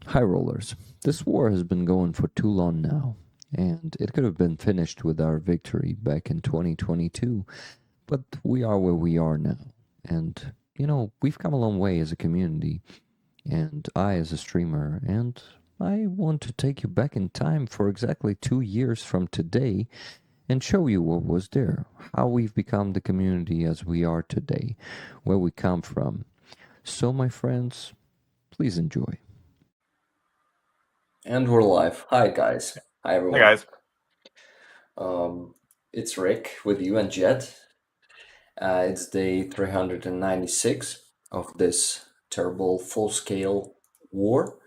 High rollers. This war has been going for too long now, and it could have been finished with our victory back in 2022, but we are where we are now. And, we've come a long way as a community, and I as a streamer, and I want to take you back in time for exactly 2 years from today and show you what was there, how we've become the community as we are today, where we come from. So, my friends, please enjoy. And we're live. Hi, guys. Hi, Hey everyone. guys. Um, it's Rick with you and Jet. It's day 396 of this terrible full scale war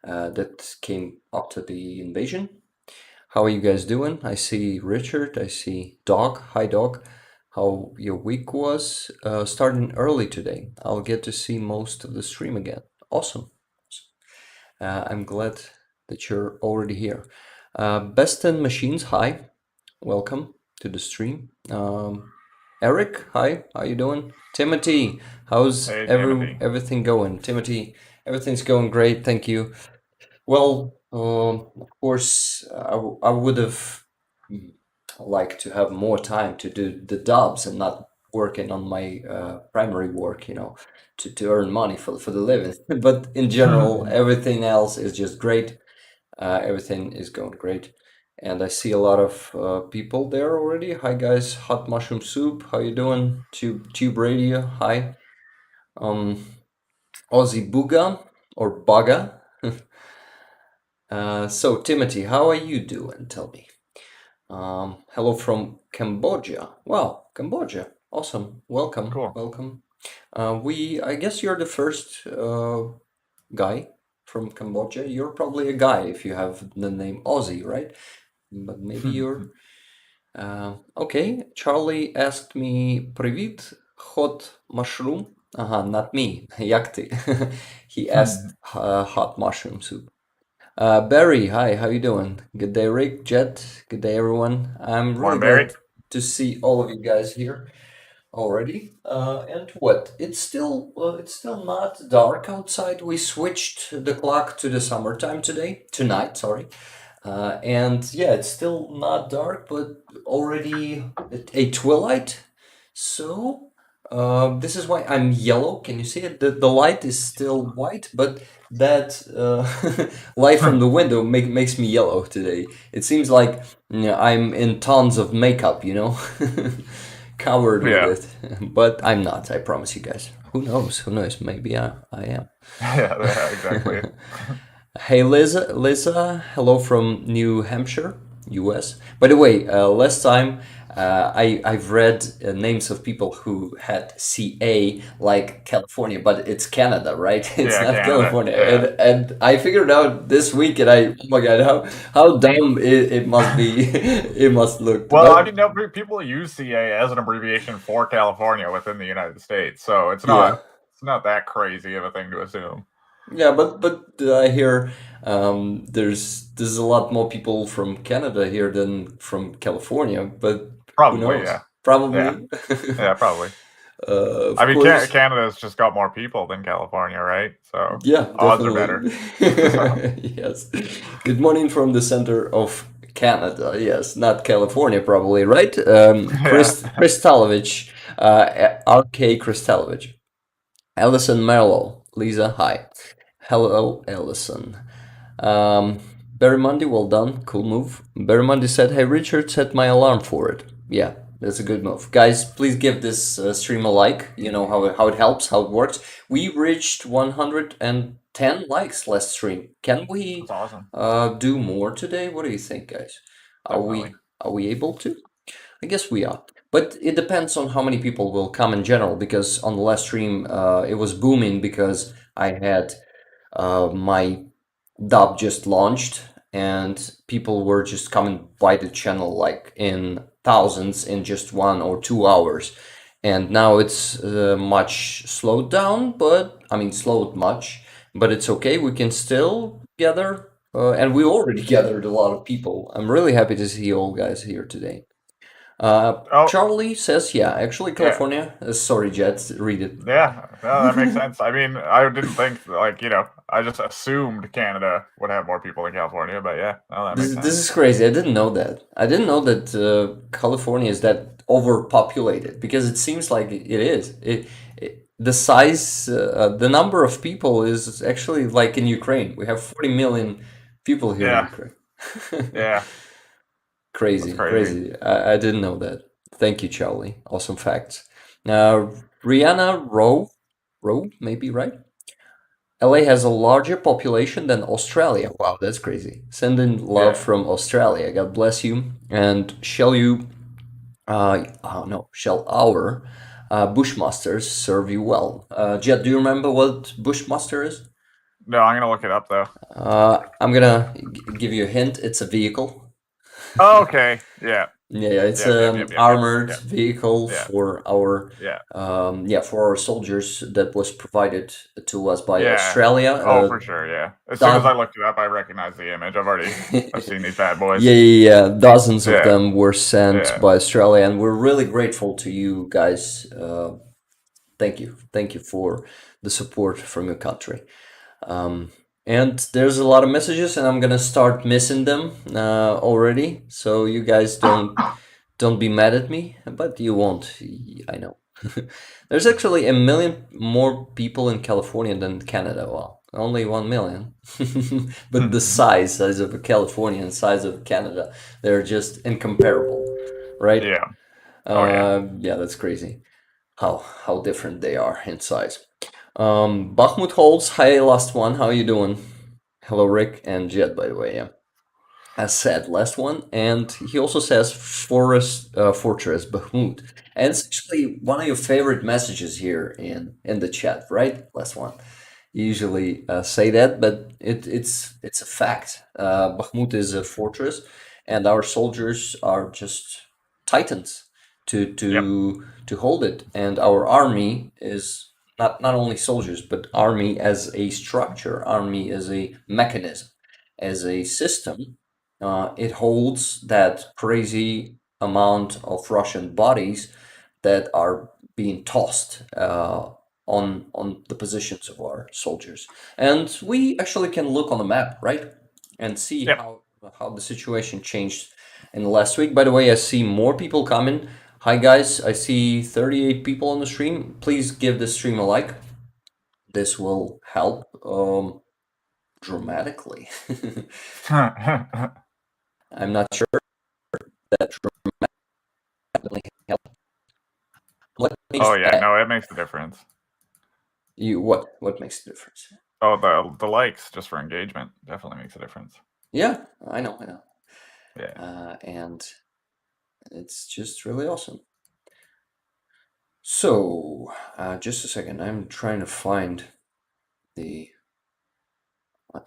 that came after the invasion. How are you guys doing? I see Richard, I see Dog. Hi, Dog. How your week was? Starting early today. I'll get to see most of the stream again. Awesome. I'm glad that you're already here. Best in Machines, hi. Welcome to the stream. Eric, hi. How you doing? Timothy, how's Hey Timothy. everything going? Timothy, everything's going great, thank you. Well, of course, I would have liked to have more time to do the dubs and not working on my primary work, to earn money for the living. But in general, everything else is just great. Everything is going great. And I see a lot of people there already. Hi guys, Hot Mushroom Soup, how you doing? Tube Radio, hi. Um, Aussie Booga or Baga. So Timothy, how are you doing? Tell me. Hello from Cambodia. Wow, Cambodia. Awesome. Welcome, Cool. welcome. I guess you're the first guy from Cambodia. You're probably a guy if you have the name Aussie, right? But maybe you're. Okay, Charlie asked me, Привіт, hot mushroom. Not me, як ти? He asked hot mushroom soup. Barry, hi, how you doing? Good day, Rick, Jet. Good day, everyone. I'm really Morning, Barry. glad to see all of you guys here already. And what? It's still not dark outside. We switched the clock to the summertime tonight, sorry. And yeah, it's still not dark, but already a twilight. So, this is why I'm yellow. Can you see it? The light is still white, but that light from the window makes me yellow today. It seems like I'm in tons of makeup, covered with Yeah. it. But I'm not, I promise you guys. Who knows? Who knows? Maybe I am. Yeah, exactly. Hey Lisa, hello from New Hampshire, US. By the way, last time I've read names of people who had CA like California, but it's Canada, right? It's Yeah, not Canada. California. Yeah. And I figured out this week, and oh my God, how dumb it must be, it must look. Well, I But mean, no, people use CA as an abbreviation for California within the United States, so yeah. it's not that crazy of a thing to assume. Yeah, but I hear there's a lot more people from Canada here than from California, but who Probably, knows? yeah. Yeah. Probably. Yeah, probably. Of I mean, course. Canada's just got more people than California, right? So Yeah, odds are better. definitely. So, Yes. Good morning from the center of Canada. Yes, not California, probably, right? yeah. Kristalovich, RK Kristalovich. Ellison Merlo. Lisa, hi. Hello, Ellison. Um, Barramundi, well done. Cool move. Barramundi said, hey, Richard, set my alarm for it. Yeah, that's a good move. Guys, please give this stream a like. You know how it helps, how it works. We reached 110 likes last stream. Can we That's awesome. do more today? What do you think, guys? Are Definitely. we able to? I guess we are. But it depends on how many people will come in general, because on the last stream, it was booming because I had my dub just launched and people were just coming by the channel like in thousands in just 1 or 2 hours. And now it's much slowed down, but I mean, slowed much, but it's okay. We can still gather. And we already gathered a lot of people. I'm really happy to see you all guys here today. Oh, Charlie says, yeah, actually, yeah. California. Sorry, Jet, read it. Yeah, no, that makes sense. I mean, I didn't think like I just assumed Canada would have more people than California, but yeah, no, that makes This sense. is crazy. I didn't know that. I didn't know that California is that overpopulated because it seems like it is. The size, the number of people is actually like in Ukraine. We have 40 million people here in Yeah, Ukraine. yeah, that's Crazy, crazy. crazy. I didn't know that. Thank you, Charlie. Awesome facts. Now, Rihanna Rowe, maybe, right? LA has a larger population than Australia. Wow, that's crazy. Sending love Yeah. from Australia. God bless you. And shall you, oh no, shall our Bushmasters serve you well? Jed, do you remember what Bushmaster is? No, I'm gonna look it up though. I'm gonna give you a hint. It's a vehicle. Oh, okay. Yeah. Yeah, it's Yep. Yep. an Yep. Yep. Yep. armored Yep. vehicle Yeah. for our Yeah. for our soldiers that was provided to us by Yeah. Australia. Oh, for sure. Yeah. As soon as I Dot looked it up, I recognized the image. I've seen these bad boys. yeah. Dozens of Yeah. them were sent Yeah. by Australia, and we're really grateful to you guys. Thank you for the support from your country. And there's a lot of messages, and I'm gonna start missing them already. So you guys don't be mad at me, but you won't. I know. There's actually a million more people in California than Canada. Well, only 1 million. But the size of California and size of Canada, they're just incomparable, right? Yeah. Oh yeah. Yeah, that's crazy. How different they are in size. Bakhmut holds. Hi, last one. How you doing? Hello, Rick and Jed, by the way. Yeah. As said, last one, and he also says fortress Bakhmut, and it's actually one of your favorite messages here in the chat, right? Last one. You usually say that, but it's a fact. Bakhmut is a fortress, and our soldiers are just titans to hold it, and our army is not only soldiers, but army as a structure, army as a mechanism, as a system. It holds that crazy amount of Russian bodies that are being tossed on the positions of our soldiers, and we actually can look on the map, right, and see Yep. how the situation changed in the last week. By the way, I see more people coming. Hi guys, I see 38 people on the stream. Please give this stream a like. This will help dramatically. I'm not sure that dramatically help. Let me Oh yeah. add- No, it makes a difference. what makes the difference? Oh, the likes just for engagement definitely makes a difference. Yeah, I know. Yeah. And it's just really awesome. So, just a second. I'm trying to find the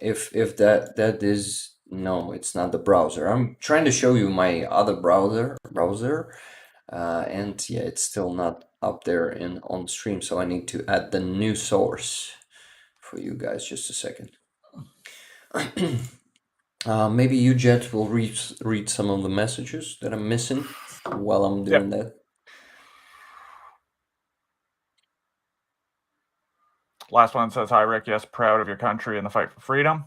if that is no, it's not the browser. I'm trying to show you my other browser, and yeah, it's still not up there on stream. So I need to add the new source for you guys. Just a second. Maybe you, Jet, will read some of the messages that I'm missing while I'm doing that. Last one says, "Hi Rick, yes, proud of your country and the fight for freedom."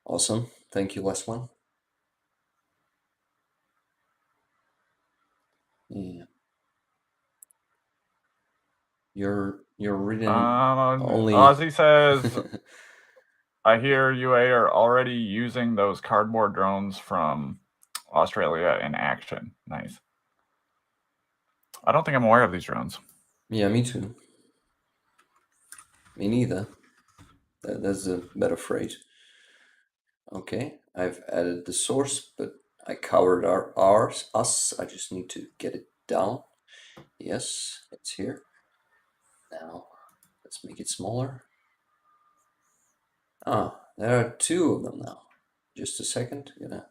Awesome, thank you, last one. Yeah, you're reading only. Ozzy says, "I hear UA are already using those cardboard drones from Australia in action." Nice. I don't think I'm aware of these drones. Yeah, me too. Me neither. That's a better phrase. Okay, I've added the source, but I covered us. I just need to get it down. Yes, it's here. Now, let's make it smaller. Ah, there are two of them now. Just a second, I'm gonna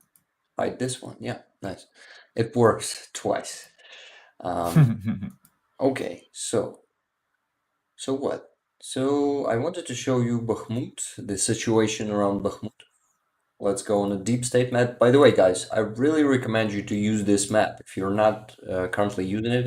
hide this one. Yeah, nice. It works twice. Okay, so what? So I wanted to show you Bakhmut, the situation around Bakhmut. Let's go on a deep state map. By the way, guys, I really recommend you to use this map if you're not currently using it.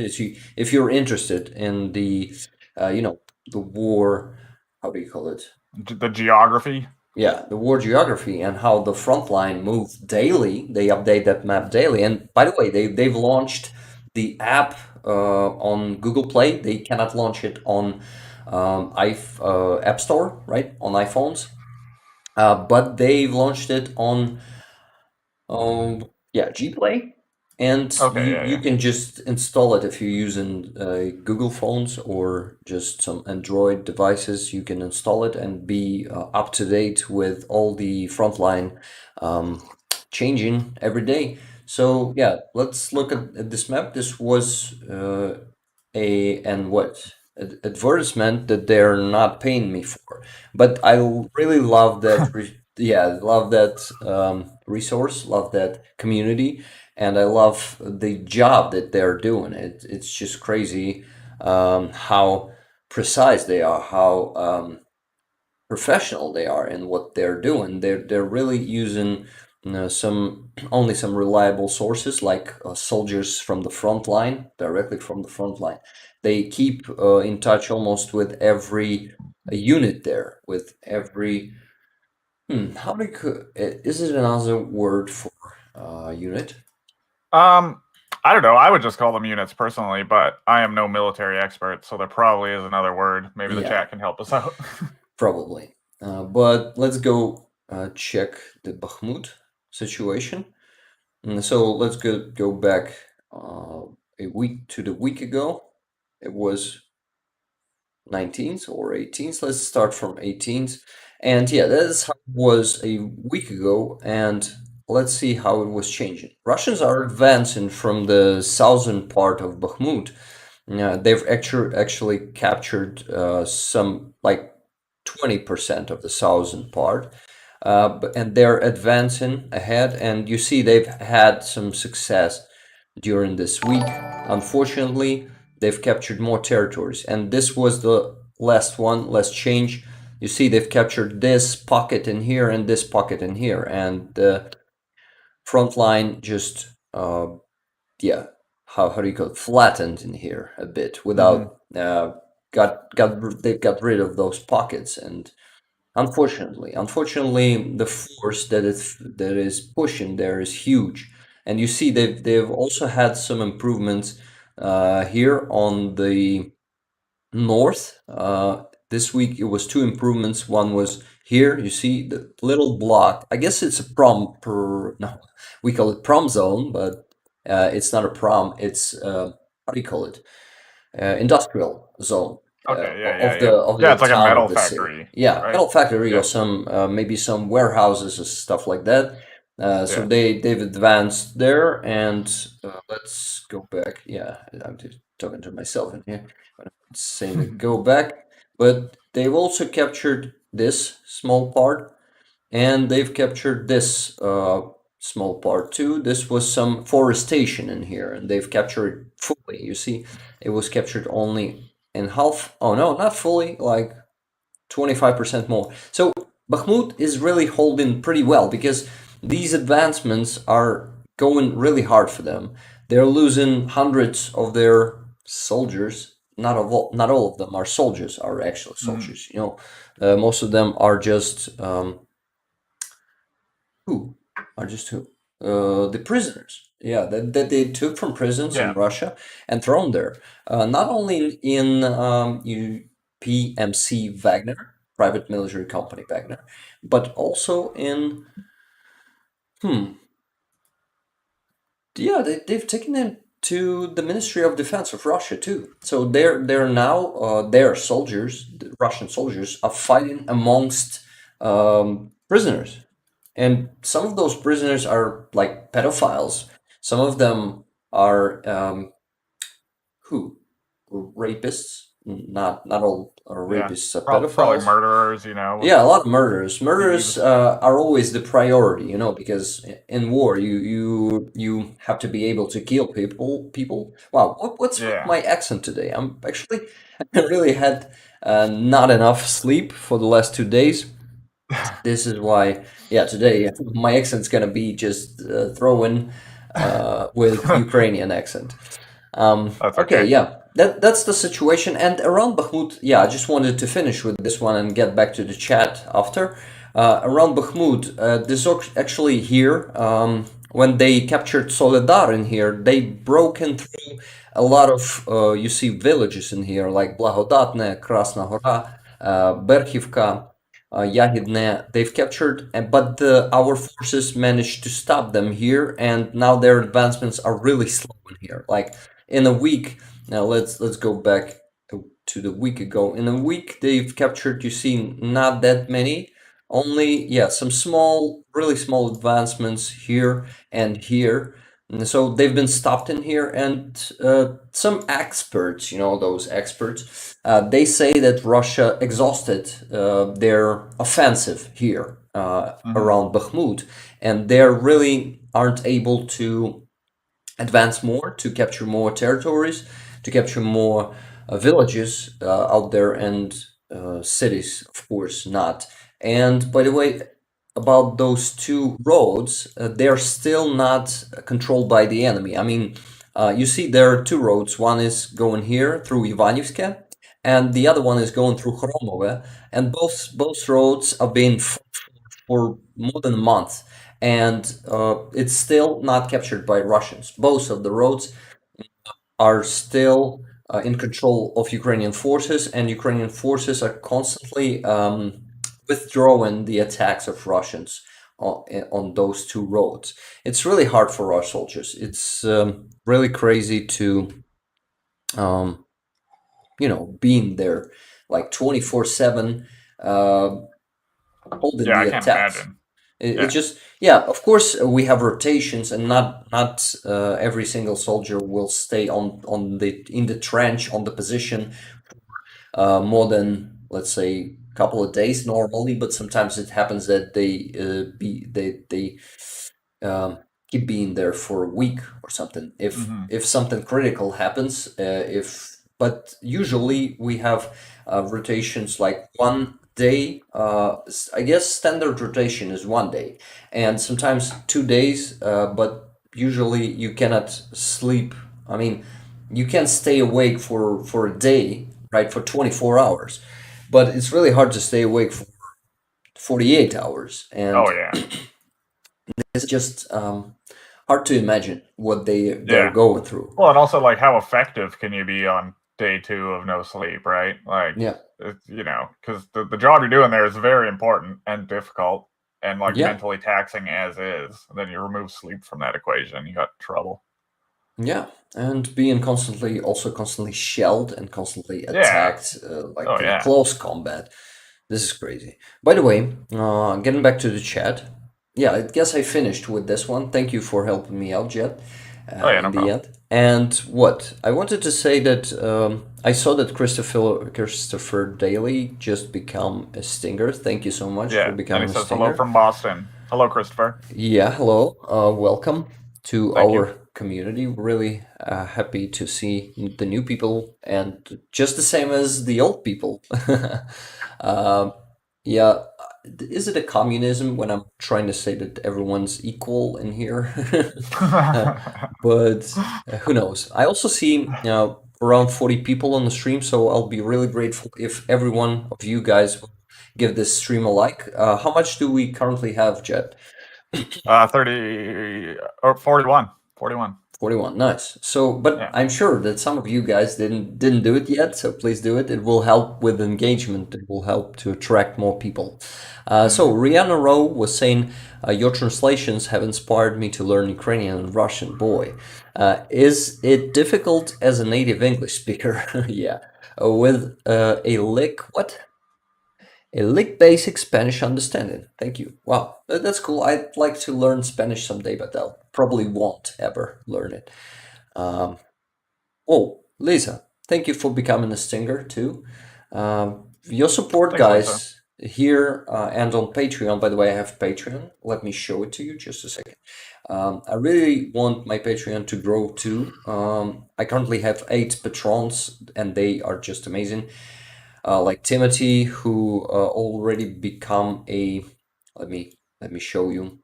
If you're interested in the, the war, how do you call it? The geography. the war geography and how the front line moved daily. They update that map daily. And by the way, they've launched the app on Google Play. They cannot launch it on App Store, right, on iPhones. But they've launched it on Gplay, and you can just install it if you're using Google phones or just some Android devices. You can install it and be up to date with all the frontline changing every day. So yeah, let's look at this map. This was advertisement that they're not paying me for, but I really love that. Love that resource, love that community, and I love the job that they're doing. It's just crazy how precise they are, how professional they are in what they're doing. They're really using some reliable sources like soldiers from the front line, directly from the front line. They keep in touch almost with every unit there, with every is it another word for unit? I don't know. I would just call them units personally, but I am no military expert, so there probably is another word. Maybe the chat can help us out. Probably. But let's go check the Bakhmut situation. So let's go back a week ago. It was 19th or 18th. Let's start from 18th. And yeah, that's how it was a week ago. And let's see how it was changing. Russians are advancing from the southern part of Bakhmut. They've actually captured some like 20% of the southern part. And they're advancing ahead. And you see they've had some success during this week. Unfortunately, they've captured more territories. And this was the last change. You see they've captured this pocket in here and this pocket in here. And the front line just, how do you call it? Flattened in here a bit without, they got rid of those pockets. And unfortunately, the force that is pushing there is huge. And you see they've also had some improvements here on the north. This week it was 2 improvements. One was here. You see the little block. I guess it's a we call it prom zone, but it's not a prom. It's how do you call it? Industrial zone. It's like a metal factory. Yeah, right? Metal factory or some maybe some warehouses or stuff like that. So they've advanced there, and let's go back. Yeah, I'm just talking to myself in here. I'm saying go back, but they've also captured this small part, and they've captured this small part too. This was some forestation in here, and they've captured it fully. You see, it was captured only in half. Oh no, not fully, like 25% more. So Bakhmut is really holding pretty well because these advancements are going really hard for them. They're losing hundreds of their soldiers. Not all of them are soldiers, are actual soldiers. You know, most of them are just the prisoners. Yeah, that they took from prisons in Russia and thrown there. Not only in PMC Wagner, private military company Wagner, but also in they've taken them to the Ministry of Defense of Russia too. So they're now their soldiers, the Russian soldiers, are fighting amongst prisoners, and some of those prisoners are like pedophiles. Some of them are rapists. Not all rapists are pedophiles. Probably murderers, you know. Yeah, a lot of murderers. Murderers are always the priority, you know, because in war you have to be able to kill people. Wow, what's with my accent today? I really had not enough sleep for the last 2 days. This is why, today my accent's gonna be just thrown with Ukrainian accent. That's okay. That's the situation. And around Bakhmut, I just wanted to finish with this one and get back to the chat after. around Bakhmut. This actually here, when they captured Soledar in here, they broken through a lot of, you see villages in here, like Blagodatne, Krasna Hora, Berkhivka, Yagidne. They've captured, but our forces managed to stop them here, and now their advancements are really slow in here. Like in a week, now let's go back to the week ago. In a week, they've captured, you see, not that many, only, yeah, some small, really small advancements here and here. And so they've been stopped in here, and some experts, those experts, they say that Russia exhausted their offensive here around Bakhmut, and they really aren't able to advance more, to capture more territories, to capture more villages out there, and cities, of course, not. And by the way, about those two roads, they are still not controlled by the enemy. I mean, you see, there are two roads. One is going here through Ivanivske, and the other one is going through Khromove, and both roads have been for more than a month, and it's still not captured by Russians. Both of the roads are still in control of Ukrainian forces, and Ukrainian forces are constantly withdrawing the attacks of Russians on those two roads. It's really hard for our soldiers. It's really crazy to, being there like 24/7, holding Yeah, I the can't attacks. imagine. It just, yeah, of course, we have rotations, and not every single soldier will stay in the trench, on the position, more than, let's say, a couple of days normally. But sometimes it happens that they keep being there for a week or something, if something critical happens. But usually we have rotations like 1 day. I guess standard rotation is 1 day, and sometimes 2 days. But usually you cannot sleep. I mean, you can stay awake for a day, right, for 24 hours, but it's really hard to stay awake for 48 hours. And Oh yeah, it's just hard to imagine what they're Yeah. going through. well, and also like how effective can you be on day 2 of no sleep, right? Like, Yeah. because the job you're doing there is very important and difficult and like Yeah. mentally taxing as is. And then you remove sleep from that equation, you got trouble. Yeah, and being constantly shelled and constantly Yeah. attacked, like Oh, in yeah. close combat. This is crazy. By the way, getting back to the chat, yeah, I guess I finished with this one. Thank you for helping me out, Jet, Oh, yeah, in no the problem. end. And what I wanted to say that I saw that Christopher Daly just become a stinger. Thank you so much Yeah, for and becoming he a says stinger. hello from Boston. Hello, Christopher. Yeah, hello. Welcome to Thank our you. community. Really happy to see the new people, and just the same as the old people. Yeah, is it a communism when I'm trying to say that everyone's equal in here? But who knows? I also see around 40 people on the stream, so I'll be really grateful if every one of you guys will give this stream a like. How much do we currently have, Jet? 30 or 41. 41. 41, nice. So, but Yeah. I'm sure that some of you guys didn't do it yet, so please do it. It will help with engagement. It will help to attract more people. So Rihanna Rowe was saying, your translations have inspired me to learn Ukrainian and Russian. Boy, is it difficult as a native English speaker? Yeah, with a lick basic Spanish understanding. Thank you. Wow, that's cool. I'd like to learn Spanish someday, but I probably won't ever learn it. Oh, Lisa, thank you for becoming a stinger too. Your support, Thanks, Lisa. guys, here and on Patreon. By the way, I have Patreon. Let me show it to you just a second. I really want my Patreon to grow too. I currently have 8 patrons, and they are just amazing. Like Timothy, who already become a. Let me show you.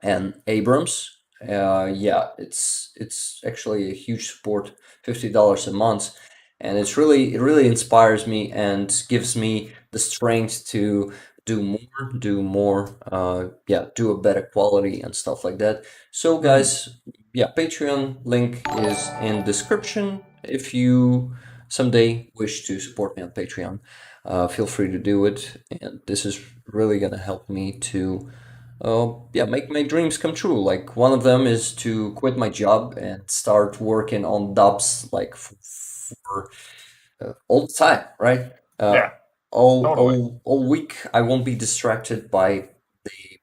And Abrams. Yeah, it's actually a huge support, $50 a month, and it really inspires me and gives me the strength to do more, do a better quality and stuff like that. So guys, Patreon link is in description. If you someday wish to support me on Patreon, feel free to do it. And this is really gonna help me to, make my dreams come true. Like one of them is to quit my job and start working on dubs like for all the time, right? Yeah, All totally. all week I won't be distracted by the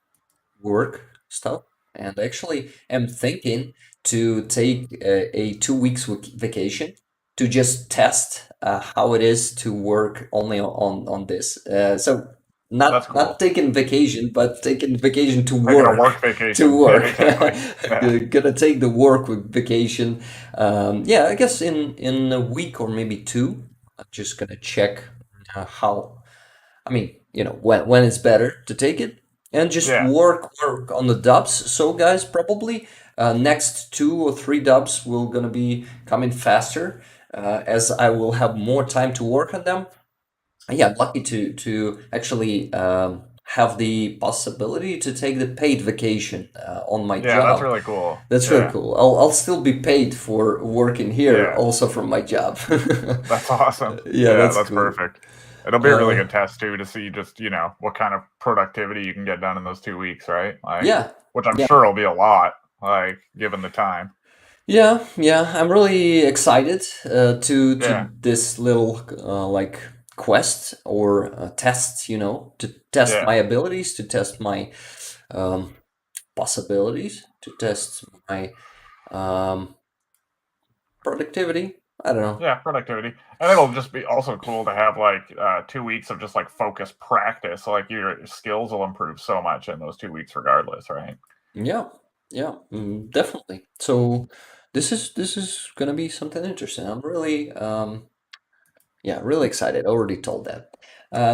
work stuff, and actually am thinking to take a 2 weeks vacation to just test how it is to work only on this. So That's not cool. taking vacation, but taking vacation to Taking a work work. vacation. To Yeah, work. exactly. Yeah. Gonna take the work with vacation. I guess in a week or maybe two, I'm just gonna check how. I mean, when it's better to take it and just Yeah. work on the dubs. So guys, probably next 2 or 3 dubs will gonna be coming faster as I will have more time to work on them. Yeah, I'm lucky to actually have the possibility to take the paid vacation on my Yeah, that's job. really cool. That's really Yeah. cool. I'll still be paid for working here, Yeah. also from my job. That's awesome. Yeah, Yeah, that's that's cool. perfect. It'll be a really good test too to see just, what kind of productivity you can get done in those 2 weeks, right? Like, Yeah, which I'm yeah. sure will be a lot, like, given the time. Yeah, I'm really excited Yeah. to this little like quest or test, to test Yeah. my abilities, to test my um, possibilities, to test my um, productivity. I don't know. Yeah, productivity. And it'll just be also cool to have like 2 weeks of just like focused practice. Like your skills will improve so much in those 2 weeks regardless, right? Yeah, definitely. So this is gonna be something interesting. I'm really really excited. Already told that.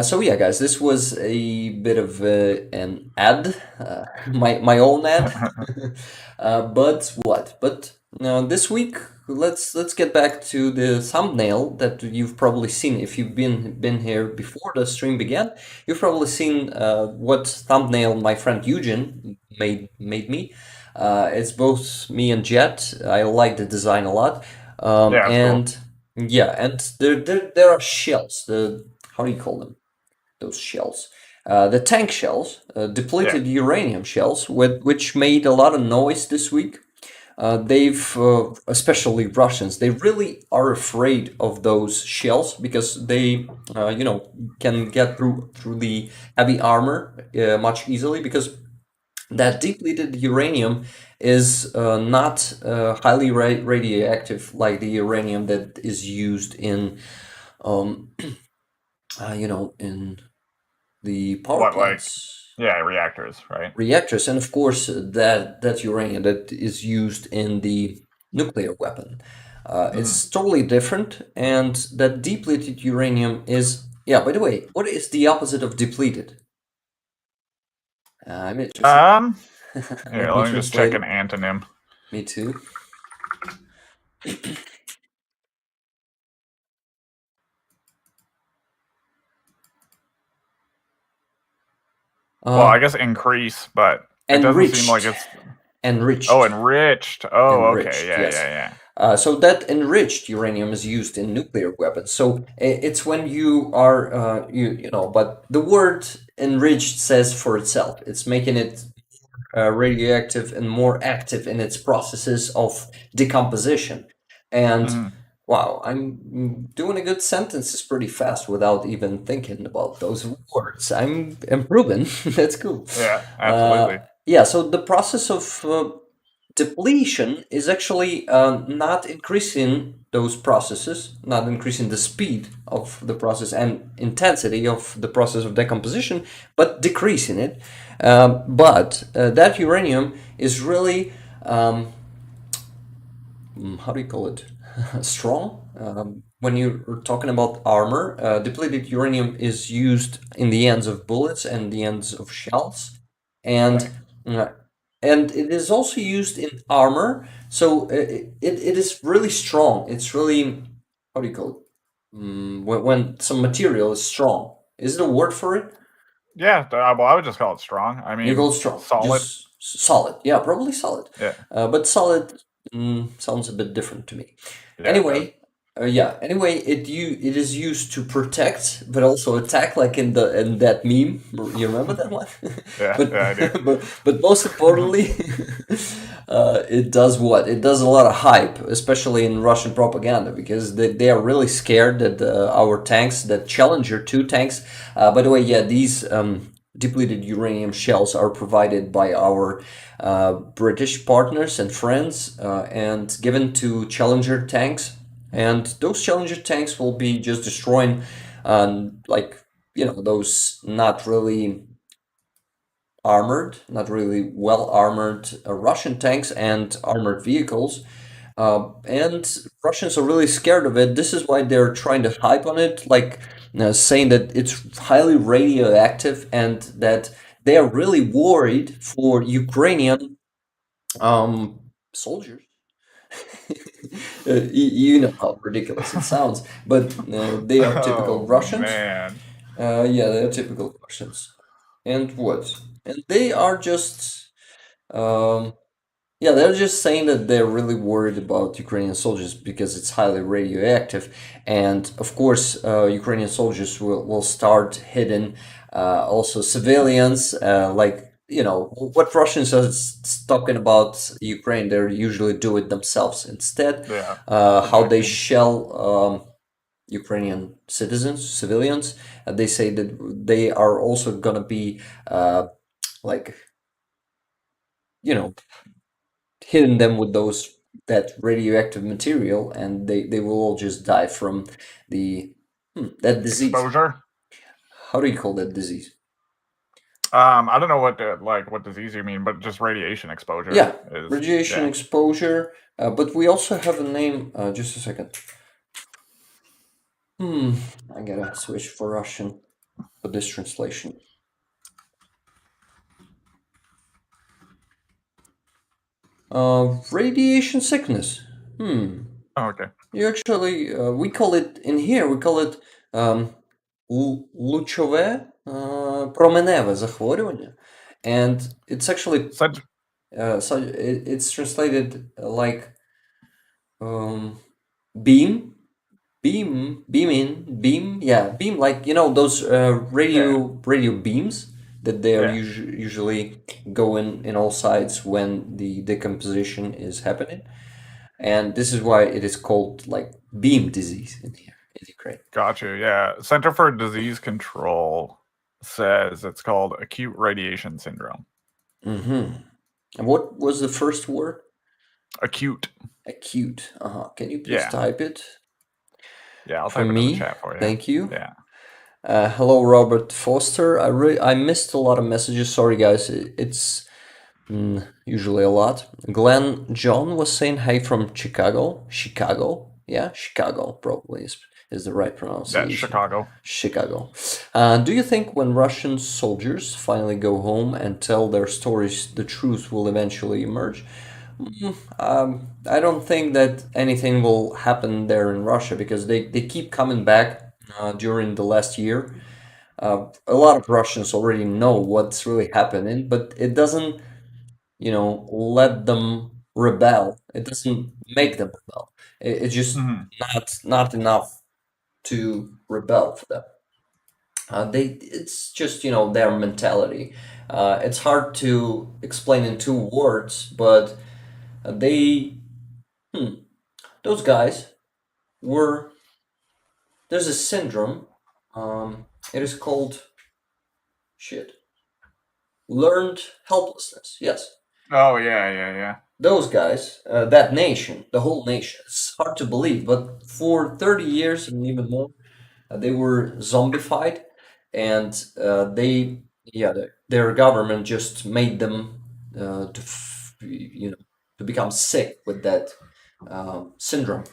So yeah, guys, this was a bit of an ad, my own ad. But what? But this week, let's get back to the thumbnail that you've probably seen if you've been here before the stream began. You've probably seen what thumbnail my friend Eugen made me. It's both me and Jet. I like the design a lot. Yeah, it's cool. And there are shells. How do you call them? Those shells. The tank shells, depleted uranium shells, which made a lot of noise this week. Especially Russians, they really are afraid of those shells because they, can get through the heavy armor much easily because that depleted uranium is not highly radioactive like the uranium that is used in, um, in the power What, like, plants, yeah, reactors, right? reactors, and of course that uranium that is used in the nuclear weapon. It's totally different, and that depleted uranium is. Yeah. By the way, what is the opposite of depleted? I'm interested. Here, Let me let me just check translate an it. antonym. Me too. Well, I guess increase, but it doesn't seem like Enriched. it's. Enriched. Oh, enriched. Oh, okay. Enriched, Yeah, yes. yeah, yeah. So that enriched uranium is used in nuclear weapons. So it's when you are, but the word enriched says for itself. It's making it radioactive and more active in its processes of decomposition. And wow, I'm doing a good sentences pretty fast without even thinking about those words. I'm improving. That's cool. Yeah, absolutely. So the process of depletion is actually not increasing those processes, not increasing the speed of the process and intensity of the process of decomposition, but decreasing it. But that uranium is really, how do you call it, strong. When you're talking about armor, depleted uranium is used in the ends of bullets and the ends of shells, and uh, and it is also used in armor. So it is really strong. It's really, how do you call it? When some material is strong. Is there a word for it? Yeah, well, I would just call it strong. I You mean, call it strong. solid. Just solid. Yeah, probably solid. Yeah, But solid sounds a bit different to me. yeah, it does. Anyway, Anyway, it is used to protect, but also attack, like in that meme. You remember that one? Yeah, but yeah, I do. but most importantly, it does what? It does a lot of hype, especially in Russian propaganda, because they are really scared that our tanks, that Challenger 2 tanks. By the way, yeah, these depleted uranium shells are provided by our British partners and friends and given to Challenger tanks. And those Challenger tanks will be just destroying, those not really armored, not really well armored Russian tanks and armored vehicles. And Russians are really scared of it. This is why they're trying to hype on it, like saying that it's highly radioactive and that they are really worried for Ukrainian soldiers. You know how ridiculous it sounds, but they are typical Oh, Russians. man. Yeah, they're typical Russians. And what? And they are just, they're just saying that they're really worried about Ukrainian soldiers because it's highly radioactive. And of course, Ukrainian soldiers will start hitting also civilians, what Russians are talking about Ukraine, they usually do it themselves instead. Yeah. How they Exactly. shell Ukrainian citizens, civilians. They say that they are also gonna be hitting them with that radioactive material, and they will all just die from that disease. Exposure. How do you call that disease? I don't know what disease you mean, but just radiation exposure. Yeah, radiation exposure. But we also have a name. Just a second. I gotta switch for Russian for this translation. Radiation sickness. Oh, okay. You actually, we call it in here. We call it лучове променеве захворювання, and it's actually it's translated like beam, like those radio beams that they are usually going in all sides when the decomposition is happening, and this is why it is called like beam disease in here in Ukraine. Gotcha. Yeah, Center for Disease Control says it's called acute radiation syndrome. And what was the first word? Acute. Acute. Can you please type it? Yeah, I'll type it in the chat for you. Thank you. Yeah. Hello, Robert Foster. I missed a lot of messages. Sorry, guys. It's usually a lot. Glenn John was saying hey from Chicago. Chicago. Yeah, Chicago probably is the right pronunciation. That's Chicago. Chicago. Do you think when Russian soldiers finally go home and tell their stories, the truth will eventually emerge? I don't think that anything will happen there in Russia because they keep coming back during the last year. A lot of Russians already know what's really happening, but it doesn't, let them rebel. It doesn't make them rebel. It's just not enough to rebel for them. It's just their mentality. It's hard to explain in 2 words, but those guys there's a syndrome. It is called learned helplessness. Yes. Oh yeah. Those guys, that nation, the whole nation. It's hard to believe, but for 30 years and even more, they were zombified, and their government just made them to become sick with that syndrome,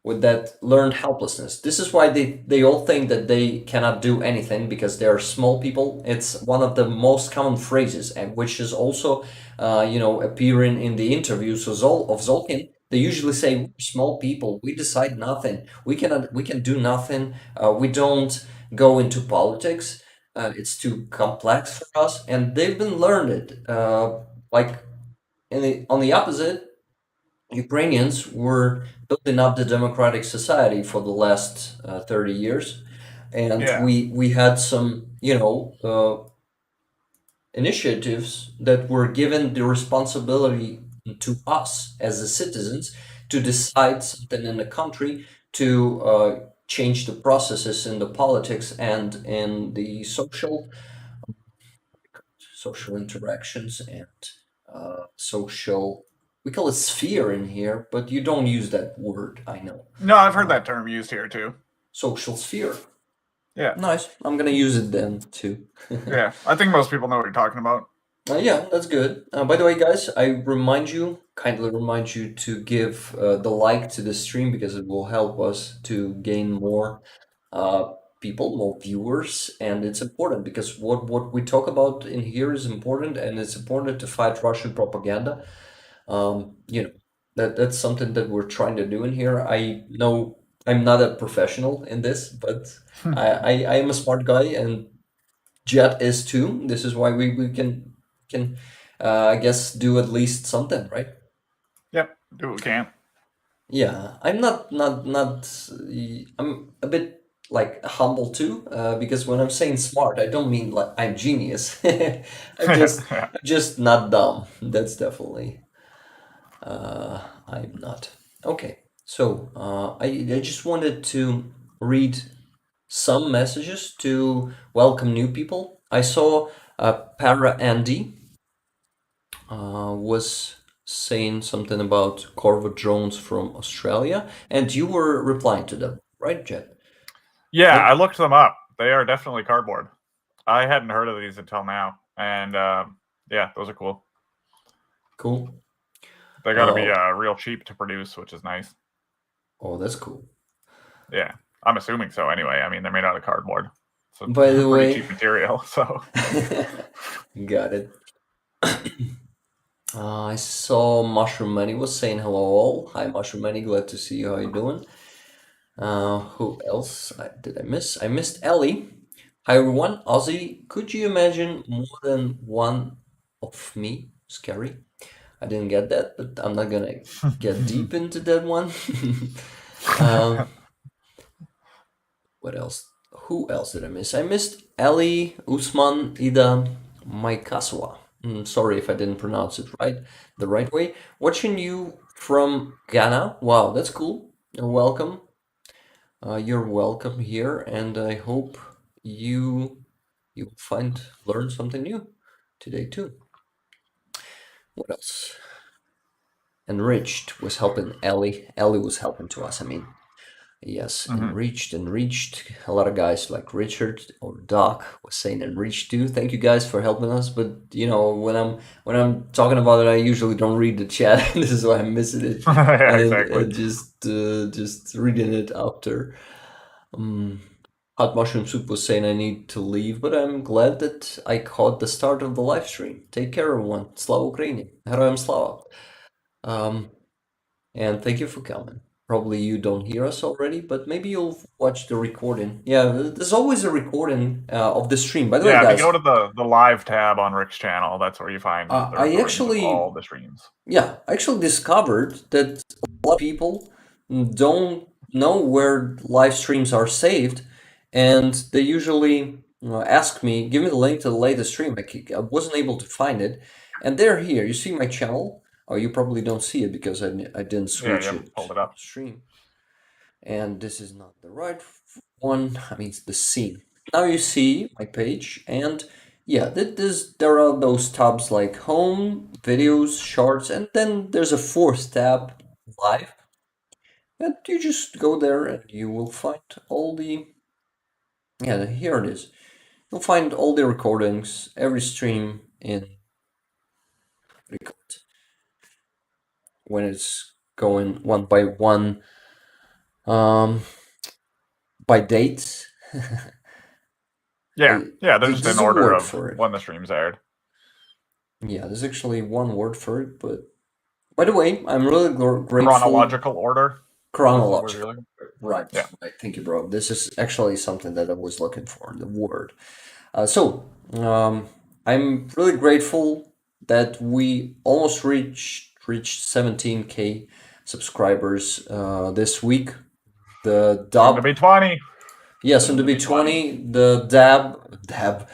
with that learned helplessness. This is why they all think that they cannot do anything because they are small people. It's one of the most common phrases, and which is also appearing in the interviews of Zolkin. They usually say, "We're small people. We decide nothing. We can do nothing. We don't go into politics." It's too complex for us, and they've been learned. Like on the opposite, Ukrainians were building up the democratic society for the last 30 years, and Yeah. we had some, initiatives that were given the responsibility to us as the citizens to decide something in the country, to change the processes in the politics and in the social interactions and social. We call it sphere in here, but you don't use that word, I know. No, I've heard that term used here too. Social sphere. Yeah. Nice. I'm gonna use it then too. Yeah, I think most people know what you're talking about. Yeah, that's good. By the way, guys, I kindly remind you to give the like to the stream because it will help us to gain more people, more viewers, and it's important because what we talk about in here is important, and it's important to fight Russian propaganda. That's something that we're trying to do in here. I know I'm not a professional in this, but I am a smart guy, and Jet is too. This is why we can I guess do at least something, right? Yep, do what we can. Yeah, I'm I'm a bit like humble too, because when I'm saying smart, I don't mean like I'm genius. Yeah. I'm just not dumb. That's definitely I'm not. Okay, so I just wanted to read some messages to welcome new people. I saw Para Andy was saying something about Corvo drones from Australia, and you were replying to them, right, Jet? Yeah, I looked them up. They are definitely cardboard. I hadn't heard of these until now, and yeah, those are cool. Cool. They got to be real cheap to produce, which is nice. Oh, that's cool. Yeah, I'm assuming so. Anyway, I mean they're made out of cardboard. So By the way, cheap material. So got it. I saw Mushroom Money was saying hello all. Hi Mushroom Money, glad to see you. How you doing? Who else did I miss? I missed Ellie. Hi everyone, Ozzy. Could you imagine more than one of me? Scary. I didn't get that, but I'm not gonna get deep into that one. What else? Who else did I miss? I missed Ali, Usman, Ida, Maikaswa. Sorry if I didn't pronounce it the right way. Watching you from Ghana. Wow, that's cool. You're welcome. You're welcome here, and I hope you learn something new today too. What else? Enriched was helping Ellie. Ellie was helping to us. I mean, yes, enriched. A lot of guys like Richard or Doc was saying enriched too. Thank you guys for helping us. But when I'm talking about it, I usually don't read the chat. This is why I'm missing it. yeah, and, exactly. and just reading it after. Hot Mushroom Soup was saying I need to leave, but I'm glad that I caught the start of the live stream. Take care, everyone. Slava Ukraini. Героям слава. And thank you for coming. Probably you don't hear us already, but maybe you'll watch the recording. Yeah, there's always a recording of the stream. By the way, Yeah, if guys, you go to the live tab on Rick's channel, that's where you find the I recordings actually of all the streams. Yeah, I actually discovered that a lot of people don't know where live streams are saved, and they usually ask me, give me the link to the latest stream. I wasn't able to find it, and they're here. You see my channel? Oh, you probably don't see it because I didn't switch Yeah, you it. pulled it up. Stream. And this is not the right one. I mean, it's the scene. Now you see my page, and yeah, there are those tabs like home, videos, shorts, and then there's a fourth tab, live. And you just go there and you will find all the, yeah, here it is. You'll find all the recordings, every stream in record when it's going one by one, by dates. Yeah, they're just there's in a order word of for it. when the streams aired. Yeah, there's actually one word for it, but by the way, I'm really grateful. Chronological order. Chronological. Right. Yeah. Right. Thank you, bro. This is actually something that I was looking for, the word. I'm really grateful that we almost reached 17K subscribers this week. The Soon to dub, be 20. yeah, soon to be 20. The dub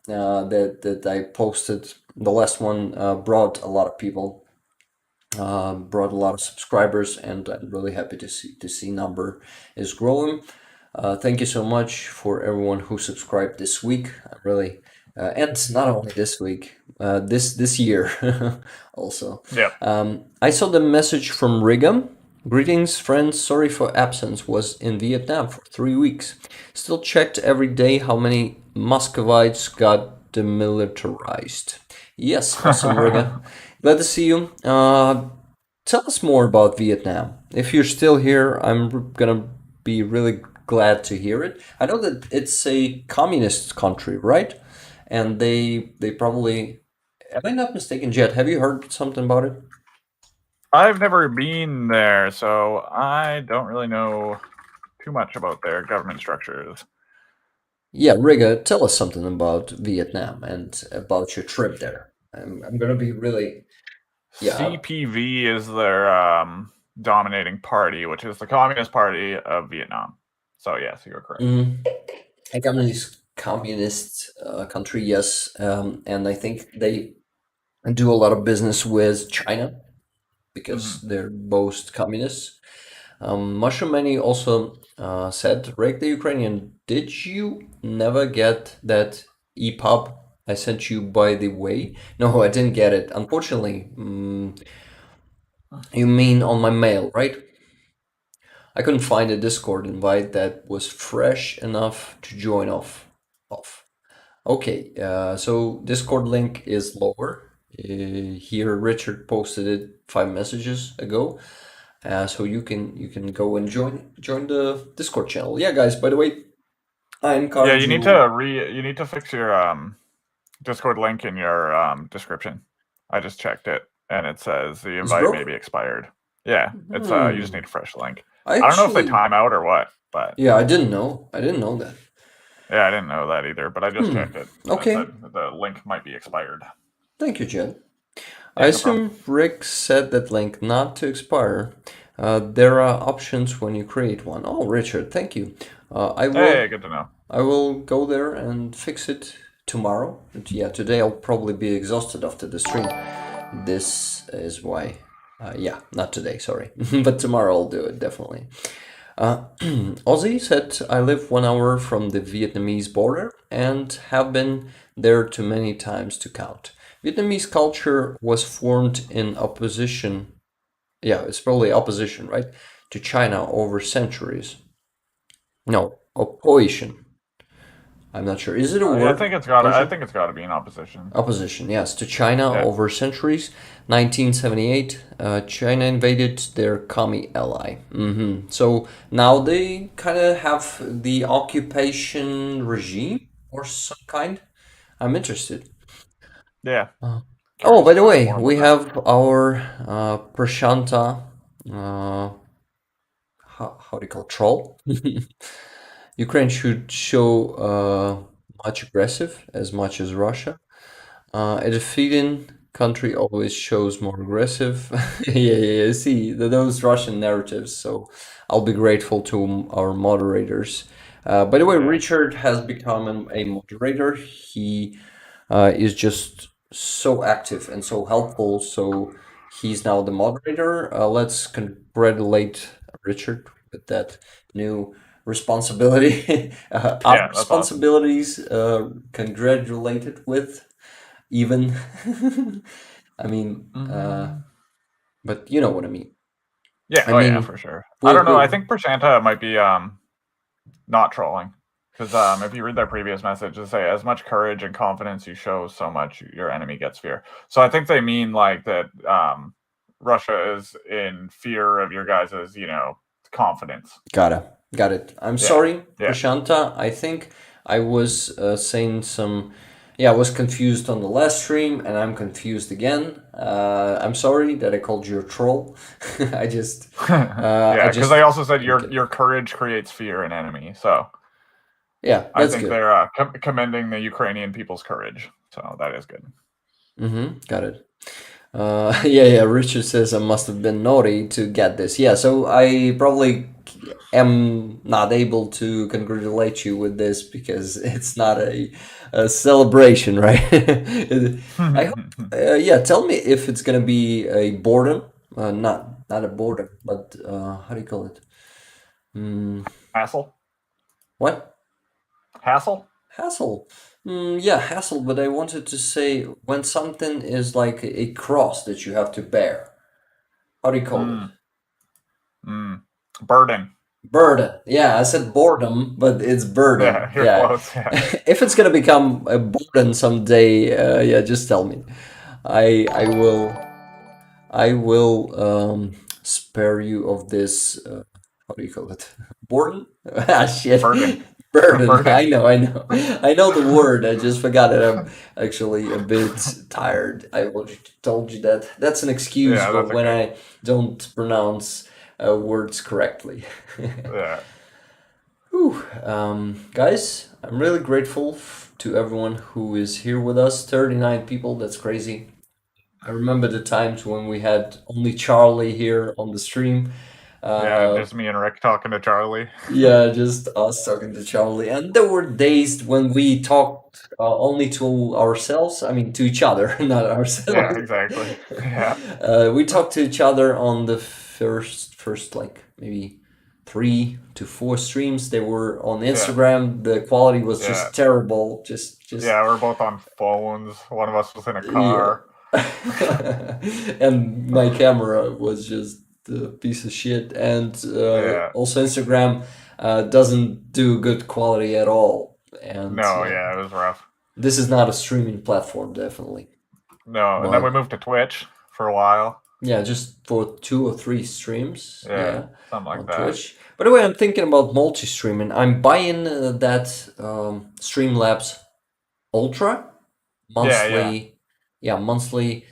that I posted, the last one, brought a lot of people, brought a lot of subscribers, and I'm really happy to see number is growing. Thank you so much for everyone who subscribed this week. I really, and not only this week, this year also. Yeah. I saw the message from Rigam. Greetings, friends. Sorry for absence. Was in Vietnam for 3 weeks. Still checked every day how many Muscovites got demilitarized. Yes, awesome, Riga. Glad to see you. Tell us more about Vietnam. If you're still here, I'm gonna be really glad to hear it. I know that it's a communist country, right? And they probably, am I not mistaken, Jet? Have you heard something about it? I've never been there, so I don't really know too much about their government structures. Yeah, Riga, tell us something about Vietnam and about your trip there. I'm gonna be really, yeah. CPV is their dominating party, which is the Communist Party of Vietnam. So yes, you're correct. A communist country, yes, and I think they do a lot of business with China because they're both communists. Mushroom also said, Rick the Ukrainian, did you never get that EPUB I sent you by the way? No, I didn't get it. Unfortunately, you mean on my mail, right? I couldn't find a Discord invite that was fresh enough to join off. Okay, so Discord link is lower. Here, Richard posted it 5 messages ago. So you can go and join the Discord channel. Yeah, guys. By the way, I encourage you need to fix your Discord link in your description. I just checked it, and it says the invite may be expired. Yeah, it's you just need a fresh link. I don't know if they time out or what, but yeah, I didn't know that. Yeah, I didn't know that either, but I just checked it. Okay, the link might be expired. Thank you, Jen. I assume Rick said that link not to expire. There are options when you create one. Oh, Richard, thank you. Hey, good to know. I will go there and fix it tomorrow. Yeah, today I'll probably be exhausted after the stream. This is why. Yeah, not today, sorry. But tomorrow I'll do it, definitely. Ozzy said, I live 1 hour from the Vietnamese border and have been there too many times to count. Vietnamese culture was formed in opposition. Yeah, it's probably opposition, right? To China over centuries. No, opposition. I'm not sure. Is it a word? I think it's got to be in opposition. Opposition, yes, to China over centuries. 1978, China invaded their commie ally. So now they kind of have the occupation regime or some kind. I'm interested. Yeah. Oh, by the way, we have our Prashanta. How do you call it? Troll? Ukraine should show much aggressive as much as Russia. A defeating country always shows more aggressive. yeah. See those Russian narratives. So I'll be grateful to our moderators. By the way, Richard has become a moderator. He is just so active and so helpful. So he's now the moderator. Let's congratulate Richard with that new responsibility. Responsibilities congratulated with even. I mean, but you know what I mean. Yeah, yeah, for sure. I don't know. I think Prashanta might be not trolling. Because if you read their previous message, they say, as much courage and confidence you show, so much your enemy gets fear. So I think they mean like that Russia is in fear of your guys' confidence. Got it. I'm sorry, Prashanta. I think I was saying some... Yeah, I was confused on the last stream, and I'm confused again. I'm sorry that I called you a troll. I just... because I also said your courage creates fear in enemy, so... Yeah, I that's think good. they're commending the Ukrainian people's courage. So that is good. Got it. Yeah. Richard says I must have been naughty to get this. Yeah, so I probably am not able to congratulate you with this because it's not a celebration, right? I hope. Yeah, tell me if it's gonna be a boredom. Not a boredom, but how do you call it? Hassle? What? Hassle? Hassle. Yeah, hassle, but I wanted to say when something is like a cross that you have to bear. How do you call it? Burden. Burden. Yeah, I said boredom, but it's burden. Yeah, you're Yeah. close. Yeah. If it's gonna become a burden someday, yeah, just tell me. I will spare you of this. How do you call it? Burden? Ah, shit. Burden. Burden. Burden. I know the word. I just forgot it. I'm actually a bit tired. I already told you that. That's an excuse Yeah, that's when okay. I don't pronounce words correctly. Yeah. Whew. Guys, I'm really grateful to everyone who is here with us. 39 people, that's crazy. I remember the times when we had only Charlie here on the stream. Yeah, just me and Rick talking to Charlie. Yeah, just us talking to Charlie. And there were days when we talked only to ourselves. I mean, to each other, not ourselves. Yeah, exactly. Yeah. We talked to each other on the first like maybe 3 to 4 streams. They were on Instagram. The quality was Yeah. just terrible. Just Yeah, we're both on phones. One of us was in a yeah. car. And my camera was just a piece of shit. And Yeah. also Instagram doesn't do good quality at all. And No, yeah, it was rough. this is not a streaming platform, definitely. No, and then we moved to Twitch for a while. Yeah, just for 2 or 3 streams. Yeah, something like on that. Twitch. By the way, I'm thinking about multi-streaming. I'm buying that Streamlabs Ultra monthly, monthly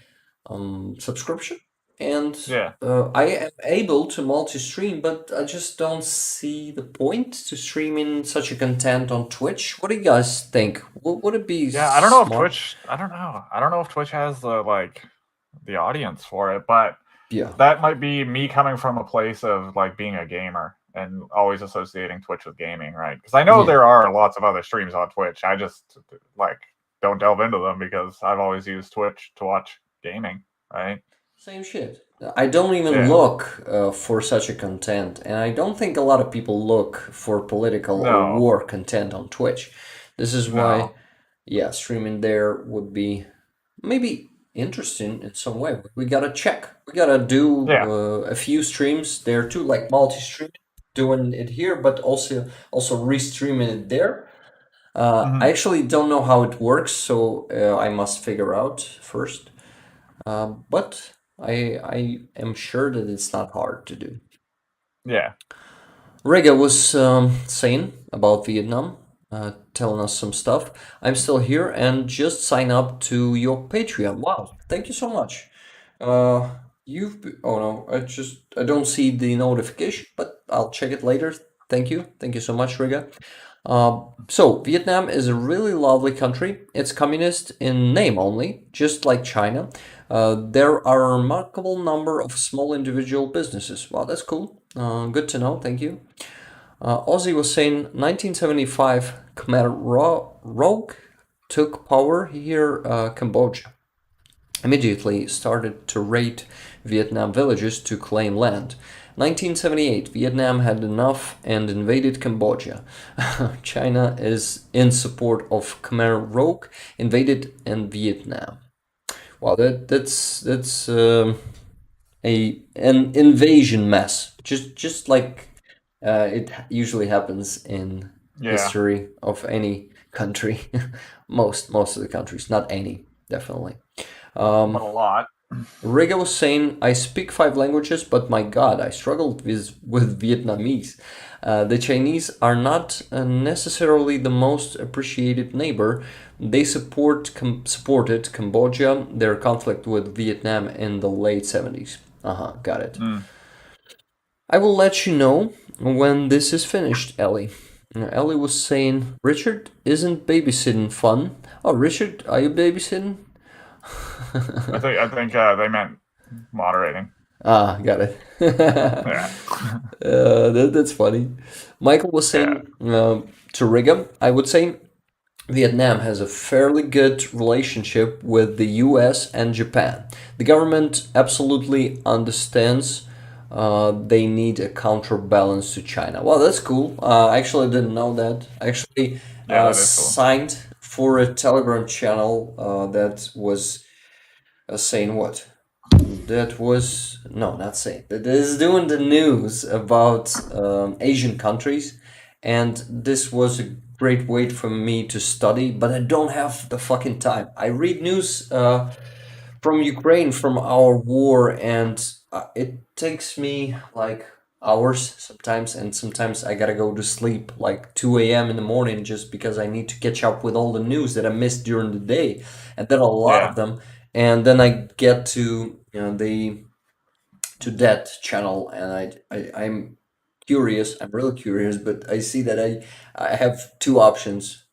subscription, and Yeah. I am able to multi-stream, but I just don't see the point to streaming such a content on Twitch. What do you guys think? Would it be? Yeah, I don't know if smart? Twitch. I don't know. I don't know if Twitch has the audience for it, but Yeah. that might be me coming from a place of like being a gamer and always associating Twitch with gaming, right? Because I know Yeah. there are lots of other streams on Twitch. I just like don't delve into them because I've always used Twitch to watch gaming, right? Same shit. I don't even Yeah. look for such a content, and I don't think a lot of people look for political or No. war content on Twitch. This is why, No. yeah, streaming there would be maybe interesting in some way. We gotta check. We gotta do Yeah. a few streams there too, like multi-streaming, doing it here, but also restreaming it there. Mhm. I actually don't know how it works, so I must figure out first. But I am sure that it's not hard to do. Yeah. Rega was saying about Vietnam, telling us some stuff. I'm still here and just sign up to your Patreon. Wow, thank you so much. Oh no, I don't see the notification, but I'll check it later. Thank you so much, Rega. So Vietnam is a really lovely country. It's communist in name only, just like China. There are a remarkable number of small individual businesses. Wow, that's cool. Good to know. Thank you. Ozzy was saying 1975 Khmer Rouge took power here, Cambodia. Immediately started to raid Vietnam villages to claim land. 1978, Vietnam had enough and invaded Cambodia. China is in support of Khmer Rouge invaded in Vietnam. Wow, that's an invasion mess. Just like it usually happens in history of any country. most of the countries, not any, definitely. But a lot. Riga was saying, I speak 5 languages, but my god, I struggled with Vietnamese. The Chinese are not necessarily the most appreciated neighbor. They supported Cambodia, their conflict with Vietnam in the late 70s. Got it. I will let you know when this is finished, Ellie. Ellie was saying, Richard, isn't babysitting fun? Oh, Richard, are you babysitting? I think they meant moderating. Ah, got it. Yeah. That's funny. Michael was saying to Rigam, I would say Vietnam has a fairly good relationship with the US and Japan. The government absolutely understands they need a counterbalance to China. Well, that's cool. I actually didn't know that. I actually Yeah, that is cool. signed for a Telegram channel that was saying what? That was no, not saying that is doing the news about Asian countries, and this was a great way for me to study. But I don't have the fucking time. I read news from Ukraine, from our war, and it takes me like hours sometimes, and sometimes I gotta go to sleep like 2 a.m. in the morning just because I need to catch up with all the news that I missed during the day, and then a lot of them. And then I get to to that channel, and I'm curious. I'm really curious, but I see that I have two options: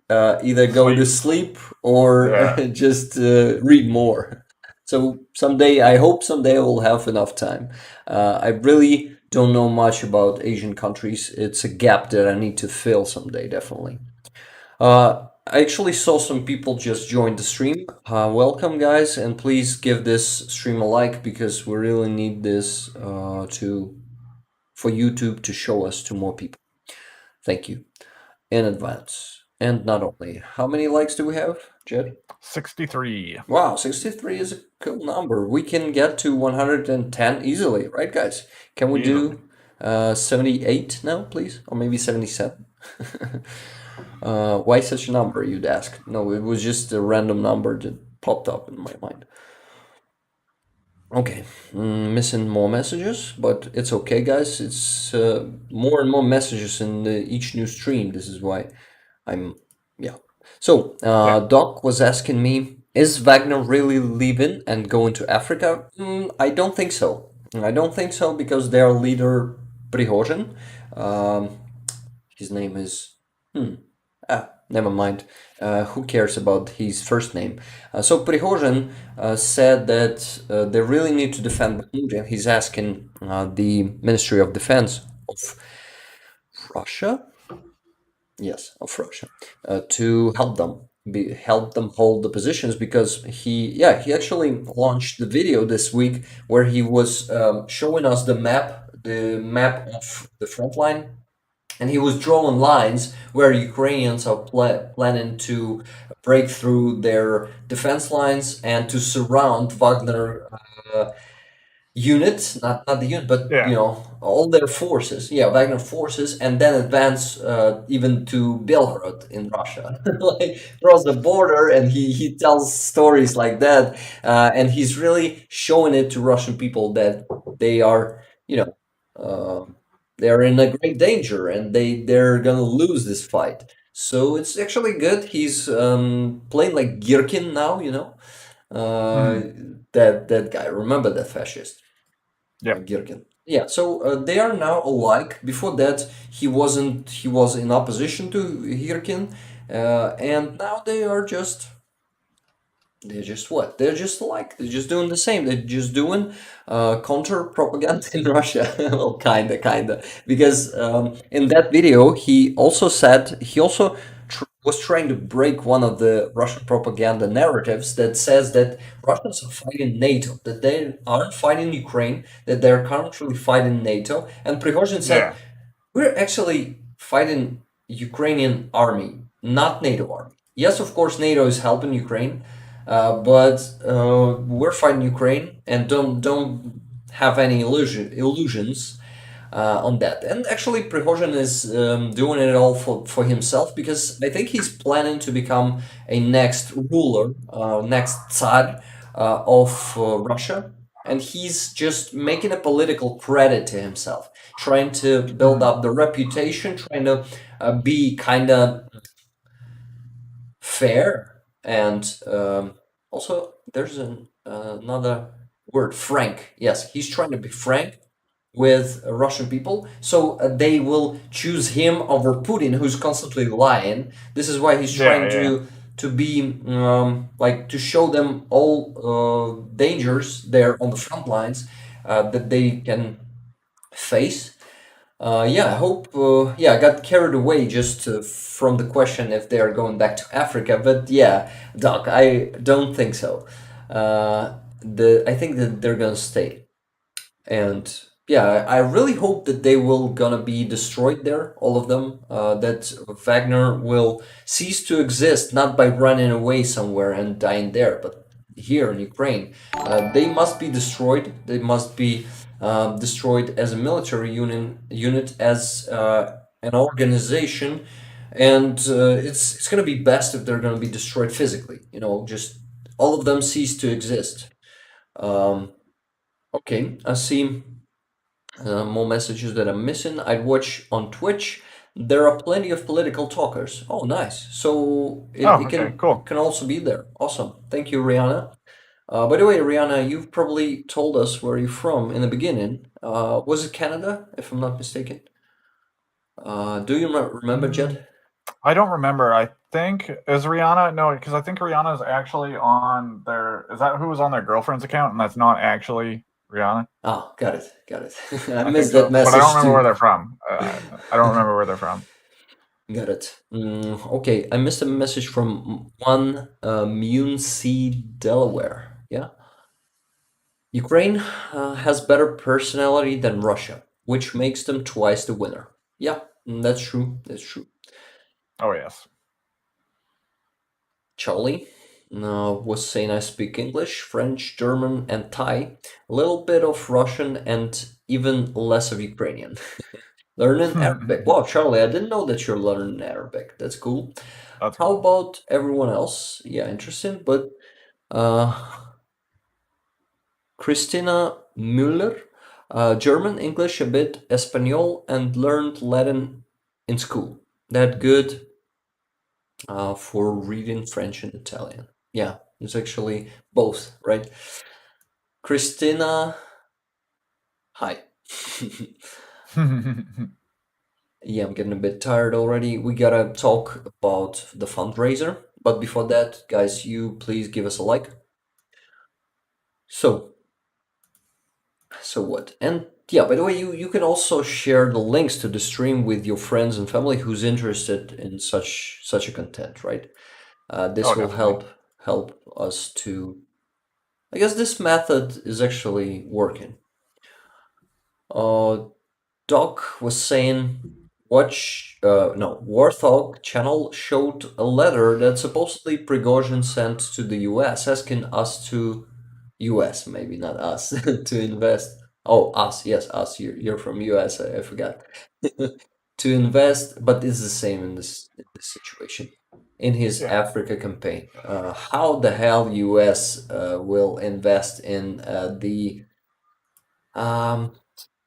either go to sleep or Yeah. just read more. So someday, I hope someday I will have enough time. I really don't know much about Asian countries. It's a gap that I need to fill someday, definitely. I actually saw some people just join the stream. Welcome, guys, and please give this stream a like because we really need this for YouTube to show us to more people. Thank you in advance. And not only, how many likes do we have, Jed? 63. Wow, 63 is a cool number. We can get to 110 easily, right, guys? Can we do 78 now, please? Or maybe 77? Why such a number, you'd ask? No, it was just a random number that popped up in my mind. Okay, missing more messages, but it's okay, guys. It's more and more messages in each new stream. This is why yeah. So, Doc was asking me, is Wagner really leaving and going to Africa? I don't think so. I don't think so because their leader, Prigozhin, his name is never mind. Who cares about his first name? So Prigozhin said that they really need to defend Bakhmut, and he's asking the Ministry of Defense of Russia, yes, of Russia, to help them hold the positions because he actually launched the video this week where he was showing us the map of the front line, and he was drawing lines where Ukrainians are planning to break through their defense lines and to surround Wagner units, not the unit, but all their forces. Yeah, Wagner forces, and then advance even to Belgorod in Russia, like cross the border. And he tells stories like that, and he's really showing it to Russian people that they are, they're in a great danger and they're gonna lose this fight. So it's actually good. He's playing like Girkin now, that guy. Remember that fascist? Yeah. Girkin. Yeah. So they are now alike. Before that, he wasn't. He was in opposition to Girkin, and now they are just. They're just what? They're just alike. They're just doing the same. They're just doing counter propaganda in Russia. Well, kinda. Because in that video, he also said he also was trying to break one of the Russian propaganda narratives that says that Russians are fighting NATO, that they aren't fighting Ukraine, that they're currently fighting NATO. And Prigozhin said, we're actually fighting Ukrainian army, not NATO army. Yes, of course, NATO is helping Ukraine, but we're fighting Ukraine, and don't have any illusions on that. And actually, Prigozhin is doing it all for himself because I think he's planning to become a next ruler, next Tsar of Russia. And he's just making a political credit to himself, trying to build up the reputation, trying to be kind of fair. And also, there's another word, frank. Yes, he's trying to be frank with Russian people, so they will choose him over Putin, who's constantly lying. This is why he's trying to be like to show them all dangers there on the front lines that they can face. Yeah, I hope. Yeah, I got carried away just from the question if they are going back to Africa, but yeah, Doc, I don't think so. I think that they're gonna stay, and yeah, I really hope that they will gonna be destroyed there, all of them. That Wagner will cease to exist, not by running away somewhere and dying there, but here in Ukraine. They must be destroyed. They must be destroyed as a military unit, as an organization, and it's gonna be best if they're gonna be destroyed physically. You know, just all of them cease to exist. Okay, I see more messages that I'm missing. I'd watch on Twitch. There are plenty of political talkers. Oh, nice. So it okay, cool. can also be there. Awesome. Thank you, Rihanna. By the way, Rihanna, you've probably told us where you're from in the beginning. Was it Canada, if I'm not mistaken? Do you remember, Jed? I don't remember. I think is Rihanna. No, because I think Rihanna's actually on their. Is that who was on their girlfriend's account, and that's not actually Rihanna? Oh, got it. I missed that message but I don't remember too. where they're from. I don't remember where they're from. Got it. Okay, I missed a message from one Muncie, Delaware. Yeah. Ukraine has better personality than Russia, which makes them twice the winner. Yeah, that's true. That's true. Oh yes. Charlie was saying I speak English, French, German, and Thai, a little bit of Russian, and even less of Ukrainian. Learning Arabic. Wow, Charlie, I didn't know that you're learning Arabic. That's cool. That's How cool. about everyone else? Yeah, interesting. But Christina Müller, German, English, a bit, Espanol, and learned Latin in school. That good for reading French and Italian. Yeah, it's actually both, right? Christina, hi. Yeah, I'm getting a bit tired already. We gotta talk about the fundraiser. But before that, guys, you please give us a like. So what? And yeah, by the way, you can also share the links to the stream with your friends and family who's interested in such a content, right? This will definitely. help us to. I guess this method is actually working. Doc was saying, Warthog channel showed a letter that supposedly Prigozhin sent to the US asking us to, US, maybe not us, to invest. Oh, us, yes, us. You're from US, I forgot. To invest, but it's the same in this situation. In his Africa campaign, how the hell US will invest in the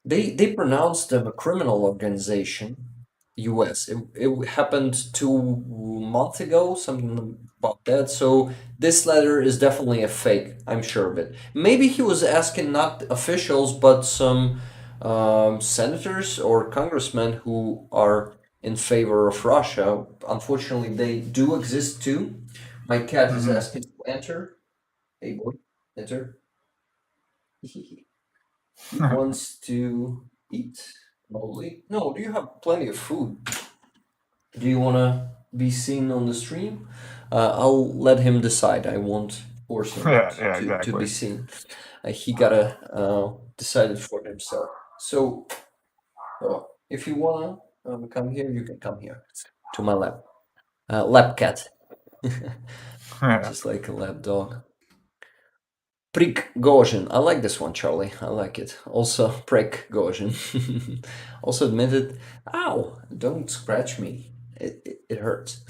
they pronounced them a criminal organization, US. It happened 2 months ago, something about that. So this letter is definitely a fake, I'm sure of it. Maybe he was asking not officials, but some senators or congressmen who are in favor of Russia. Unfortunately, they do exist too. My cat is asking to enter. Hey boy, enter. He wants to eat. Probably. No, do you have plenty of food? Do you want to be seen on the stream? I'll let him decide. I won't force him to exactly. be seen. He gotta decide it for himself. So, if you wanna come here, you can come here to my lab. Lab cat. Just like a lab dog. Prigozhin. I like this one, Charlie. I like it. Also, Prigozhin. Also admitted, ow, don't scratch me. It hurts.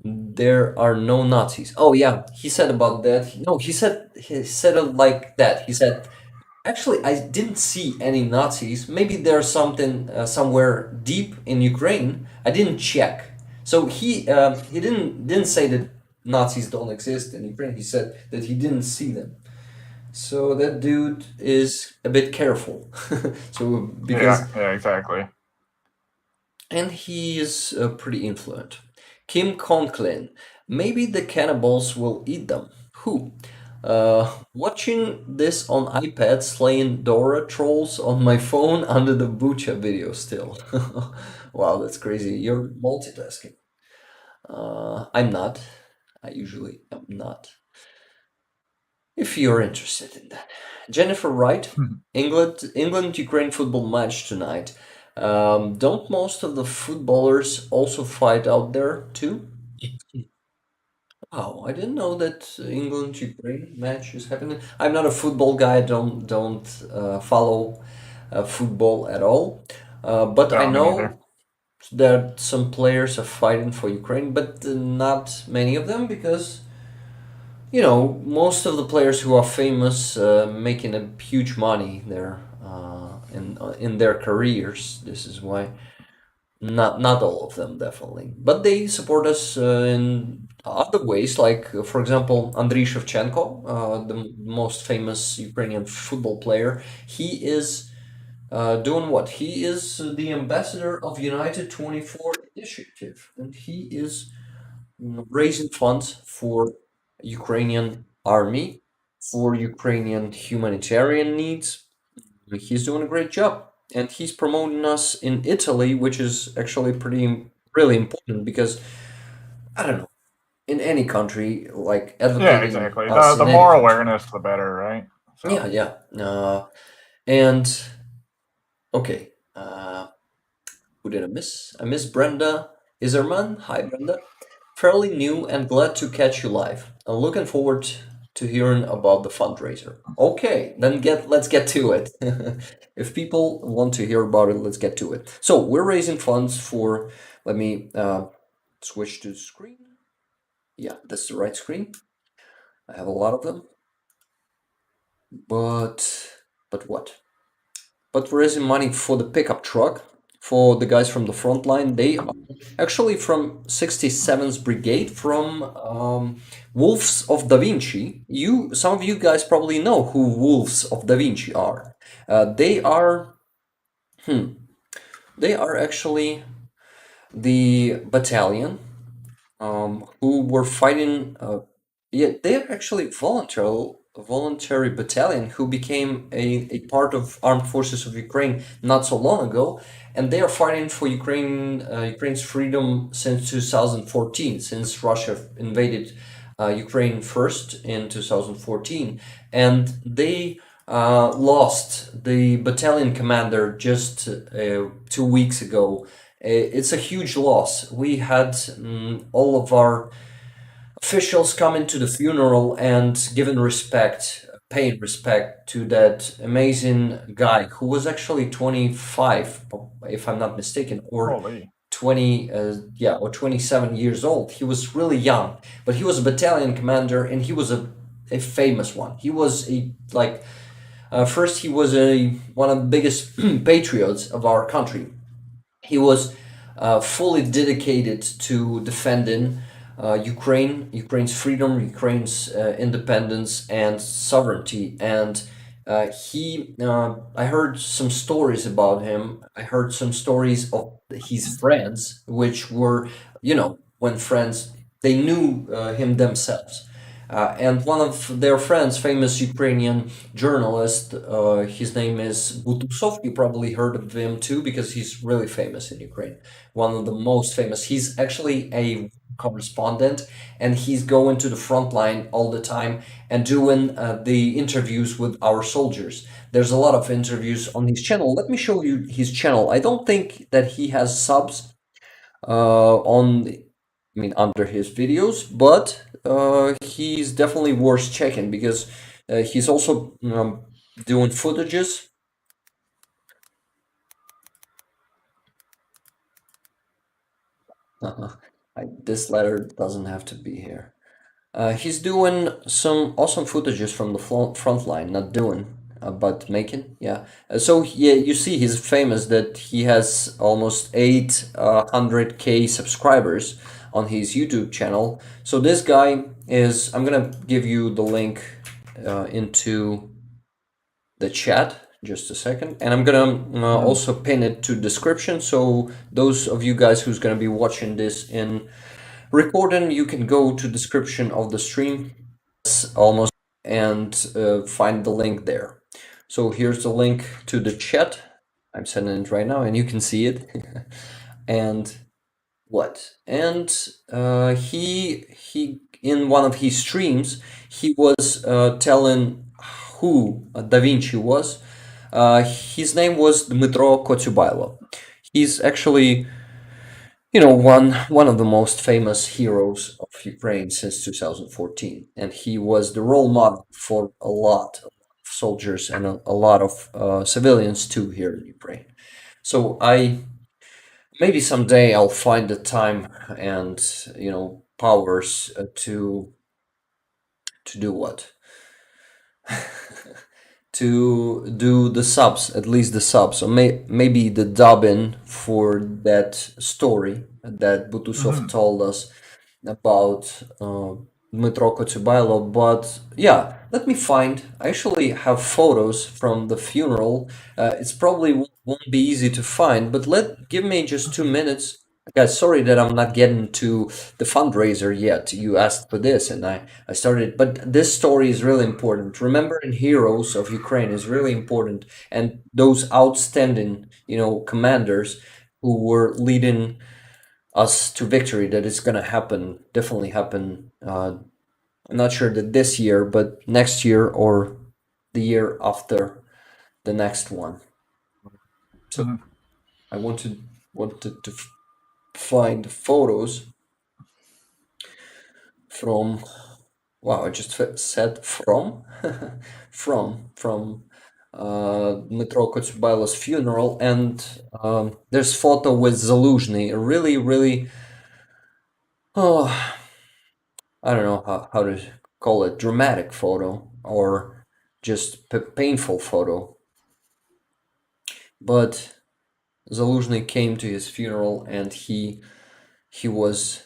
There are no Nazis. Oh yeah, he said about that. No, he said it like that. He said, actually, I didn't see any Nazis. Maybe there's something somewhere deep in Ukraine. I didn't check. So he didn't say that Nazis don't exist in Ukraine. He said that he didn't see them. So that dude is a bit careful. So because Yeah, exactly. and he is pretty influent. Kim Conklin. Maybe the cannibals will eat them. Who? Watching this on iPad slaying Dora trolls on my phone under the Bucha video still. Wow, that's crazy. You're multitasking. I'm not. I usually am not. If you're interested in that. Jennifer Wright, England Ukraine football match tonight. Don't most of the footballers also fight out there too? Oh, I didn't know that England Ukraine match is happening. I'm not a football guy. Don't follow football at all. But I No, me neither. know that some players are fighting for Ukraine, but not many of them because most of the players who are famous making a huge money there in their careers. This is why not all of them definitely, but they support us in other ways. Like for example, Andriy Shevchenko, the most famous Ukrainian football player. He is doing what? He is the ambassador of United 24 Initiative, and he is raising funds for Ukrainian army, for Ukrainian humanitarian needs. He's doing a great job, and he's promoting us in Italy, which is actually really important because I don't know, in any country, like Yeah, advocating exactly. us The in any more country. awareness, the better, right? So, Yeah, yeah. And okay, who did I miss? I miss Brenda Iserman. Hi, Brenda. Fairly new and glad to catch you live. I'm looking forward to hearing about the fundraiser. Okay, then let's get to it. If people want to hear about it, let's get to it. So we're raising funds for. Let me switch to screen. Yeah, that's the right screen. I have a lot of them, but what? But we're raising money for the pickup truck for the guys from the front line. They are actually from 67th Brigade from Wolves of Da Vinci. Some of you guys probably know who Wolves of Da Vinci are. They are they are actually the battalion who were fighting. Yeah, they're actually voluntary battalion who became a part of armed forces of Ukraine not so long ago, and they are fighting for Ukraine's freedom since 2014, since Russia invaded Ukraine first in 2014, and they lost the battalion commander just 2 weeks ago. It's a huge loss. We had all of our officials coming to the funeral and giving respect, paying respect to that amazing guy who was actually 25, if I'm not mistaken, or holy. 20, or 27 years old. He was really young, but he was a battalion commander and he was a famous one. He was first he was one of the biggest patriots of our country. He was fully dedicated to defending Ukraine's freedom, Ukraine's independence and sovereignty. And I heard some stories about him. I heard some stories of his friends, which were, when friends, they knew him themselves. And one of their friends, famous Ukrainian journalist, his name is Butusov. You probably heard of him too because he's really famous in Ukraine. One of the most famous. He's actually a correspondent and he's going to the front line all the time and doing the interviews with our soldiers. There's a lot of interviews on his channel. Let me show you his channel. I don't think that he has subs under his videos, but he's definitely worth checking because he's also doing footages. This letter doesn't have to be here. He's doing some awesome footages from the front line, not doing, but making. Yeah. So yeah, you see, he's famous that he has almost 800K subscribers on his YouTube channel. So this guy is. I'm gonna give you the link into the chat just a second, and I'm gonna also pin it to description, so those of you guys who's gonna be watching this in recording, you can go to description of the stream almost and find the link there. So here's the link to the chat. I'm sending it right now, and you can see it. And what? And he in one of his streams, he was telling who Da Vinci was. His name was Dmytro Kotyubailo. He's actually, one of the most famous heroes of Ukraine since 2014, and he was the role model for a lot of soldiers and a lot of civilians too here in Ukraine. So maybe someday I'll find the time and powers to do what? To do the subs, at least the subs, so maybe the dubbing for that story that Butusov told us about Dmytro Kotyubailo. But yeah, let me find. I actually have photos from the funeral. It's probably won't be easy to find, but give me just 2 minutes. Guys, sorry that I'm not getting to the fundraiser yet. You asked for this, and I started. But this story is really important. Remembering heroes of Ukraine is really important, and those outstanding, commanders who were leading us to victory. That is going to happen, definitely happen. I'm not sure that this year, but next year or the year after the next one. So I wanted to find photos from. Wow, I just said from Dmytro Kotyubailo's funeral, and there's photo with Zaluzhny, a really, really, I don't know how to call it, dramatic photo or just painful photo. But Zaluzhny came to his funeral, and he was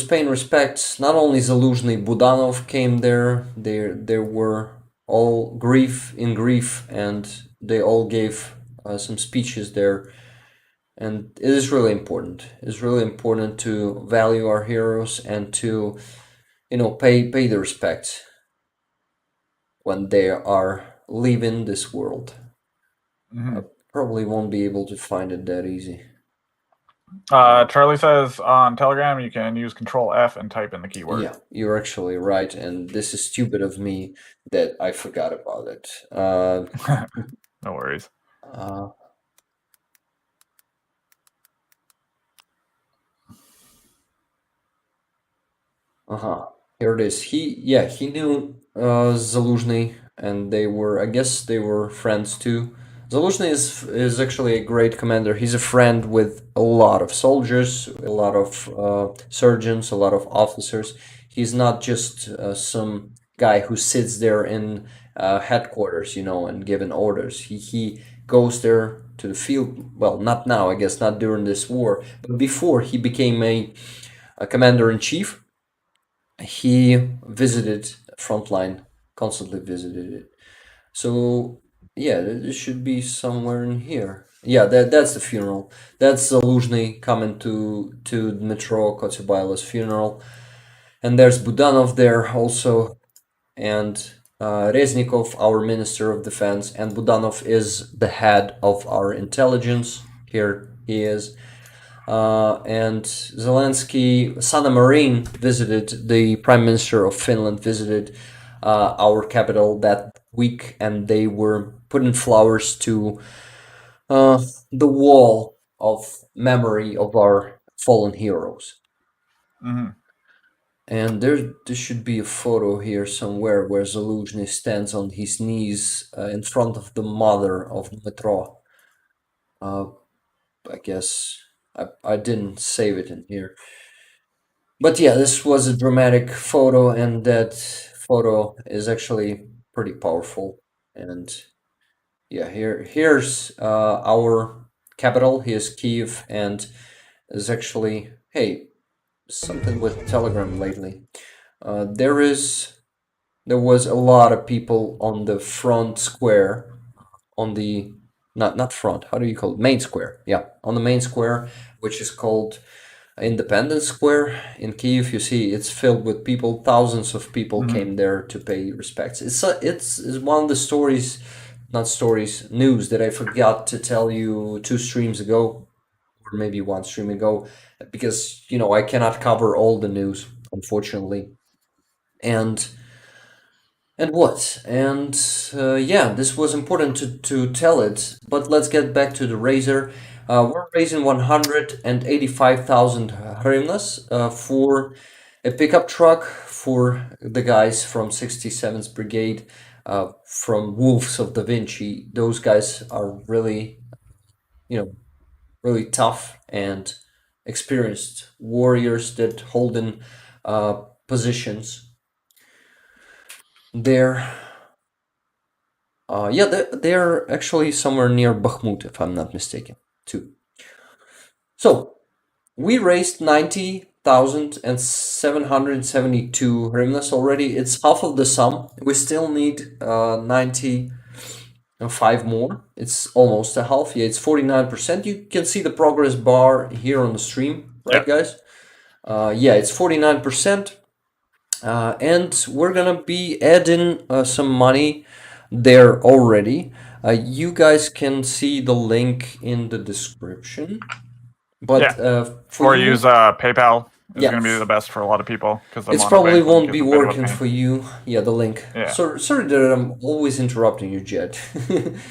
paying respects. Not only Zaluzhny, Budanov came there. There were all grief, and they all gave some speeches there. And it is really important. It's really important to value our heroes and to, pay the respect when they are leaving this world. I probably won't be able to find it that easy. Charlie says on Telegram you can use Control F and type in the keyword. Yeah, you're actually right, and this is stupid of me that I forgot about it. No worries. Here it is. He knew Zaluzhny, and I guess they were friends too. Zaluzhny is actually a great commander. He's a friend with a lot of soldiers, a lot of surgeons, a lot of officers. He's not just some guy who sits there in headquarters, and giving orders. He goes there to the field. Well, not now, I guess, not during this war, but before he became a commander-in-chief. He visited frontline, constantly visited it. So yeah, this should be somewhere in here. Yeah, that's the funeral. That's Zaluzhny coming to Dmytro Kotyubailo's funeral, and there's Budanov there also, and Reznikov, our Minister of Defense, and Budanov is the head of our intelligence. Here he is. And Zelensky, Sanna Marin visited, the Prime Minister of Finland visited our capital that week, and they were putting flowers to the wall of memory of our fallen heroes. And there should be a photo here somewhere where Zaluzhny stands on his knees in front of the mother of Dmytro. I guess I didn't save it in here. But yeah, this was a dramatic photo, and that photo is actually pretty powerful. And yeah, here's our capital. Here's Kiev, and there's actually, hey, something with Telegram lately. There is there was a lot of people on the front square, on the not front. How do you call it? Main square. Yeah, on the main square, which is called Independence Square in Kiev. You see, it's filled with people. Thousands of people came there to pay respects. It's one of the stories, not stories, news that I forgot to tell you 2 streams ago, or maybe 1 stream ago, because I cannot cover all the news, unfortunately. And what? And yeah, this was important to tell it. But let's get back to the Razor. We're raising 185,000 hryvnias for a pickup truck for the guys from 67th Brigade, from Wolves of Da Vinci. Those guys are really, really tough and experienced warriors that hold in positions there. Yeah, they're actually somewhere near Bakhmut, if I'm not mistaken, too. So we raised 90,772 hryvnias already. It's half of the sum. We still need 95 more. It's almost a half. Yeah, it's 49%. You can see the progress bar here on the stream, right, guys? Yeah, it's 49%. And we're gonna be adding some money there already. You guys can see the link in the description. But for or you, use PayPal is Yeah. going to be the best for a lot of people because it's probably won't be working for you. Yeah, the link. Yeah. Sorry that I'm always interrupting you, Jed.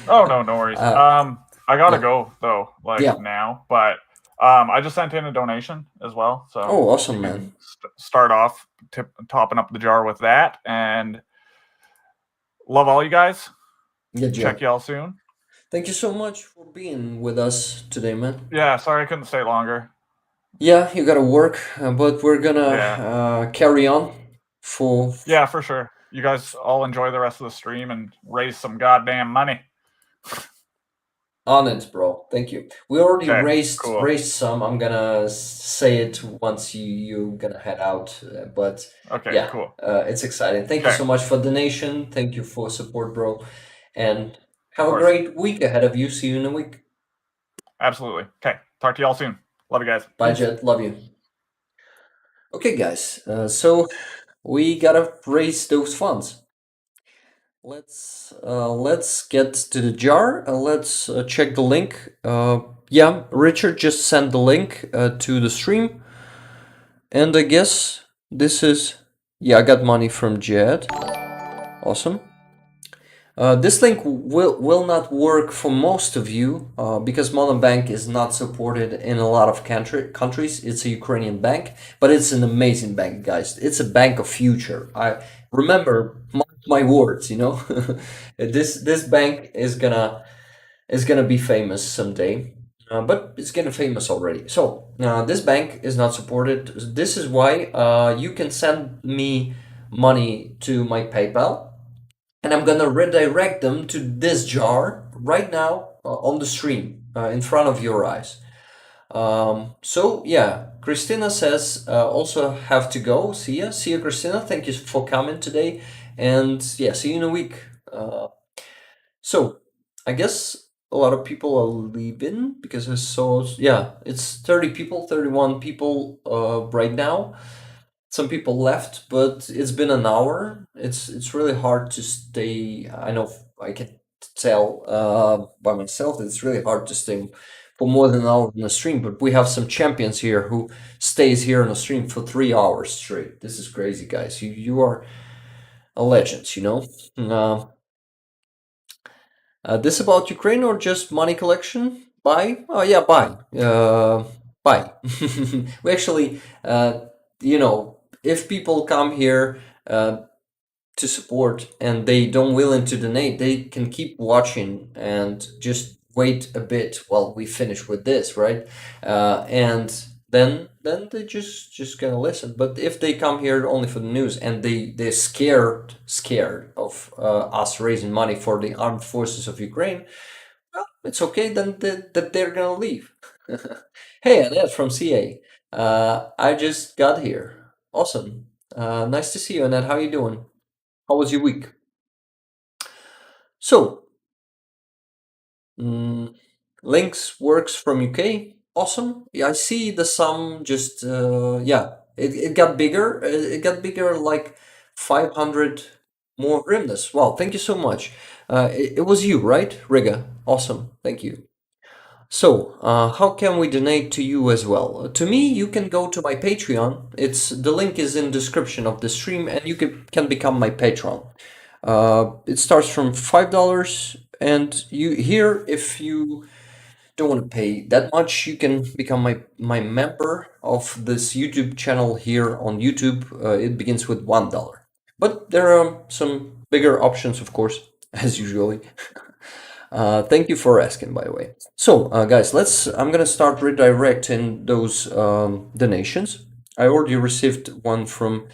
Oh no, no worries. I gotta yeah. go though, like Yeah. now. But I just sent in a donation as well, so Oh, awesome, you man. can start off topping up the jar with that, and love all you guys. Yeah, Jed. Check y'all soon. Thank you so much for being with us today, man. Yeah, sorry I couldn't stay longer. Yeah, you gotta work, but we're gonna carry on for. Yeah, for sure. You guys all enjoy the rest of the stream and raise some goddamn money. On it, bro. Thank you. We already Okay, raised cool. some. I'm gonna say it once you gonna head out. But Okay, yeah, cool. It's exciting. Thank you so much for the donation. Thank you for support, bro. And have a great week ahead of you. See you in a week. Absolutely. Okay. Talk to y'all soon. Love you guys. Bye, Jet. Love you. Okay, guys. So we gotta raise those funds. Let's get to the jar. Let's check the link. Yeah, Richard just sent the link to the stream, and I guess this is. Yeah, I got money from Jed. Awesome. This link will not work for most of you because Modern Bank is not supported in a lot of countries. It's a Ukrainian bank, but it's an amazing bank, guys. It's a bank of future. I remember my words. This bank is gonna be famous someday. But it's getting famous already. So this bank is not supported. This is why you can send me money to my PayPal, and I'm gonna redirect them to this jar right now on the stream in front of your eyes. So yeah, Christina says also have to go. See ya, Christina. Thank you for coming today, and yeah, see you in a week. So I guess a lot of people are leaving because I saw, yeah, it's 30 people, 31 people right now. Some people left, but it's been an hour. It's really hard to stay. I know I can tell by myself that it's really hard to stay for more than an hour in the stream, but we have some champions here who stays here on the stream for 3 hours straight. This is crazy, guys. You are a legend, this about Ukraine or just money collection? Buy? Oh yeah, buy. Buy. We actually, if people come here to support and they don't willing to donate, they can keep watching and just wait a bit while we finish with this, right? And then they just gonna listen. But if they come here only for the news and they're scared of us raising money for the armed forces of Ukraine, well, it's okay. Then that they're gonna leave. Hey, Annette from CA. I just got here. Awesome. Nice to see you, Annette. How you doing? How was your week? So, Links works from UK. Awesome. Yeah, I see the sum just yeah, it got bigger. It got bigger like 500 more hryvnias. Wow, thank you so much. It was you, right, Riga? Awesome. Thank you. So, how can we donate to you as well? To me, you can go to my Patreon. It's the link is in description of the stream, and you can become my patron. It starts from $5, and you here if you don't want to pay that much, you can become my member of this YouTube channel here on YouTube. It begins with $1, but there are some bigger options, of course, as usually. Thank you for asking, by the way. So, guys, I'm gonna start redirecting those donations. I already received one from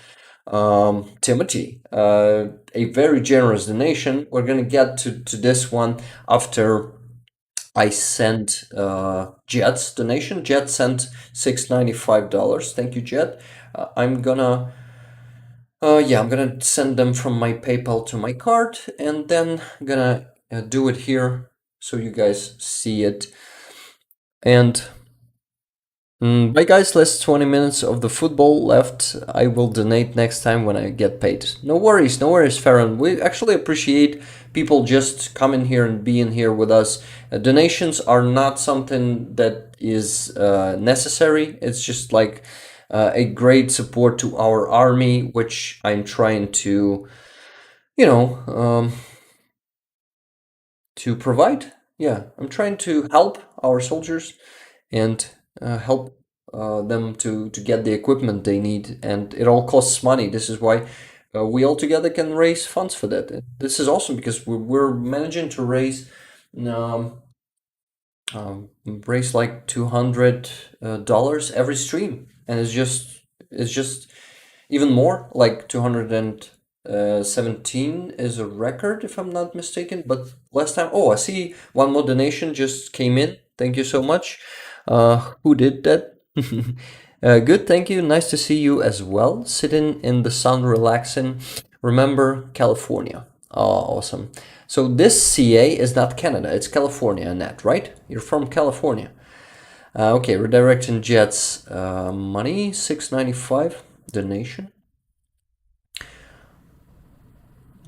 Timothy, a very generous donation. We're gonna get to this one after I sent Jet's donation. Jet sent $695. Thank you, Jet. I'm gonna I'm gonna send them from my PayPal to my card, and then I'm gonna do it here so you guys see it. And bye, guys. Last 20 minutes of the football left. I will donate next time when I get paid. No worries, Farron. We actually appreciate people just coming here and being here with us. Donations are not something that is necessary. It's just like a great support to our army, which I'm trying to, you know, to provide. Yeah, I'm trying to help our soldiers and help them to get the equipment they need, and it all costs money. This is why we all together can raise funds for that. And this is awesome because we're managing to um, raise like $200 every stream, and it's just even more like 217 is a record if I'm not mistaken. But last time, oh, I see one more donation just came in. Thank you so much. Who did that? Good, thank you. Nice to see you as well. Sitting in the sun, relaxing. Remember California. Oh, awesome. So this CA is not Canada, it's California, Annette, right? You're from California. Okay, redirecting Jet's money, $695 donation.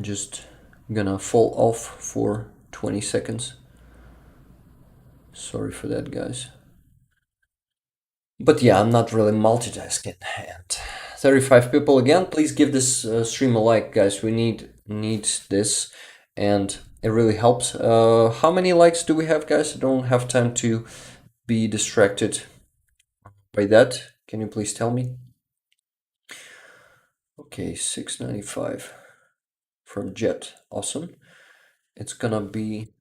Just gonna fall off for 20 seconds. Sorry for that, guys. But yeah, I'm not really multitasking. And 35 people again. Please give this stream a like, guys. We need this, and it really helps. How many likes do we have, guys? I don't have time to be distracted by that. Can you please tell me? Okay, 695 from Jet. Awesome. It's gonna be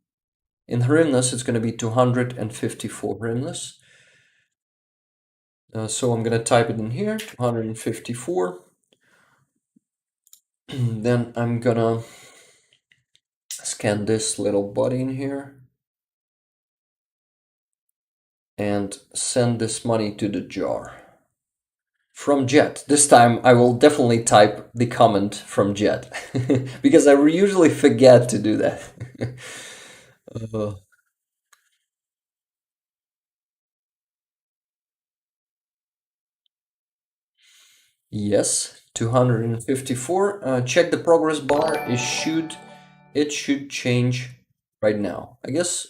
in hryvnias. It's gonna be 254 hryvnias. So I'm gonna type it in here, 254. Then I'm gonna scan this little body in here and send this money to the jar from Jet. This time I will definitely type the comment from Jet because I usually forget to do that. Yes, 254. Check the progress bar. It should change right now. I guess.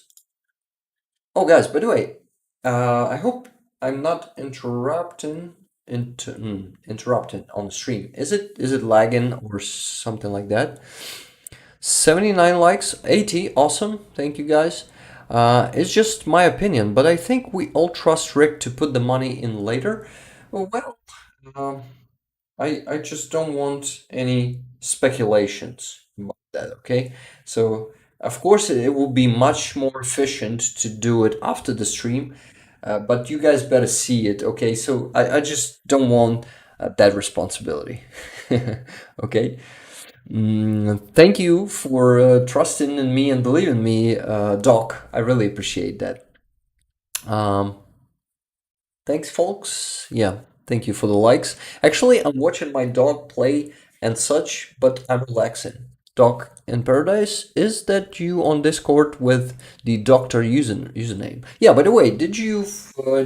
Oh, guys, by the way, I hope I'm not interrupting on the stream. Is it lagging or something like that? 79 likes, 80, awesome. Thank you, guys. It's just my opinion, but I think we all trust Rick to put the money in later. Well, I just don't want any speculations about that, okay? So, of course, it will be much more efficient to do it after the stream, but you guys better see it, okay? So, I just don't want that responsibility, okay? Thank you for trusting in me and believing in me, Doc. I really appreciate that. Thanks, folks. Yeah. Thank you for the likes. Actually, I'm watching my dog play and such, but I'm relaxing. Doc in Paradise, is that you on Discord with the Doctor username? Yeah, by the way, did you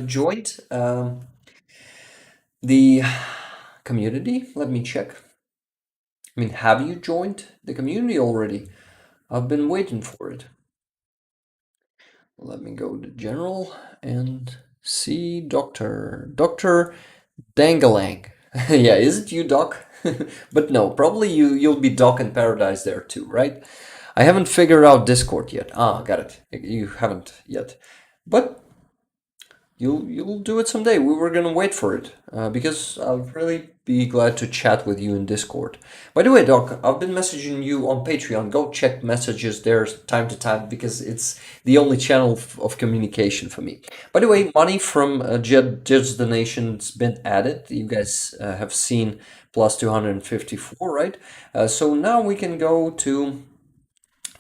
joined the community? Let me check. I mean, have you joined the community already? I've been waiting for it. Let me go to general and see Dr. Dangalang. Yeah, is it you, Doc? But no, probably you'll be Doc in Paradise there too, right? I haven't figured out Discord yet. Ah, got it. You haven't yet. But you'll do it someday. We were gonna wait for it because I'll really be glad to chat with you in Discord. By the way, Doc, I've been messaging you on Patreon. Go check messages there time to time because it's the only channel of communication for me. By the way, money from Jed's donation's been added. You guys have seen plus 254, right? So now we can go to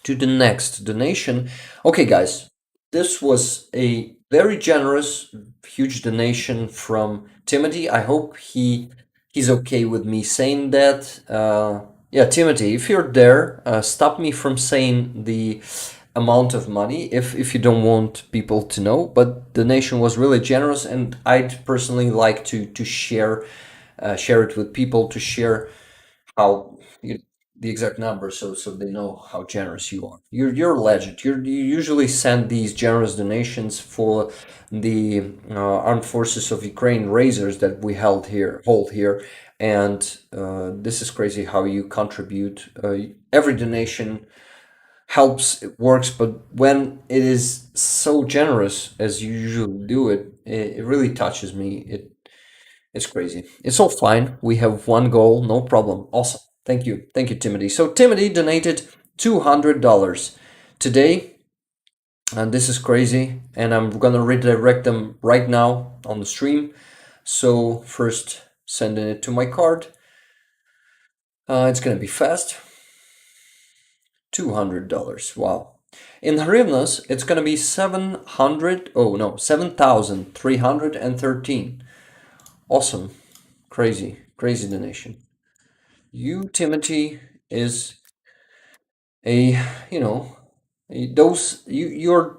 the next donation. Okay, guys, this was a very generous, huge donation from Timothy. I hope he's okay with me saying that. Yeah, Timothy, if you're there, stop me from saying the amount of money if you don't want people to know. But the donation was really generous, and I'd personally like to share it with people, to share how the exact number, so they know how generous you are. You're a legend. You usually send these generous donations for the armed forces of Ukraine razors that we hold here, and this is crazy how you contribute. Every donation helps, it works, but when it is so generous as you usually do it, it really touches me. It's crazy. It's all fine. We have one goal, no problem. Awesome. Thank you. Thank you, Timothy. So Timothy donated $200 today, and this is crazy. And I'm gonna redirect them right now on the stream. So first, sending it to my card. It's gonna be fast. $200. Wow. In hryvnias, it's gonna be 7,313. Awesome. Crazy donation. You, Timothy, is you're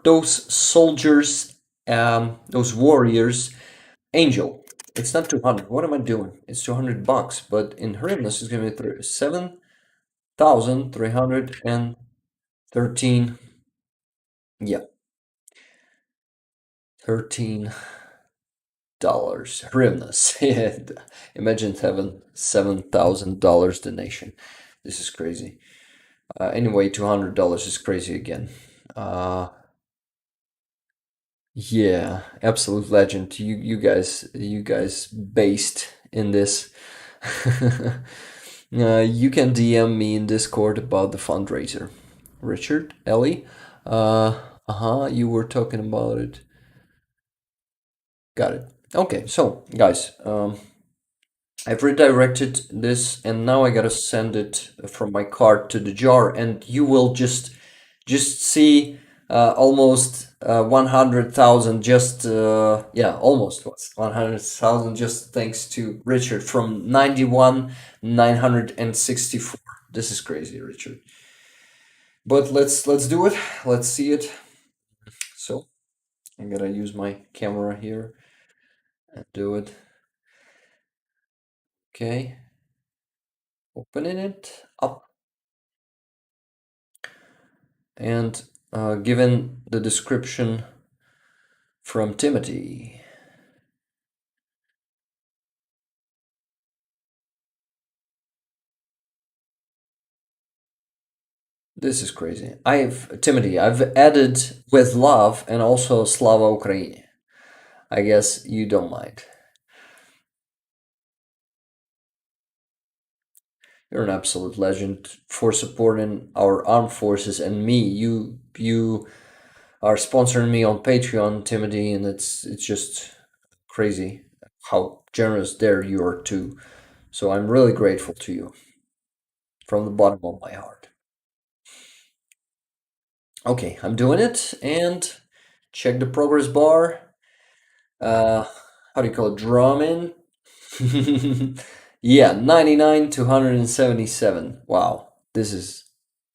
those soldiers, those warriors, angel. It's not 200. What am I doing? It's $200, but in hryvnias it's gonna be 7,313. Yeah, $13 hryvnias. Imagine having $7,000 donation. This is crazy. Anyway, $200 is crazy again. Yeah, absolute legend. You guys based in this. You can DM me in Discord about the fundraiser. Richard, Ellie, you were talking about it. Got it. Okay, so guys, I've redirected this, and now I gotta send it from my card to the jar, and you will just see almost 100,000. Just almost 100,000. Just thanks to Richard from 91,964. This is crazy, Richard. But let's do it. Let's see it. So I'm gonna use my camera here and do it. Okay, opening it up, and given the description from Timothy. This is crazy. I've added with love and also Slava Ukraini. I guess you don't mind. You're an absolute legend for supporting our armed forces and me. You are sponsoring me on Patreon, Timothy, and it's just crazy how generous there you are too. So I'm really grateful to you from the bottom of my heart. Okay, I'm doing it, and check the progress bar. How do you call it? Drumming. Yeah, 99 to 177. Wow, this is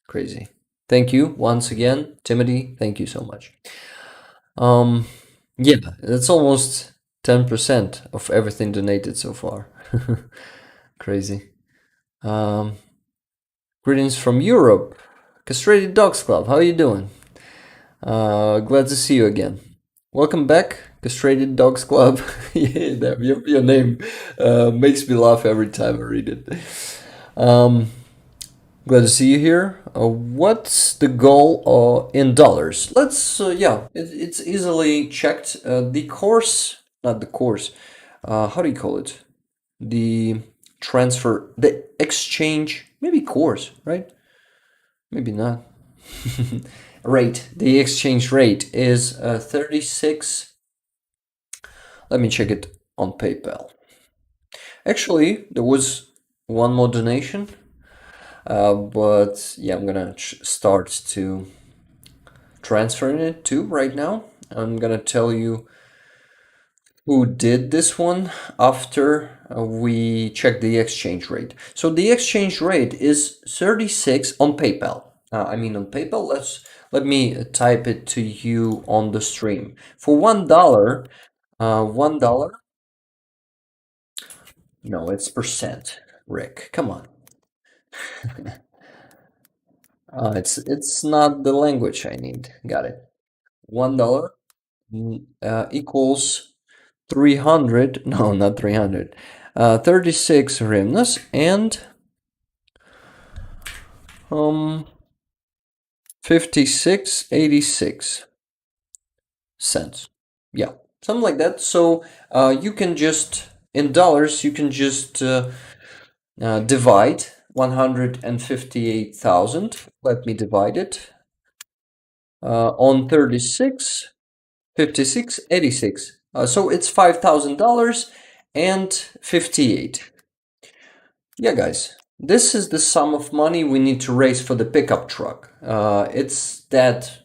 crazy. Thank you once again, Timothy. Thank you so much. Yeah, that's almost 10% of everything donated so far. Crazy. Greetings from Europe. Castrated Dogs Club, how you doing? Glad to see you again. Welcome back, Castrated Dogs Club. Yeah, your name makes me laugh every time I read it. Glad to see you here. What's the goal in dollars? Let's, yeah, it's easily checked. The course, not the course, how do you call it? The transfer, the exchange, maybe course, right? Maybe not. Rate, the exchange rate is 36. Let me check it on PayPal. Actually, there was one more donation, but yeah, I'm gonna start to transferring it to right now. I'm gonna tell you who did this one after we check the exchange rate. So the exchange rate is 36 on PayPal. I mean on PayPal. Let me type it to you on the stream. For $1, $1. No, it's percent. Rick, come on. It's not the language I need. Got it. $1 equals 300. No, not 300. 36 hryvnias and 56.86 cents. Yeah, something like that. So you can just in dollars you can just divide 158,000. Let me divide it on 36, 56, 86. So it's $5,000 and 58. Yeah, guys, this is the sum of money we need to raise for the pickup truck. It's that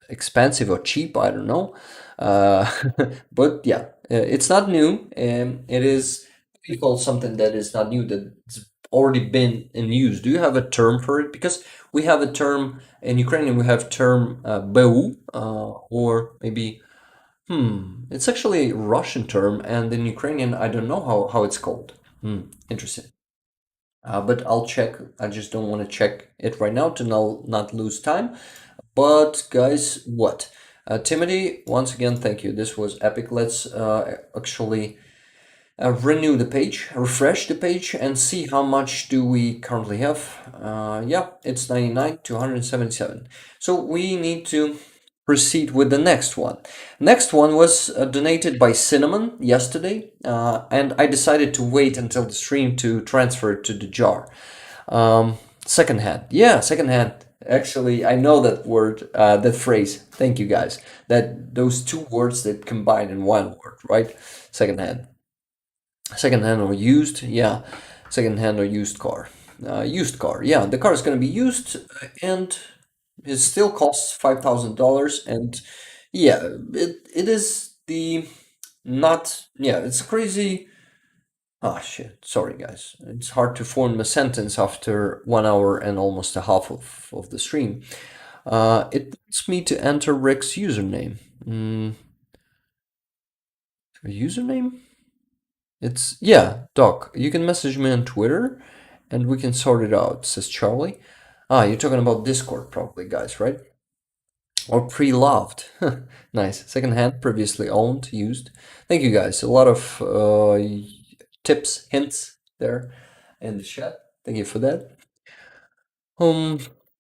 expensive or cheap, I don't know. But yeah, it's not new. It is we call something that is not new, that's already been in use. Do you have a term for it? Because we have a term in Ukrainian, we have term BU, or maybe, it's actually a Russian term, and in Ukrainian, I don't know how it's called. Interesting. But I'll check. I just don't want to check it right now to not lose time. But guys, what? Timothy, once again, thank you. This was epic. Let's actually renew the page, refresh the page, and see how much do we currently have. Yeah, it's 99 to 177. So we need to proceed with the next one. Next one was donated by Cinnamon yesterday, and I decided to wait until the stream to transfer it to the jar. Secondhand. Yeah, secondhand. Actually, I know that word, that phrase. Thank you, guys. Those two words that combine in one word, right? Secondhand. Secondhand or used, yeah. Secondhand or used car. Used car, yeah. The car is going to be used, and it still costs $5,000, and yeah, it is the not, yeah, it's crazy. Ah, shit. Sorry, guys. It's hard to form a sentence after 1 hour and almost a half of the stream. It wants me to enter Rick's username. Username? It's, yeah, Doc. You can message me on Twitter and we can sort it out, says Charlie. Ah, you're talking about Discord, probably, guys, right? Or pre-loved. Nice. Secondhand, previously owned, used. Thank you, guys. A lot of tips, hints there in the chat. Thank you for that.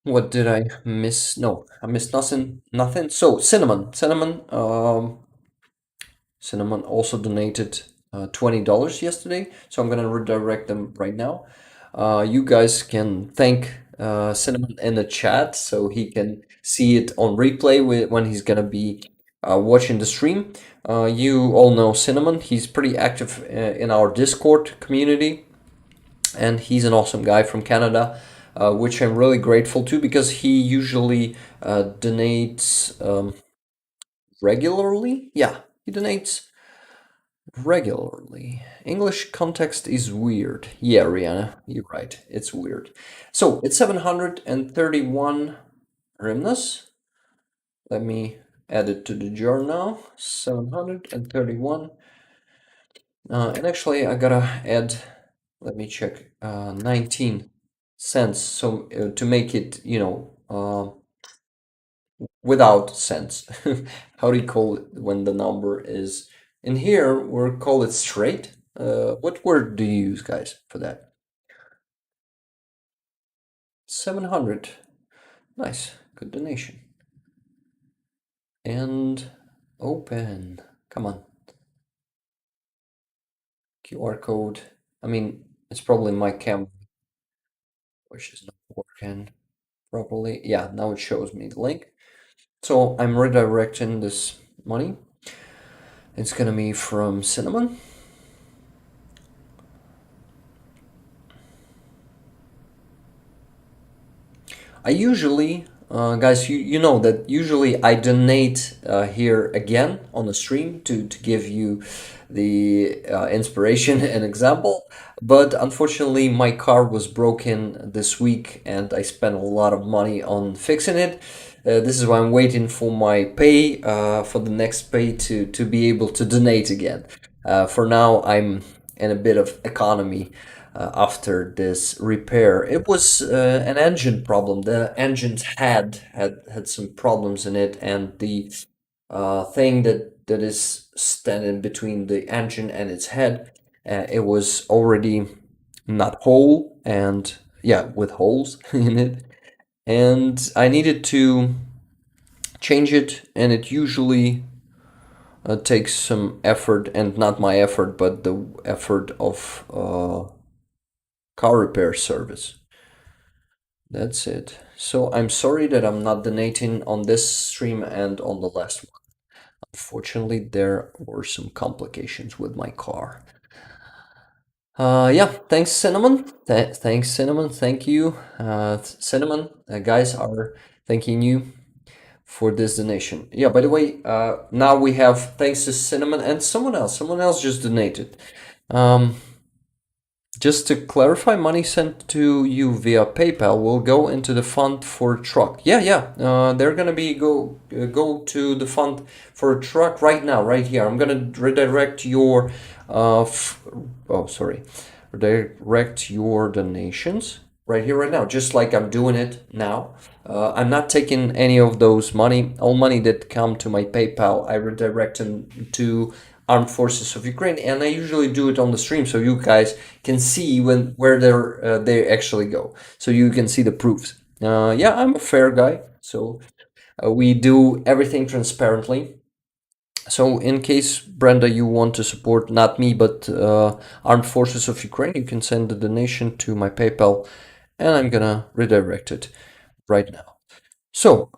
What did I miss? No, I missed nothing. Nothing. So Cinnamon, Cinnamon also donated $20 yesterday. So I'm gonna redirect them right now. You guys can thank Cinnamon in the chat so he can see it on replay when he's gonna be watching the stream. You all know Cinnamon. He's pretty active in our Discord community, and he's an awesome guy from Canada, which I'm really grateful to, because he usually donates regularly. Yeah, he donates regularly. English context is weird. Yeah, Rihanna, you're right. It's weird. So it's 731 hryvnias. Let me add it to the jar now. 731. And actually, I gotta add, let me check, 19 cents. So to make it, without cents. How do you call it when the number is in here? We'll call it straight. What word do you use, guys, for that? 700. Nice. Good donation. And open. Come on. QR code. I mean, it's probably my camera, which is not working properly. Yeah, now it shows me the link. So I'm redirecting this money. It's gonna be from Cinnamon. I usually, guys, you know that usually I donate here again on the stream to give you the inspiration and example. But unfortunately, my car was broken this week and I spent a lot of money on fixing it. This is why I'm waiting for my pay, for the next pay to be able to donate again. For now, I'm in a bit of economy after this repair. It was an engine problem. The engine's had some problems in it, and the thing that is standing between the engine and its head, it was already not whole, and yeah, with holes in it. And I needed to change it, and it usually takes some effort, and not my effort, but the effort of car repair service. That's it. So I'm sorry that I'm not donating on this stream and on the last one. Unfortunately, there were some complications with my car. Yeah, thanks, Cinnamon. Thanks, Cinnamon. Thank you, Cinnamon. Guys are thanking you for this donation. Yeah, by the way, now we have thanks to Cinnamon and someone else. Someone else just donated. Just to clarify, money sent to you via PayPal will go into the fund for a truck. Yeah. They're gonna be go to the fund for a truck right now, right here. I'm gonna redirect your redirect your donations right here, right now, just like I'm doing it now. I'm not taking any of those money. All money that come to my PayPal, I redirect them to Armed Forces of Ukraine, and I usually do it on the stream so you guys can see where they actually go, so you can see the proofs. Yeah, I'm a fair guy, so we do everything transparently. So in case, Brenda, you want to support not me but Armed Forces of Ukraine, you can send the donation to my PayPal, and I'm gonna redirect it right now. So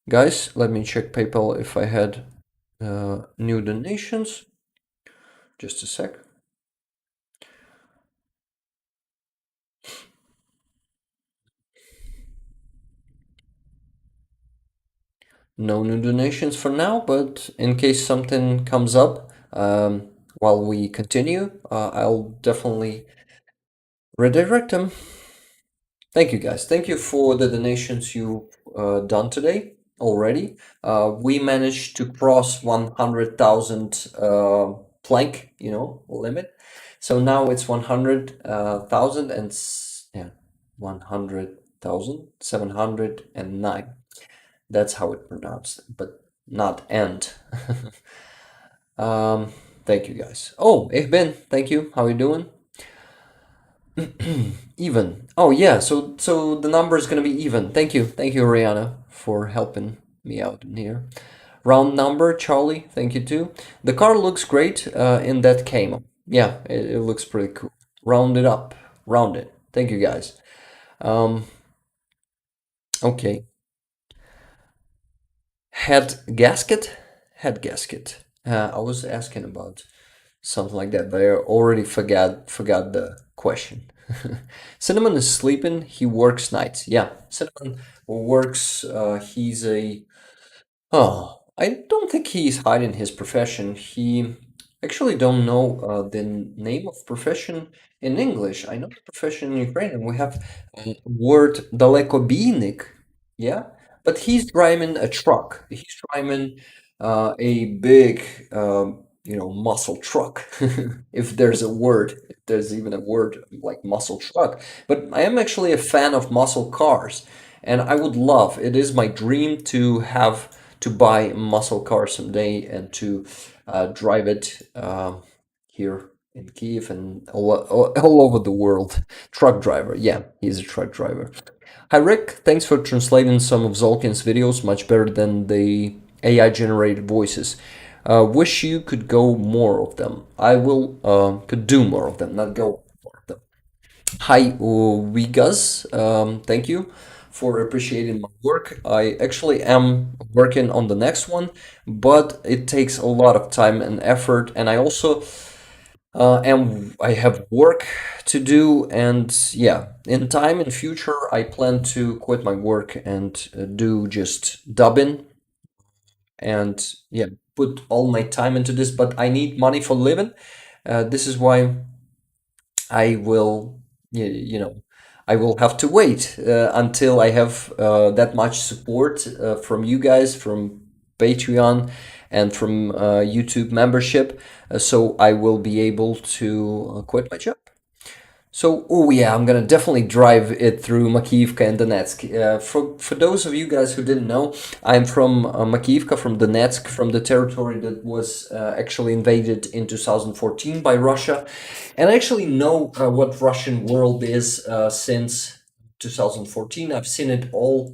guys, let me check PayPal if I had new donations. Just a sec. No new donations for now, but in case something comes up while we continue, I'll definitely redirect them. Thank you, guys. Thank you for the donations you've done today already. We managed to cross 100,000 plank, limit. So now it's 100,000 and 100,709. That's how it pronounced, but not end. Thank you, guys. Oh, ich bin. Thank you. How you doing? Even. Oh yeah. So the number is gonna be even. Thank you, Rihanna, for helping me out in here. Round number, Charlie. Thank you too. The car looks great in that camo. Yeah, it looks pretty cool. Round it up. Round it. Thank you, guys. Okay. Head gasket. I was asking about something like that, but I already forgot the question. Cinnamon is sleeping. He works nights. Yeah, Cinnamon works. I don't think he's hiding his profession. He actually don't know the name of profession in English. I know the profession in Ukrainian. We have a word dalekobійник, yeah, but he's driving a truck. He's driving a big, muscle truck. If there's a word, if there's even a word like muscle truck. But I am actually a fan of muscle cars, and I would love. It is my dream to buy a muscle car someday and to drive it here in Kiev and all over the world. Truck driver, yeah, he's a truck driver. Hi Rick, thanks for translating some of Zolkin's videos much better than the AI generated voices. Wish you could go more of them. I will could do more of them, not go more of them. Hi Vigas, thank you for appreciating my work. I actually am working on the next one, but it takes a lot of time and effort, and I also and I have work to do, and yeah, in time in future, I plan to quit my work and do just dubbing, and yeah, put all my time into this. But I need money for living. This is why I will, I will have to wait until I have that much support from you guys, from Patreon, and from YouTube membership, so I will be able to quit my job. So, oh yeah, I'm gonna definitely drive it through Makivka and Donetsk. For those of you guys who didn't know, I'm from Makivka, from Donetsk, from the territory that was actually invaded in 2014 by Russia, and I actually know what Russian world is since 2014. I've seen it all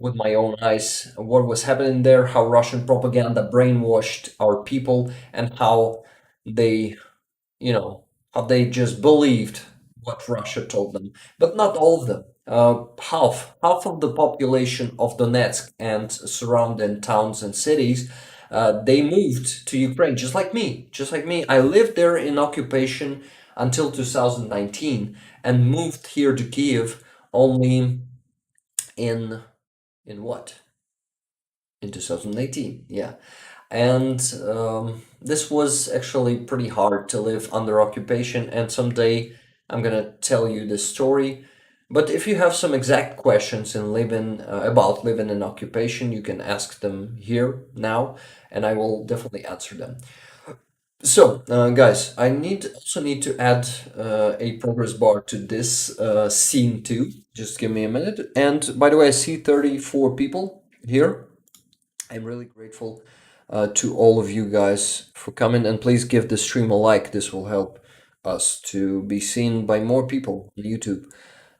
with my own eyes. What was happening there, how Russian propaganda brainwashed our people, and how they how they just believed what Russia told them, but not all of them. Half of the population of Donetsk and surrounding towns and cities, they moved to Ukraine, just like me. Just like me, I lived there in occupation until 2019 and moved here to Kiev only in what? In 2018, yeah. And this was actually pretty hard to live under occupation, and someday I'm gonna tell you this story. But if you have some exact questions in living about living in occupation, you can ask them here now, and I will definitely answer them. So, guys, I also need to add a progress bar to this scene too. Just give me a minute. And by the way, I see 34 people here. I'm really grateful to all of you guys for coming, and please give the stream a like. This will help us to be seen by more people on YouTube.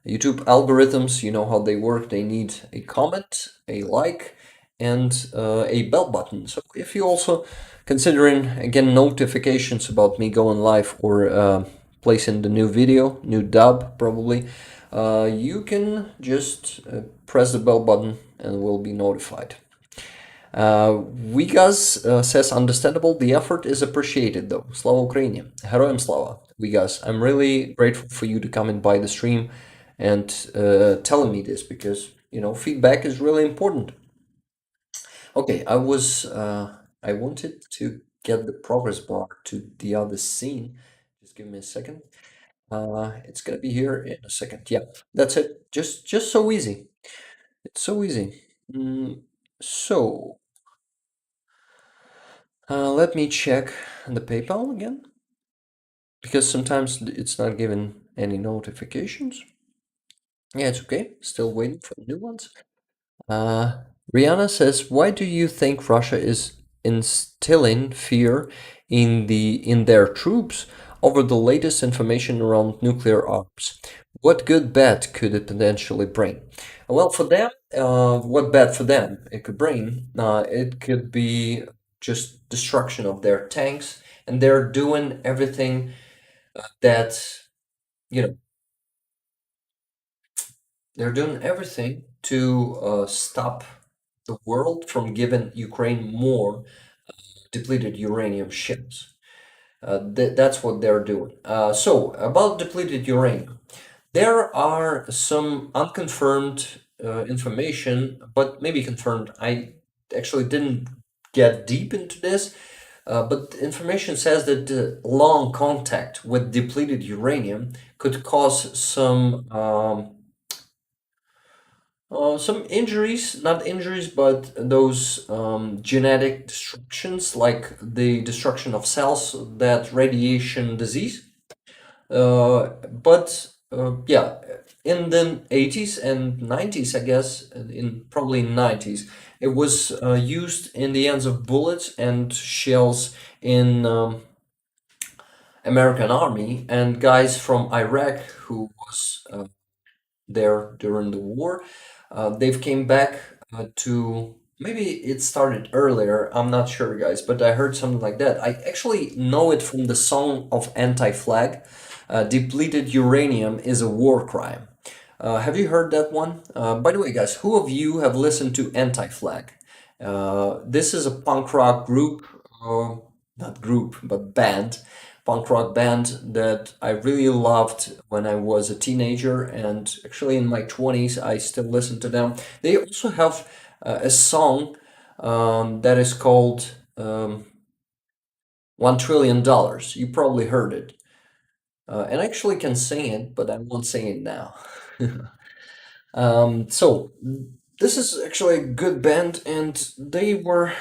YouTube algorithms, you know how they work. They need a comment, a like, and a bell button. So if you also considering again notifications about me going live or placing the new video, new dub probably, you can just press the bell button and will be notified. Vigas says, understandable, the effort is appreciated though. Slava Ukraini. Heroям slava. Vigas, I'm really grateful for you to come and buy the stream and telling me this, because, feedback is really important. Okay, I wanted to get the progress bar to the other scene. Just give me a second. It's gonna be here in a second. Yeah, that's it. Just so easy. It's so easy. So, let me check the PayPal again, because sometimes it's not given any notifications. Yeah, it's okay. Still waiting for new ones. Rihanna says, "Why do you think Russia is instilling fear in their troops over the latest information around nuclear arms? What good bad could it potentially bring?" Well, for them, what bad for them it could bring? It could be just destruction of their tanks, and they're doing everything that they're doing everything to stop the world from giving Ukraine more depleted uranium ships. That's what they're doing. So, about depleted uranium, there are some unconfirmed information, but maybe confirmed. I actually didn't get deep into this, but information says that the long contact with depleted uranium could cause some injuries, not injuries, but those genetic destructions, like the destruction of cells, that radiation disease. But yeah, in the 80s and 90s, I guess, in probably 90s, it was used in the ends of bullets and shells in American Army, and guys from Iraq who was there during the war. They've came back to, maybe it started earlier. I'm not sure, guys, but I heard something like that. I actually know it from the song of Anti-Flag. Depleted uranium is a war crime. Have you heard that one? By the way, guys, who of you have listened to Anti-Flag? This is a punk rock group, not group, but band, punk rock band that I really loved when I was a teenager, and actually in my 20s, I still listen to them. They also have a song that is called $1 trillion. You probably heard it. And I actually can sing it, but I won't sing it now. So this is actually a good band, and they were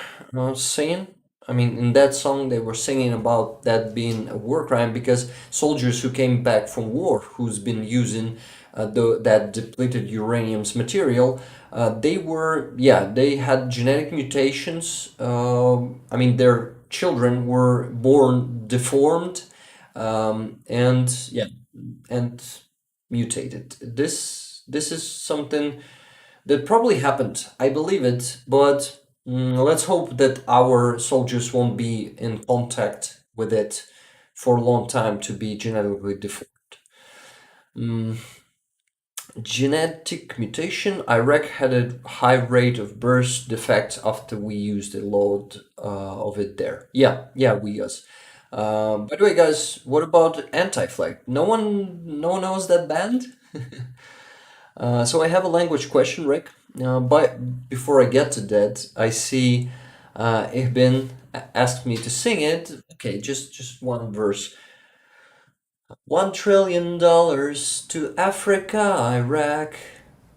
singing. I mean, in that song, they were singing about that being a war crime because soldiers who came back from war, who's been using that depleted uranium's material, they had genetic mutations. I mean, their children were born deformed, and mutated. This is something that probably happened. I believe it, but let's hope that our soldiers won't be in contact with it for a long time to be genetically deformed. Mm, Genetic mutation. Iraq had a high rate of birth defects after we used a lot of it there. Yeah, we us. By the way, guys, what about Anti-Flag? No one knows that band. So I have a language question, Rick. But before I get to that, I see Ihbin asked me to sing it. Okay, just one verse. $1 trillion to Africa, Iraq.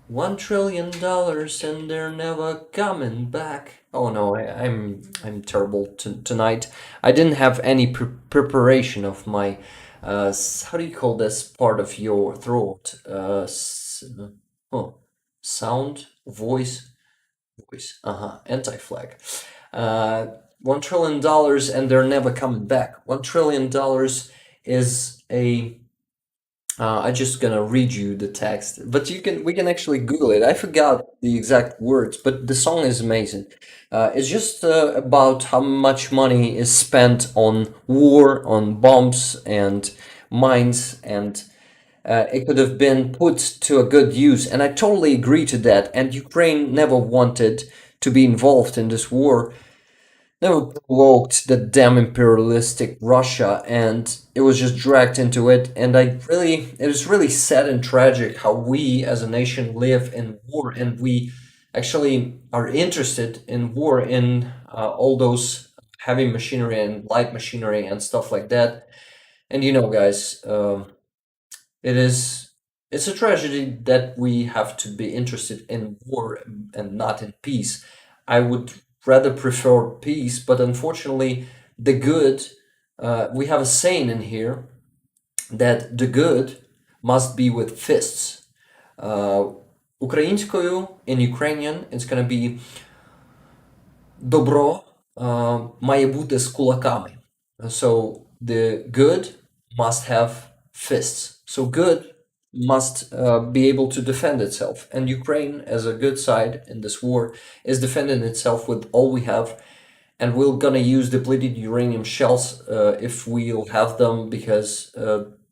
$1 trillion and they're never coming back. Oh no, I'm terrible tonight. I didn't have any preparation of my how do you call this part of your throat? Oh, sound, voice. Anti-Flag. $1 trillion and they're never coming back. $1 trillion is a. I'm just gonna read you the text, but we can actually Google it. I forgot the exact words, but the song is amazing. It's just about how much money is spent on war, on bombs and mines, and it could have been put to a good use. And I totally agree to that. And Ukraine never wanted to be involved in this war, never provoked the damn imperialistic Russia, and it was just dragged into it. And it was really sad and tragic how we as a nation live in war, and we actually are interested in war, in all those heavy machinery and light machinery and stuff like that. And guys, it's a tragedy that we have to be interested in war and not in peace. I would rather prefer peace, but unfortunately, the good, we have a saying in here that the good must be with fists. Українською, in Ukrainian, it's gonna be добро має бути з кулаками. So the good must have fists. So good must be able to defend itself. And Ukraine, as a good side in this war, is defending itself with all we have. And we're gonna use depleted uranium shells if we'll have them, because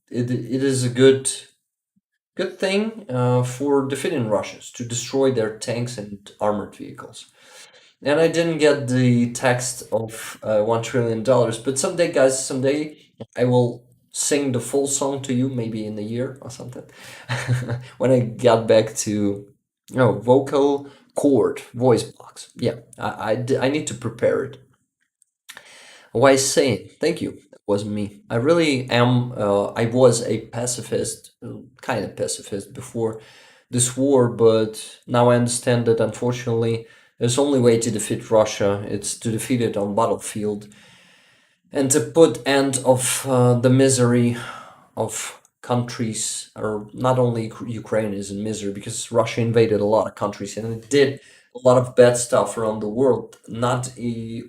it is a good thing for defeating Russians, to destroy their tanks and armored vehicles. And I didn't get the text of $1 trillion, but someday, guys, I will sing the full song to you, maybe in a year or something, when I got back to vocal chord voice box. Yeah, I need to prepare it. Wise saying, thank you. That wasn't me. I really am. I was a pacifist, kind of pacifist before this war, but now I understand that unfortunately, there's only way to defeat Russia. It's to defeat it on battlefield and to put end of the misery of countries, or not only Ukraine is in misery because Russia invaded a lot of countries and it did a lot of bad stuff around the world. Not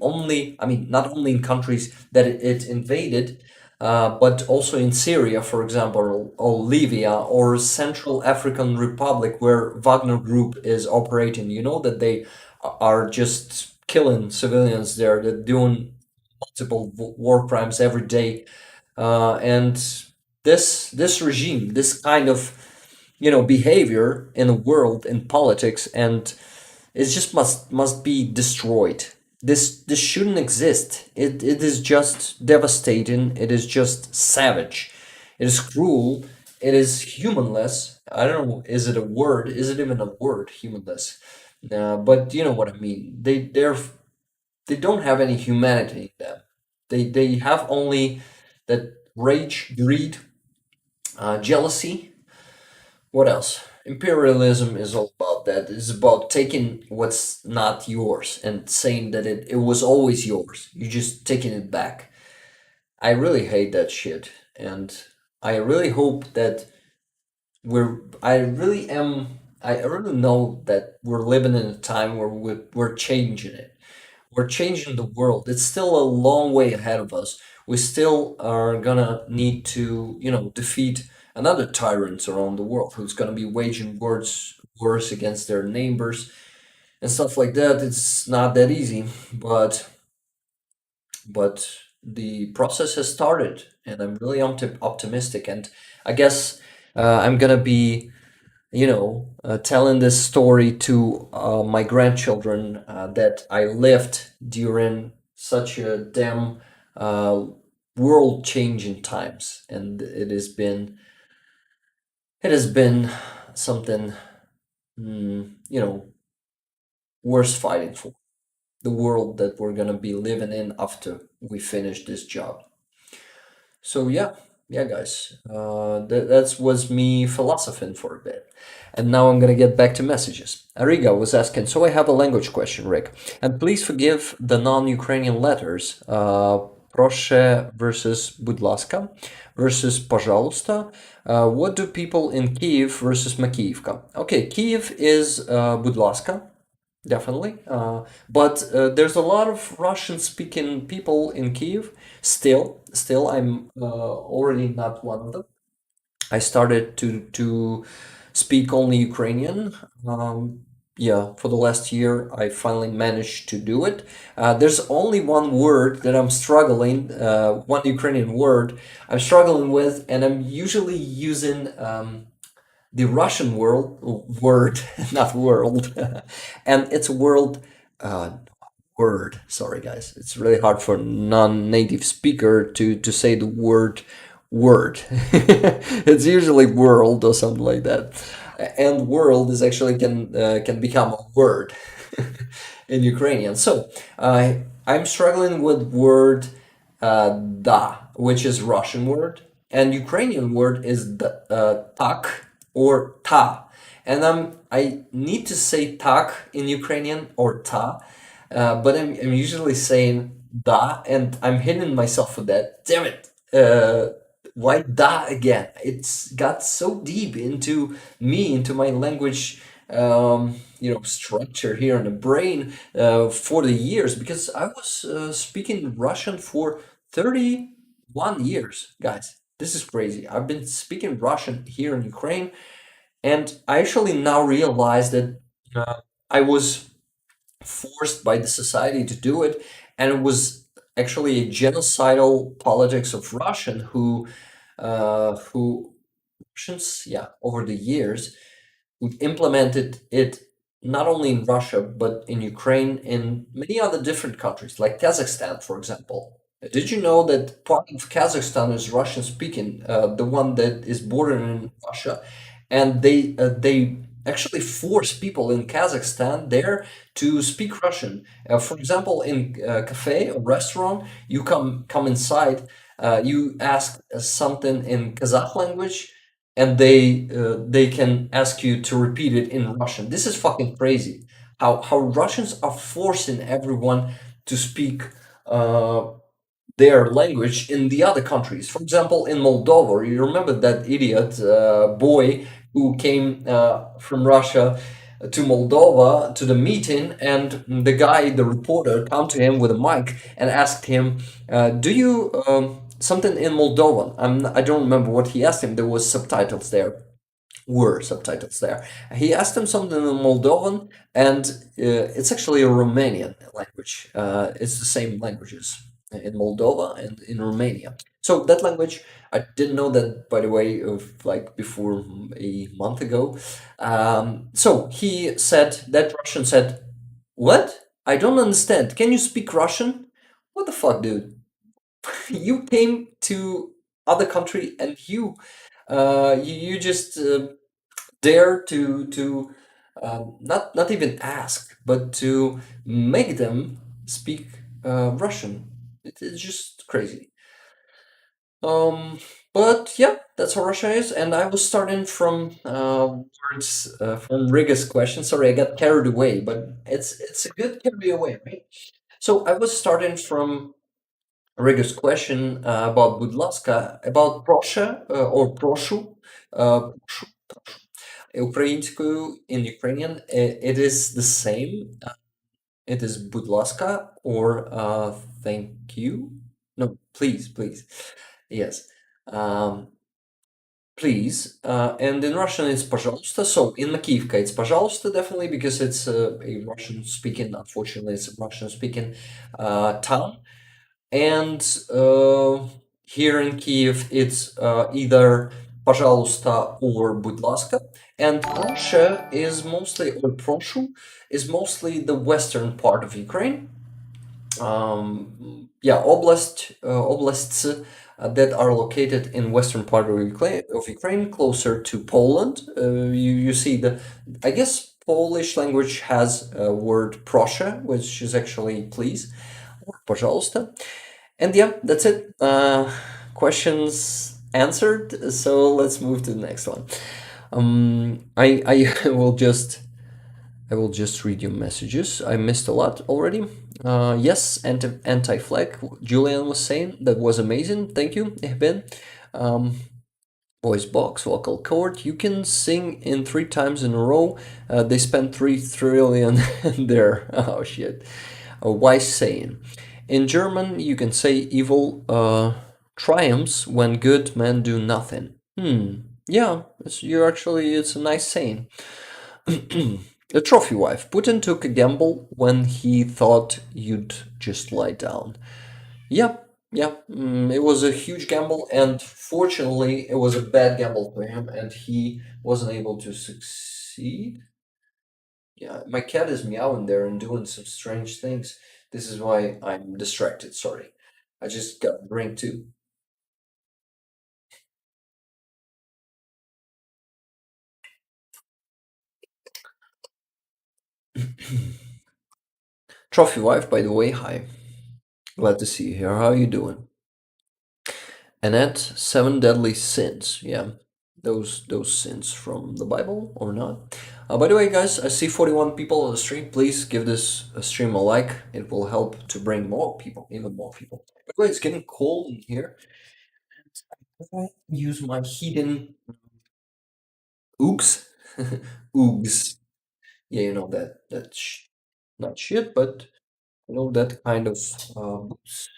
only, I mean, not only in countries that it invaded, but also in Syria, for example, or Libya, or Central African Republic, where Wagner Group is operating. You know that they are just killing civilians there. They're doing multiple war crimes every day, and this regime, this kind of behavior in the world, in politics, and it just must be destroyed. This shouldn't exist. It is just devastating. It is just savage. It is cruel. It is humanless. I don't know. Is it a word? Is it even a word? Humanless. But you know what I mean. They don't have any humanity in them. They have only that rage, greed, jealousy. What else? Imperialism is all about that. It's about taking what's not yours and saying that it was always yours. You're just taking it back. I really hate that shit. And I really hope that I really know that we're living in a time where we're changing it. We're changing the world. It's still a long way ahead of us. We still are gonna need to, defeat another tyrants around the world who's gonna be waging wars against their neighbors and stuff like that. It's not that easy, but the process has started, and I'm really optimistic. And I guess I'm gonna be telling this story to my grandchildren that I lived during such a damn world-changing times, and it has been something worth fighting for. The world that we're gonna be living in after we finish this job. So yeah, guys, that was me philosophing for a bit. And now I'm gonna get back to messages. Ariga was asking, so I have a language question, Rick. And please forgive the non-Ukrainian letters. Proszę versus будь ласка versus пожалуйста. What do people in Kiev versus Makiyivka? Okay, Kiev is будь ласка, definitely. But there's a lot of Russian-speaking people in Kiev. Still, I'm already not one of them. I started to speak only Ukrainian. For the last year, I finally managed to do it. There's only one word that I'm struggling, one Ukrainian word I'm struggling with, and I'm usually using the Russian word, not world, and it's a word. Sorry, guys, it's really hard for non-native speaker to say the word. It's usually world or something like that, and world is actually can become a word in Ukrainian. So I'm struggling with word da, which is Russian word, and Ukrainian word is tak or ta, and I need to say tak in Ukrainian or ta, but I'm usually saying da, and I'm hitting myself for that. Damn it! Why da again? It's got so deep into me, into my language, structure here in the brain for the years, because I was speaking Russian for 31 years, guys. This is crazy. I've been speaking Russian here in Ukraine, and I actually now realize that I was forced by the society to do it, and it was actually a genocidal politics of Russian who Russians, over the years, who implemented it not only in Russia but in Ukraine and many other different countries, like Kazakhstan, for example. Did you know that part of Kazakhstan is Russian speaking, the one that is bordering in Russia, and they actually force people in Kazakhstan there to speak Russian. For example, in a cafe or restaurant, you come inside, you ask something in Kazakh language, and they can ask you to repeat it in Russian. This is fucking crazy. How Russians are forcing everyone to speak their language in the other countries. For example, in Moldova, you remember that idiot boy who came from Russia to Moldova to the meeting, and the guy, the reporter, come to him with a mic and asked him, "Do you something in Moldovan?" I don't remember what he asked him. There was subtitles there. Were subtitles there. He asked him something in Moldovan, and it's actually a Romanian language. It's the same languages in Moldova and in Romania. So that language, I didn't know that, by the way, of like before a month ago. So he said, that Russian said, "What? I don't understand. Can you speak Russian?" What the fuck, dude? You came to other country and you just dare to not even ask, but to make them speak Russian. It's just crazy. Um, but yeah, that's how Russia is. And I was starting from words from Riga's question. Sorry, I got carried away, but it's a good carry away, right? So I was starting from Riga's question about Budlaska, about Prosha or Proshu. Proshu. Українською in Ukrainian, it is the same. It is будь ласка or thank you. No, please, please. Yes. Please. And in Russian, it's пожалуйста. So in Makivka, it's пожалуйста, definitely, because it's a Russian speaking, unfortunately, it's a Russian speaking town. And here in Kiev, it's either пожалуйста or будь ласка. And Russia is mostly, or Proshu, is mostly the western part of Ukraine. Oblasts that are located in western part of Ukraine, closer to Poland. You see I guess Polish language has a word Prosha, which is actually please, or пожалуйста. And yeah, that's it. Questions answered. So let's move to the next one. I will just read your messages. I missed a lot already. Yes, anti-flag. Julian was saying that was amazing. Thank you, Ben. Voice box, vocal cord. You can sing in 3 times in a row. They spent 3 trillion there. Oh shit. A wise saying. In German, you can say evil triumphs when good men do nothing. Yeah, it's a nice saying. A trophy wife. Putin took a gamble when he thought you'd just lie down. Yeah, it was a huge gamble, and fortunately, it was a bad gamble for him, and he wasn't able to succeed. Yeah, my cat is meowing there and doing some strange things. This is why I'm distracted, sorry. I just got a drink too. Trophy wife, by the way, hi. Glad to see you here. How are you doing? Annette, 7 deadly sins. Yeah, those sins from the Bible or not. By the way, guys, I see 41 people on the stream. Please give this stream a like. It will help to bring more people, even more people. By the way, it's getting cold in here. I use my heating oogs. Oogs. Yeah, you know that not shit, but you know that kind of boots.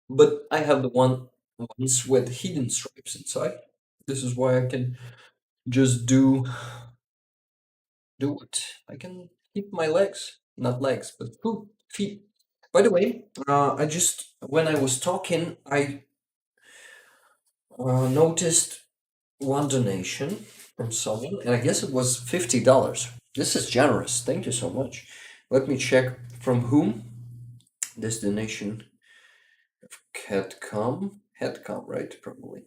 But I have the ones with hidden stripes inside. This is why I can just do it. I can keep my legs, not legs, but feet. By the way, I just when I was talking, I noticed one donation from someone, and I guess it was $50. This is generous. Thank you so much. Let me check from whom this donation had come. Had come, right? Probably.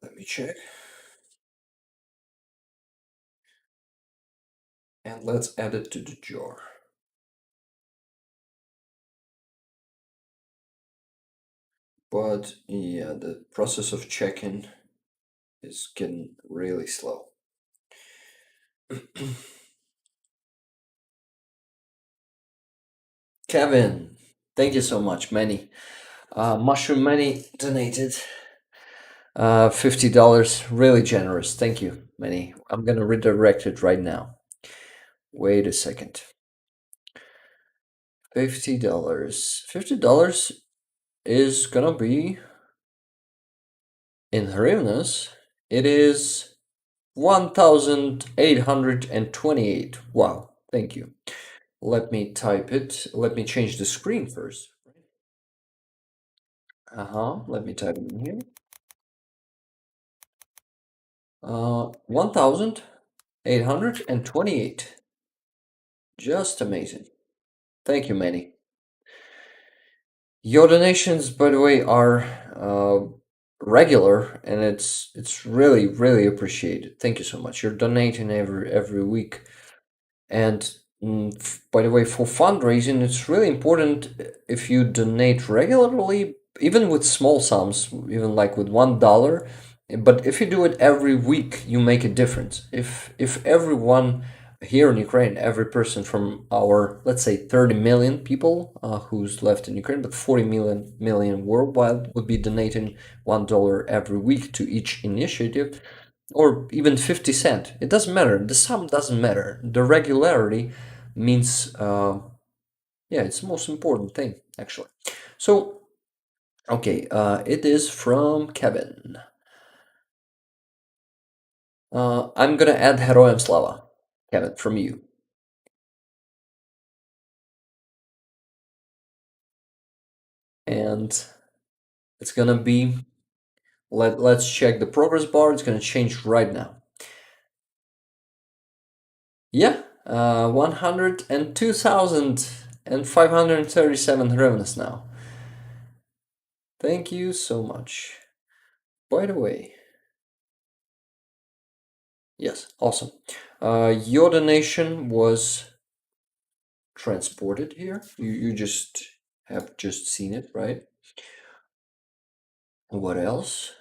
Let me check. And let's add it to the jar. But yeah, the process of checking is getting really slow. Kevin, thank you so much. Many. Mushroom Many donated $50. Really generous. Thank you, Many. I'm gonna redirect it right now. Wait a second. $50. $50 is gonna be in hryvnias. It is 1,828. Wow, thank you. Let me type it. Let me change the screen first. Let me type it in here. 1,828. Just amazing. Thank you, Manny. Your donations, by the way, are regular, and it's really appreciated. Thank you so much. You're donating every week, and by the way, for fundraising, it's really important if you donate regularly, even with small sums, even like with $1. But if you do it every week, you make a difference. If everyone here in Ukraine, every person from our, let's say, 30 million people who's left in Ukraine, but 40 million worldwide would be donating $1 every week to each initiative, or even 50 cents. It doesn't matter. The sum doesn't matter. The regularity means, yeah, it's the most important thing, actually. So, okay, it is from Kevin. I'm gonna add Heroyam Slava, Kevin, from you. And it's gonna be, let's check the progress bar. It's gonna change right now. Yeah, 102,537 hryvnias now. Thank you so much. By the way, yes, awesome. Your donation was transported here. You just have just seen it, right? What else?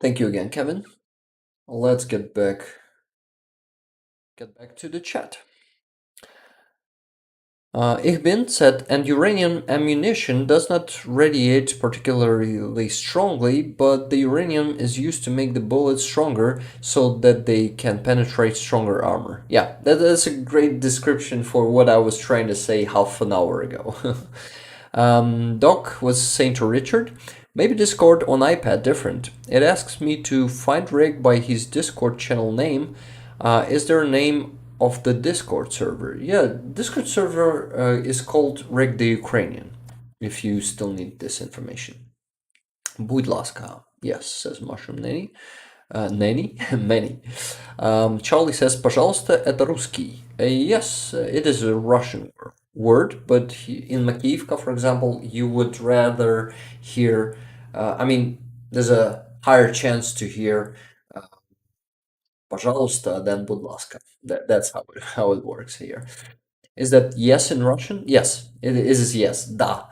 Thank you again, Kevin. Let's get back to the chat. Ihbin said, and uranium ammunition does not radiate particularly strongly, but the uranium is used to make the bullets stronger so that they can penetrate stronger armor. Yeah, that's a great description for what I was trying to say half an hour ago. Doc was saying to Richard, maybe Discord on iPad different. It asks me to find Rick by his Discord channel name. Is there a name of the Discord server? Yeah, Discord server is called Rick the Ukrainian, if you still need this information. Будь ласка. Yes, says Mushroom Nanny. Nanny? Many. Charlie says, пожалуйста, это русский. Yes, it is a Russian word, but in Makivka, for example, you would rather hear, I mean, there's a higher chance to hear пожалуйста than будь ласка. That's how it works here. Is that yes in Russian? Yes, it is yes. Da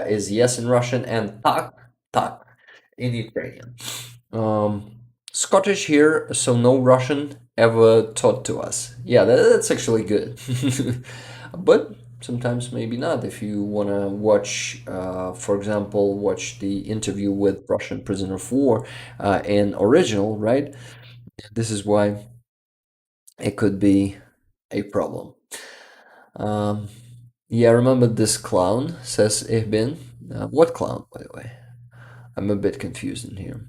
is yes in Russian, and tak in Ukrainian. Scottish here, so no Russian ever taught to us. Yeah, that's actually good. But sometimes maybe not. If you want to watch, for example, watch the interview with Russian prisoner of war in original, right? This is why it could be a problem. Yeah, remember this clown, says Ihbin. What clown, by the way? I'm a bit confused in here.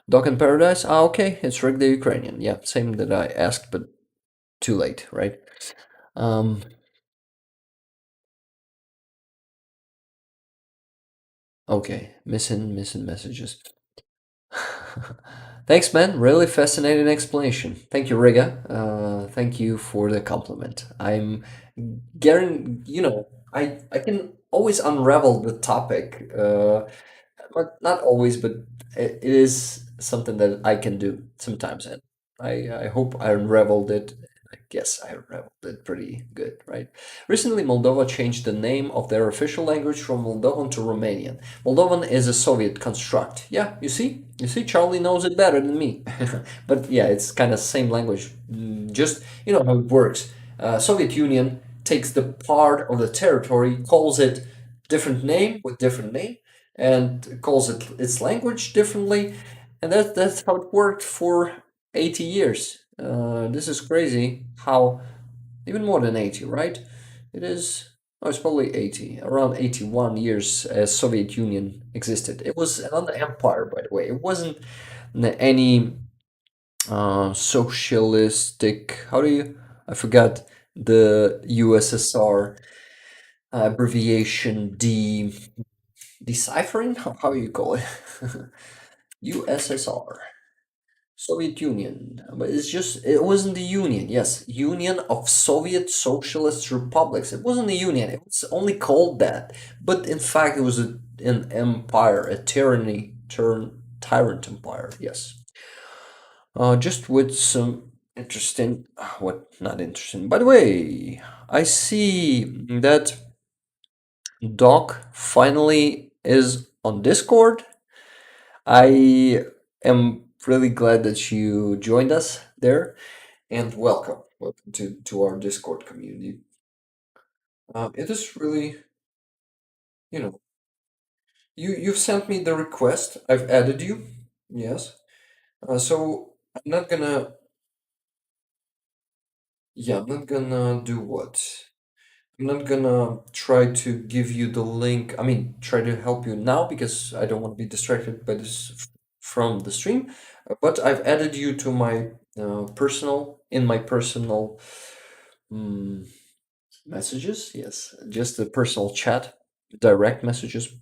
Doc in Paradise? Ah, okay, it's Rick the Ukrainian. Yeah, same that I asked, but too late, right? Okay, missing messages. Thanks, man. Really fascinating explanation. Thank you, Riga. Thank you for the compliment. I'm getting, I can always unravel the topic. But not always, but it is something that I can do sometimes, and I hope I unraveled it. I guess I unraveled it pretty good, right? Recently, Moldova changed the name of their official language from Moldovan to Romanian. Moldovan is a Soviet construct. Yeah, you see? You see, Charlie knows it better than me. But yeah, it's kind of same language. Just, you know how it works. Soviet Union takes the part of the territory, calls it different name with different name, and calls it its language differently, and that's how it worked for 80 years. This is crazy how even more than 80, right? It is. Oh, it's probably 80, around 81 years as Soviet Union existed. It was another empire, by the way. It wasn't any socialistic. How do you? I forgot the USSR abbreviation. Deciphering. How you call it? USSR. Soviet Union, but it wasn't the Union. Yes, Union of Soviet Socialist Republics. It wasn't the Union. It was only called that, but in fact, it was an empire, a tyrant empire. Yes, just with some interesting, what not interesting. By the way, I see that Doc finally is on Discord. I am really glad that you joined us there, and welcome. Welcome to our Discord community. It is really, you know, you've sent me the request. I've added you. Yes. So I'm not gonna. Yeah, I'm not gonna do what? I'm not gonna try to give you the link. I mean, try to help you now because I don't want to be distracted by this from the stream. But I've added you to my in my personal messages. Yes, just the personal chat, direct messages.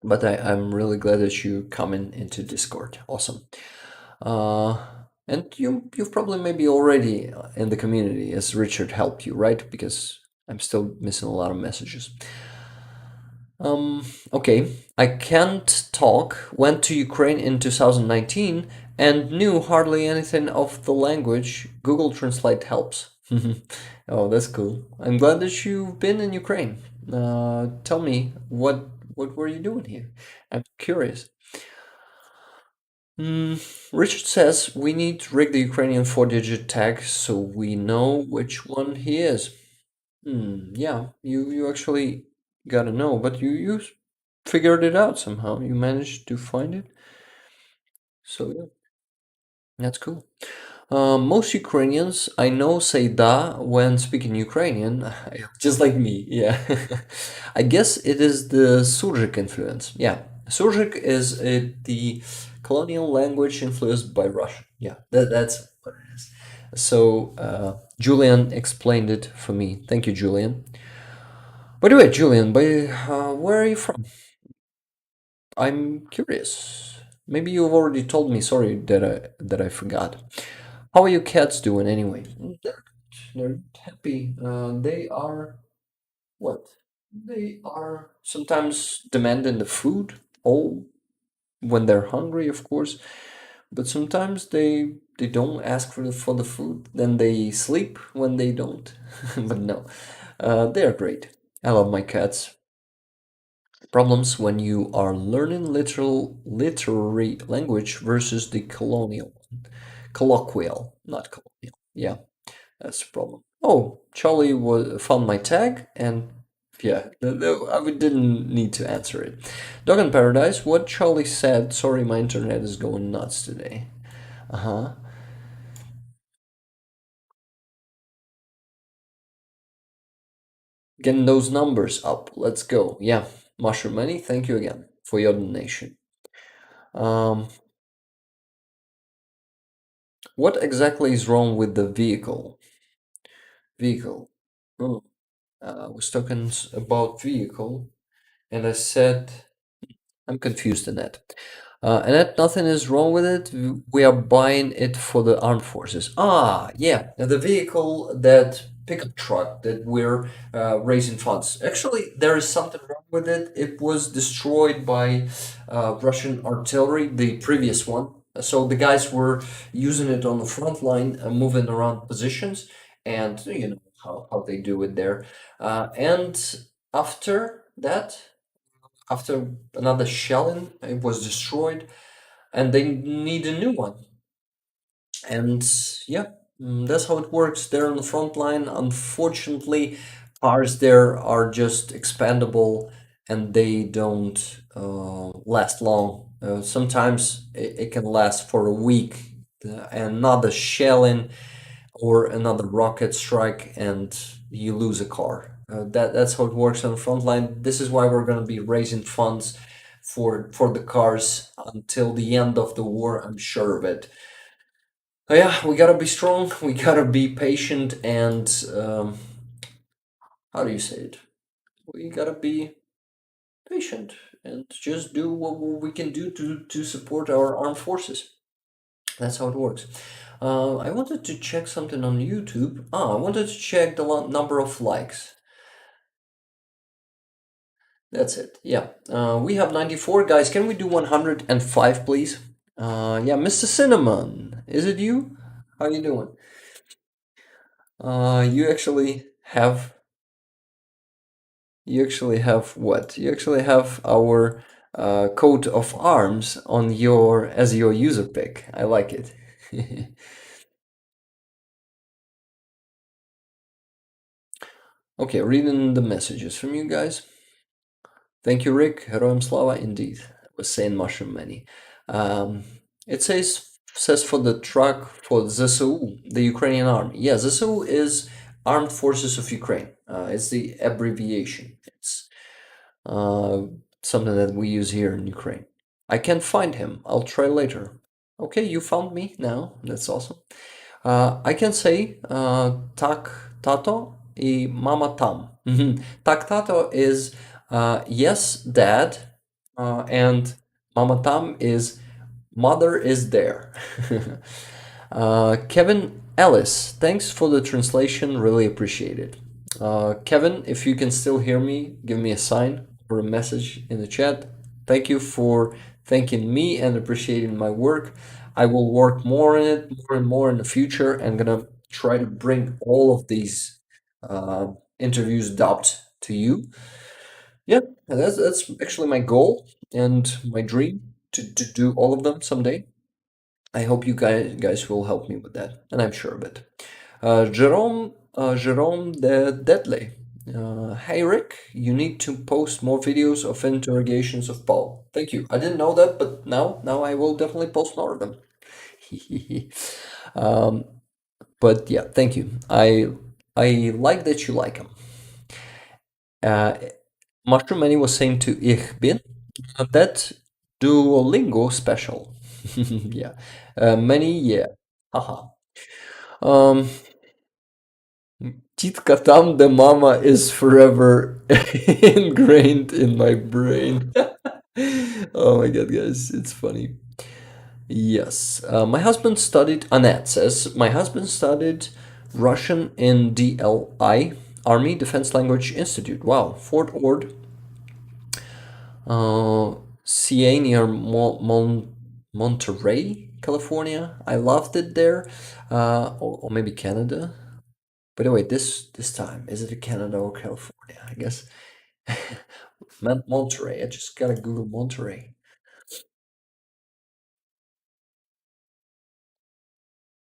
But I'm really glad that you come into Discord. Awesome. And you've probably maybe already in the community as Richard helped you, right? Because I'm still missing a lot of messages. Okay, I can't talk. Went to Ukraine in 2019 and knew hardly anything of the language. Google Translate helps. Oh, that's cool. I'm glad that you've been in Ukraine. Tell me what were you doing here? I'm curious. Richard says we need to rig the Ukrainian 4-digit tag so we know which one he is. Yeah, you actually gotta know, but you figured it out somehow. You managed to find it. So yeah, that's cool. Most Ukrainians I know say da when speaking Ukrainian, just like me, yeah. I guess it is the Surjik influence. Yeah, Surjik is the colonial language influenced by Russian. Yeah, that's what it is. So Julian explained it for me. Thank you, Julian. By the way, Julian, where are you from? I'm curious. Maybe you've already told me. Sorry that I forgot. How are your cats doing anyway? They're happy. They are what? They are sometimes demanding the food. Oh, when they're hungry, of course. But sometimes they don't ask for the food. Then they sleep when they don't. But no, they're great. I love my cats. Problems when you are learning literary language versus the colloquial, not colonial. Yeah, that's the problem. Oh, Charlie found my tag, and yeah, I didn't need to answer it. Dog in Paradise, what Charlie said. Sorry, my internet is going nuts today. Uh-huh. Getting those numbers up. Let's go. Yeah, Mushroom Money, thank you again for your donation. What exactly is wrong with the vehicle? Vehicle. Oh, I was talking about vehicle, and I said I'm confused in that. And that nothing is wrong with it. We are buying it for the armed forces. Ah, yeah, the vehicle, that pickup truck that we're raising funds. Actually, there is something wrong with it. It was destroyed by Russian artillery, the previous one. So the guys were using it on the front line, moving around positions, and you know how they do it there. And after that, after another shelling, it was destroyed, and they need a new one. And yeah, that's how it works there on the front line. Unfortunately, cars there are just expandable and they don't last long. Sometimes it can last for a week, another shelling or another rocket strike, and you lose a car. That's how it works on the front line. This is why we're going to be raising funds for the cars until the end of the war. I'm sure of it. Yeah, we gotta be strong. We gotta be patient, and how do you say it? We gotta be patient and just do what we can do to support our armed forces. That's how it works. I wanted to check something on YouTube. I wanted to check the number of likes. That's it. Yeah. We have 94 guys. Can we do 105, please? Yeah, Mr. Cinnamon, is it you? How you doing? You actually have what? You actually have our coat of arms on your as your user pick. I like it. Okay, reading the messages from you guys. Thank you, Rick. Heroям Slava, indeed. Was saying Mushroom Many. It says for the truck for ZSU, the Ukrainian army. Yeah, ZSU is Armed Forces of Ukraine. It's the abbreviation. It's something that we use here in Ukraine. I can't find him. I'll try later. Okay, you found me now. That's awesome. I can say tak tato и mama tam. Tak tato is yes, dad, and mama tam is mother is there. Kevin Ellis, thanks for the translation. Really appreciate it. Kevin, if you can still hear me, give me a sign or a message in the chat. Thank you for thanking me and appreciating my work. I will work more in it, more and more in the future. I'm gonna try to bring all of these interviews dubbed to you. Yeah, that's actually my goal and my dream to do all of them someday. I hope you guys will help me with that, and I'm sure of it. Jerome de Deadly. Hey Rick, you need to post more videos of interrogations of Paul. Thank you. I didn't know that, but now I will definitely post more of them. But yeah, thank you. I like that you like them. Mushroom Manny was saying to Ich bin that Duolingo special. Yeah, many yeah. Haha. Um, Titka tam the mama is forever ingrained in my brain. Oh my god, guys, it's funny. Yes, my husband studied. Annette says my husband studied Russian in DLI Army Defense Language Institute. Wow, Fort Ord, CA near Monterey, California. I loved it there, or maybe Canada. But anyway, this time, is it Canada or California? I guess Monterey. I just gotta Google Monterey.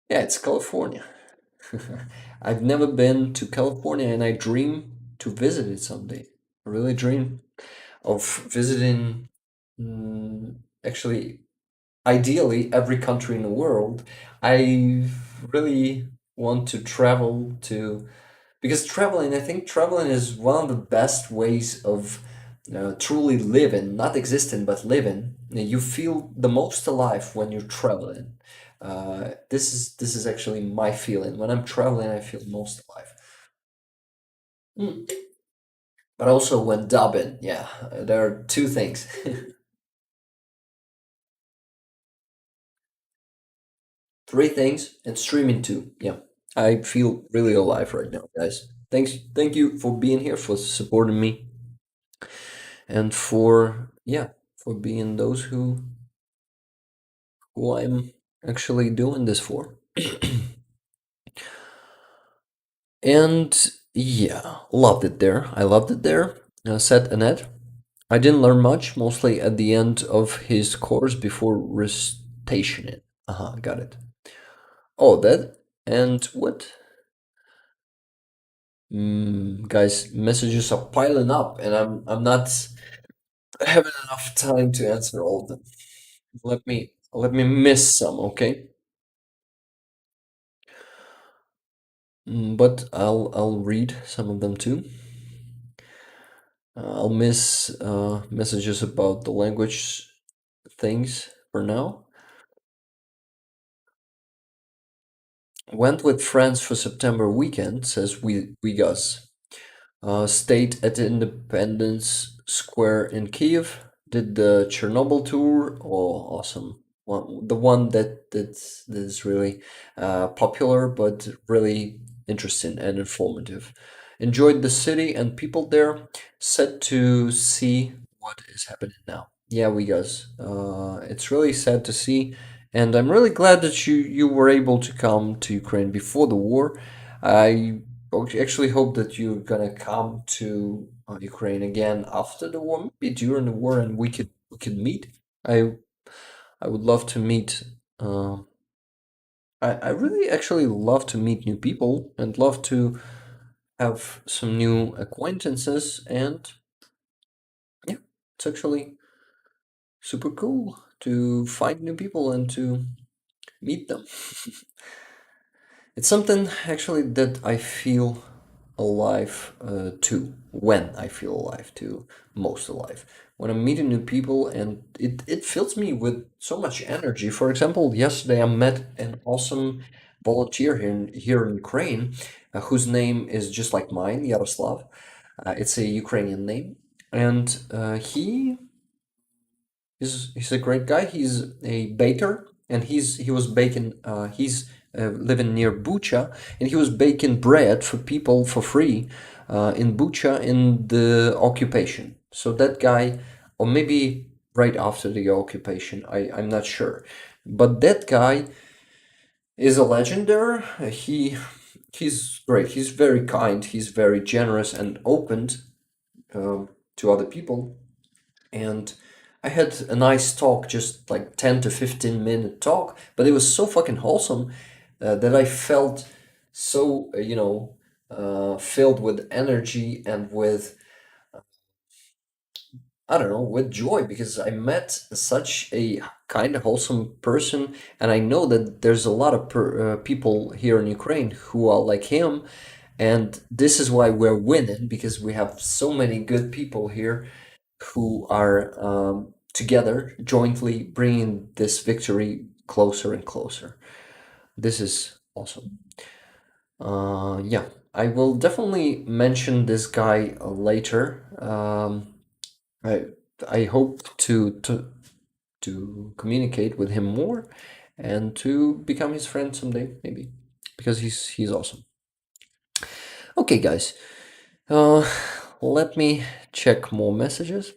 Yeah, it's California. I've never been to California, and I dream to visit it someday. I really dream of visiting, actually, ideally, every country in the world. I really want to travel to because I think traveling is one of the best ways of truly living, not existing, but living. You feel the most alive when you're traveling. This is actually my feeling. When I'm traveling, I feel most alive. Mm. But also when dubbing, yeah, there are two things. Three things, and streaming too. Yeah, I feel really alive right now, guys. Thank you for being here, for supporting me, and for being those who who I'm actually doing this for. And yeah, loved it there. I loved it there. Said Annette. I didn't learn much, mostly at the end of his course before restationing. Got it. Oh, that and what? Guys, messages are piling up, and I'm not having enough time to answer all of them. Let me miss some, okay? But I'll read some of them too. I'll miss messages about the language things for now. Went with friends for September weekend, says we Gus. Stayed at the Independence Square in Kiev. Did the Chernobyl tour. Oh, awesome! The one that is really popular, but really interesting and informative. Enjoyed the city and people there. Set to see what is happening now. Yeah, we guys. It's really sad to see, and I'm really glad that you were able to come to Ukraine before the war. I actually hope that you're gonna come to Ukraine again after the war, maybe during the war, and we could meet. I I would love to meet. Uh, I really actually love to meet new people and love to have some new acquaintances, and yeah, it's actually super cool to find new people and to meet them. It's something actually that I feel alive to, when I feel alive to, most alive. When I'm meeting new people, and it fills me with so much energy. For example, yesterday I met an awesome volunteer here in Ukraine, whose name is just like mine, Yaroslav. It's a Ukrainian name, and he's a great guy. He's a baker, and he was baking. He's living near Bucha, and he was baking bread for people for free in Bucha in the occupation. So that guy, or maybe right after the occupation, I'm not sure, but that guy is a legend there. He's great. He's very kind. He's very generous and open to other people, and I had a nice talk, just like 10 to 15-minute talk, but it was so fucking wholesome that I felt so, filled with energy and with, I don't know, with joy, because I met such a kind of wholesome person, and I know that there's a lot of people here in Ukraine who are like him, and this is why we're winning, because we have so many good people here who are together, jointly bringing this victory closer and closer. This is awesome. Yeah, I will definitely mention this guy later. I I hope to communicate with him more and to become his friend someday, maybe, because he's awesome. Okay, guys. Let me check more messages.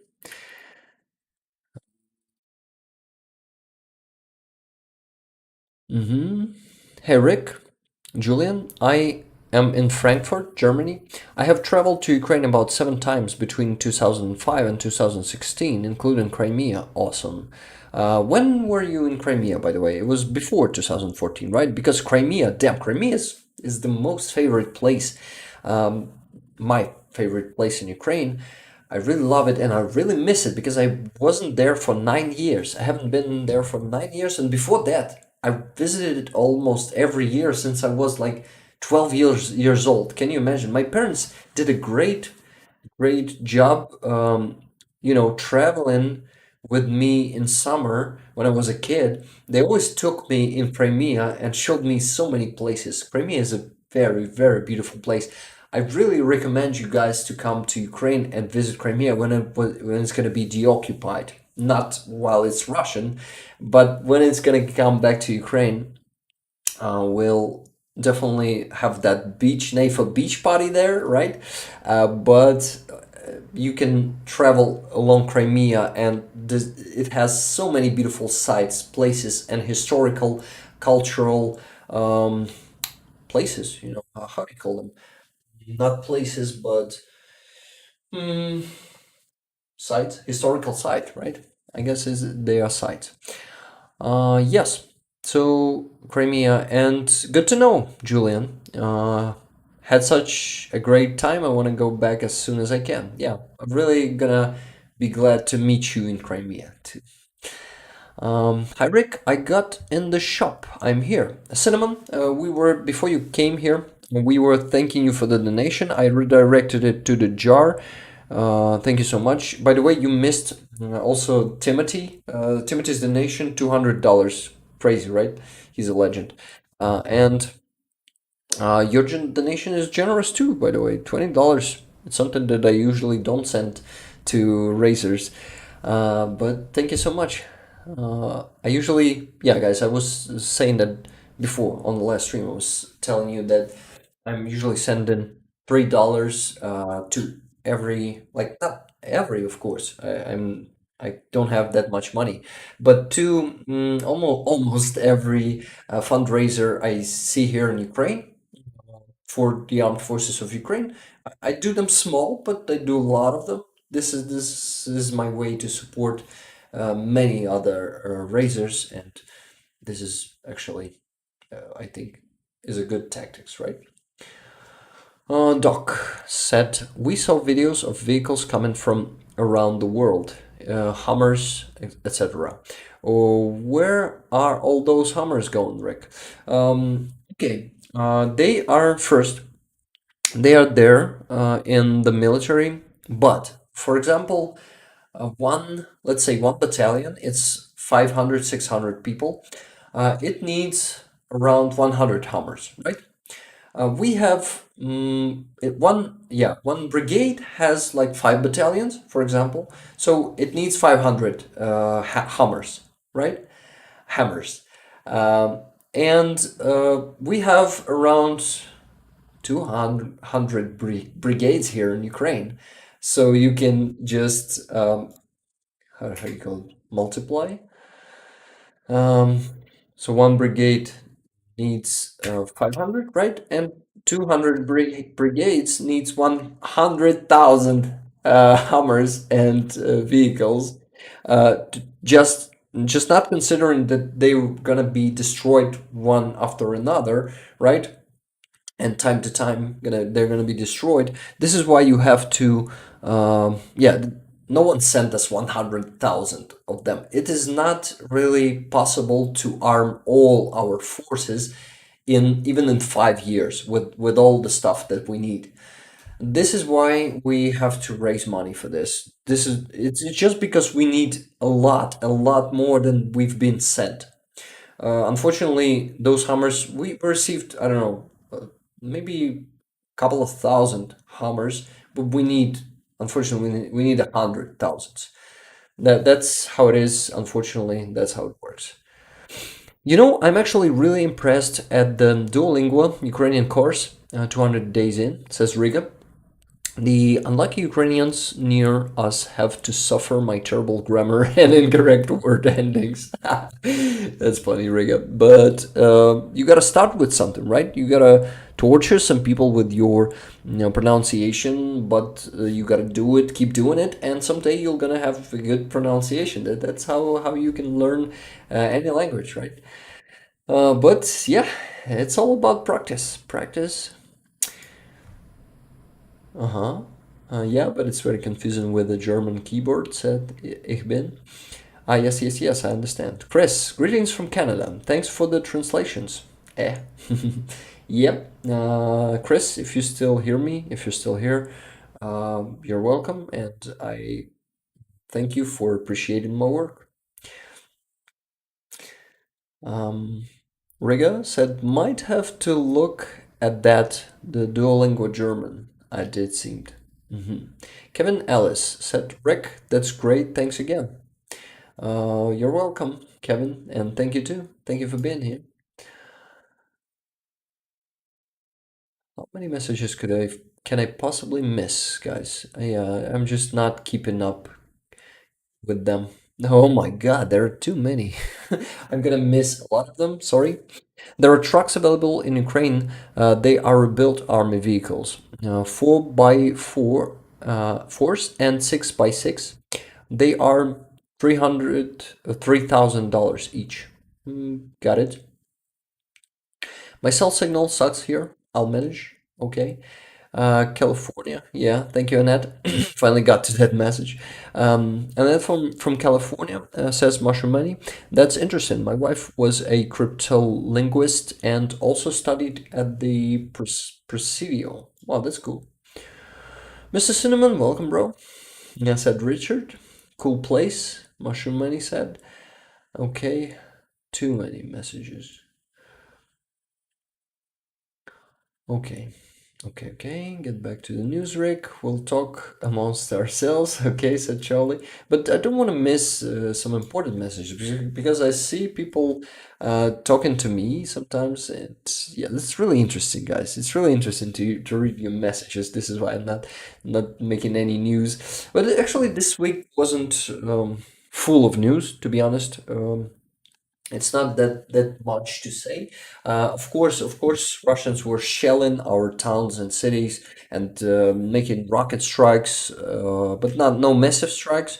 Hey, Rick, Julian, I am in Frankfurt, Germany. I have traveled to Ukraine about 7 times between 2005 and 2016, including Crimea. Awesome. When were you in Crimea, by the way? It was before 2014, right? Because Crimea, damn, Crimea is the most favorite place, my favorite place in Ukraine. I really love it, and I really miss it because I wasn't there for 9 years. I haven't been there for 9 years, and before that, I visited it almost every year since I was like 12 years old. Can you imagine? My parents did a great job, traveling with me in summer when I was a kid. They always took me in Crimea and showed me so many places. Crimea is a very, very beautiful place. I really recommend you guys to come to Ukraine and visit Crimea when it's going to be deoccupied. Not while it's Russian, but when it's going to come back to Ukraine. We'll definitely have that beach NAFA beach party there, right? But you can travel along Crimea, and it has so many beautiful sites, places, and historical, cultural places. You know, how do you call them? Not places, but hmm, sites, historical site, right? I guess they are sites. Yes. So Crimea, and good to know, Julian. Had such a great time. I want to go back as soon as I can. Yeah, I'm really gonna be glad to meet you in Crimea too. Hi Rick, I got in the shop. I'm here. Cinnamon, we were before you came here. We were thanking you for the donation. I redirected it to the jar. Thank you so much. By the way, you missed also Timothy. Timothy's donation, $200. Crazy, right? He's a legend. And your donation is generous too, by the way. $20. It's something that I usually don't send to raisers. But thank you so much. I usually, yeah, guys, I was saying that before on the last stream. I was telling you that I'm usually sending $3 to every, like not every, of course. I don't have that much money, but to almost every fundraiser I see here in Ukraine for the armed forces of Ukraine. I do them small, but I do a lot of them. This is my way to support many other raisers, and this is actually I think is a good tactics, right? Doc said we saw videos of vehicles coming from around the world, Hummers, etc. Oh, where are all those Hummers going, Rick? Okay, they are first. They are there in the military, but for example, let's say one battalion, it's 500, 600 people. It needs around 100 Hummers, right? We have one brigade has like 5 battalions, for example. So it needs 500 Hummers, right? Hammers. And we have around 200 brigades here in Ukraine. So you can just, how do you call it? Multiply. So one brigade needs 500, right? And 200 brigades needs 100,000 Hummers and vehicles. Just not considering that they're gonna be destroyed one after another, right? And time to time they're gonna be destroyed. This is why you have to no one sent us 100,000 of them. It is not really possible to arm all our forces even in 5 years with all the stuff that we need. This is why we have to raise money for this. It's just because we need a lot more than we've been sent. Unfortunately, those Hummers we received, I don't know, maybe a couple of thousand Hummers, but unfortunately, we need 100,000. That's how it is. Unfortunately, that's how it works. You know, I'm actually really impressed at the Duolingo Ukrainian course, 200 days in, says Riga. The unlucky Ukrainians near us have to suffer my terrible grammar and incorrect word endings. That's funny, Riga. But you gotta start with something, right? You gotta torture some people with your pronunciation, but you gotta do it, keep doing it, and someday you're gonna have a good pronunciation. That's how you can learn any language, right? But yeah, it's all about practice. Practice. Uh-huh. Yeah, but it's very confusing with the German keyboard, said Ich bin. Ah, yes, I understand. Chris, greetings from Canada. Thanks for the translations. Eh. Yep. Chris, if you still hear me, if you're still here, you're welcome, and I thank you for appreciating my work. Riga said, might have to look at that, the Duolingo German. I did seemed. Kevin Ellis said, Rick, that's great. Thanks again. You're welcome, Kevin, and thank you too. Thank you for being here. How many messages can I possibly miss, guys? I'm just not keeping up with them. Oh my God, there are too many. I'm gonna miss a lot of them. Sorry. There are trucks available in Ukraine. They are rebuilt army vehicles, 4x4 fours and 6x6. They are $3,000 each. Got it. My cell signal sucks here. I'll manage. Okay. California. Yeah, thank you, Annette. Finally got to that message. Annette from California says Mushroom Money. That's interesting. My wife was a crypto linguist and also studied at the Presidio. Wow, that's cool. Mr. Cinnamon, welcome, bro. Yeah, said Richard. Cool place. Mushroom Money said. Okay, too many messages. Okay. Okay, get back to the news, Rick. We'll talk amongst ourselves, okay, said Charlie. But I don't want to miss some important messages because I see people talking to me sometimes. And yeah, that's really interesting, guys. It's really interesting to read your messages. This is why I'm not making any news. But actually, this week wasn't full of news, to be honest. It's not that much to say. Of course, Russians were shelling our towns and cities and making rocket strikes, but not no massive strikes.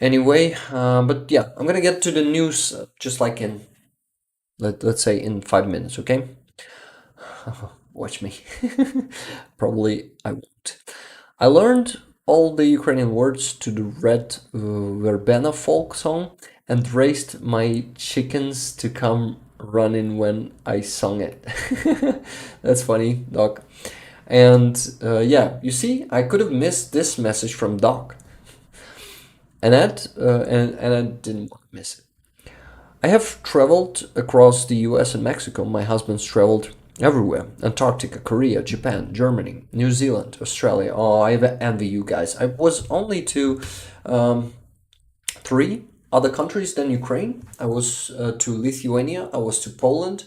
Anyway, but yeah, I'm gonna get to the news just like in let's say in 5 minutes. Okay, watch me. Probably I won't. I learned all the Ukrainian words to the Red Verbena folk song and raised my chickens to come running when I sung it. That's funny, Doc. And yeah, you see, I could have missed this message from Doc. And I didn't want to miss it. I have traveled across the US and Mexico. My husband's traveled everywhere: Antarctica, Korea, Japan, Germany, New Zealand, Australia. Oh, I envy you guys. I was only to three other countries than Ukraine. I was to Lithuania, I was to Poland,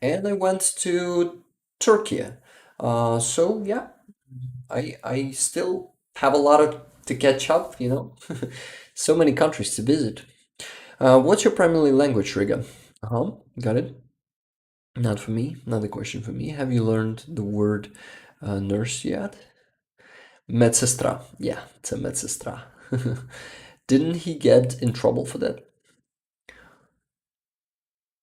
and I went to Turkey. So yeah, I still have a lot to catch up, you know. So many countries to visit. What's your primary language, Riga? Uh-huh, got it. Not for me, not a question for me. Have you learned the word nurse yet? Medsestra. Yeah, it's a medsestra. Didn't he get in trouble for that?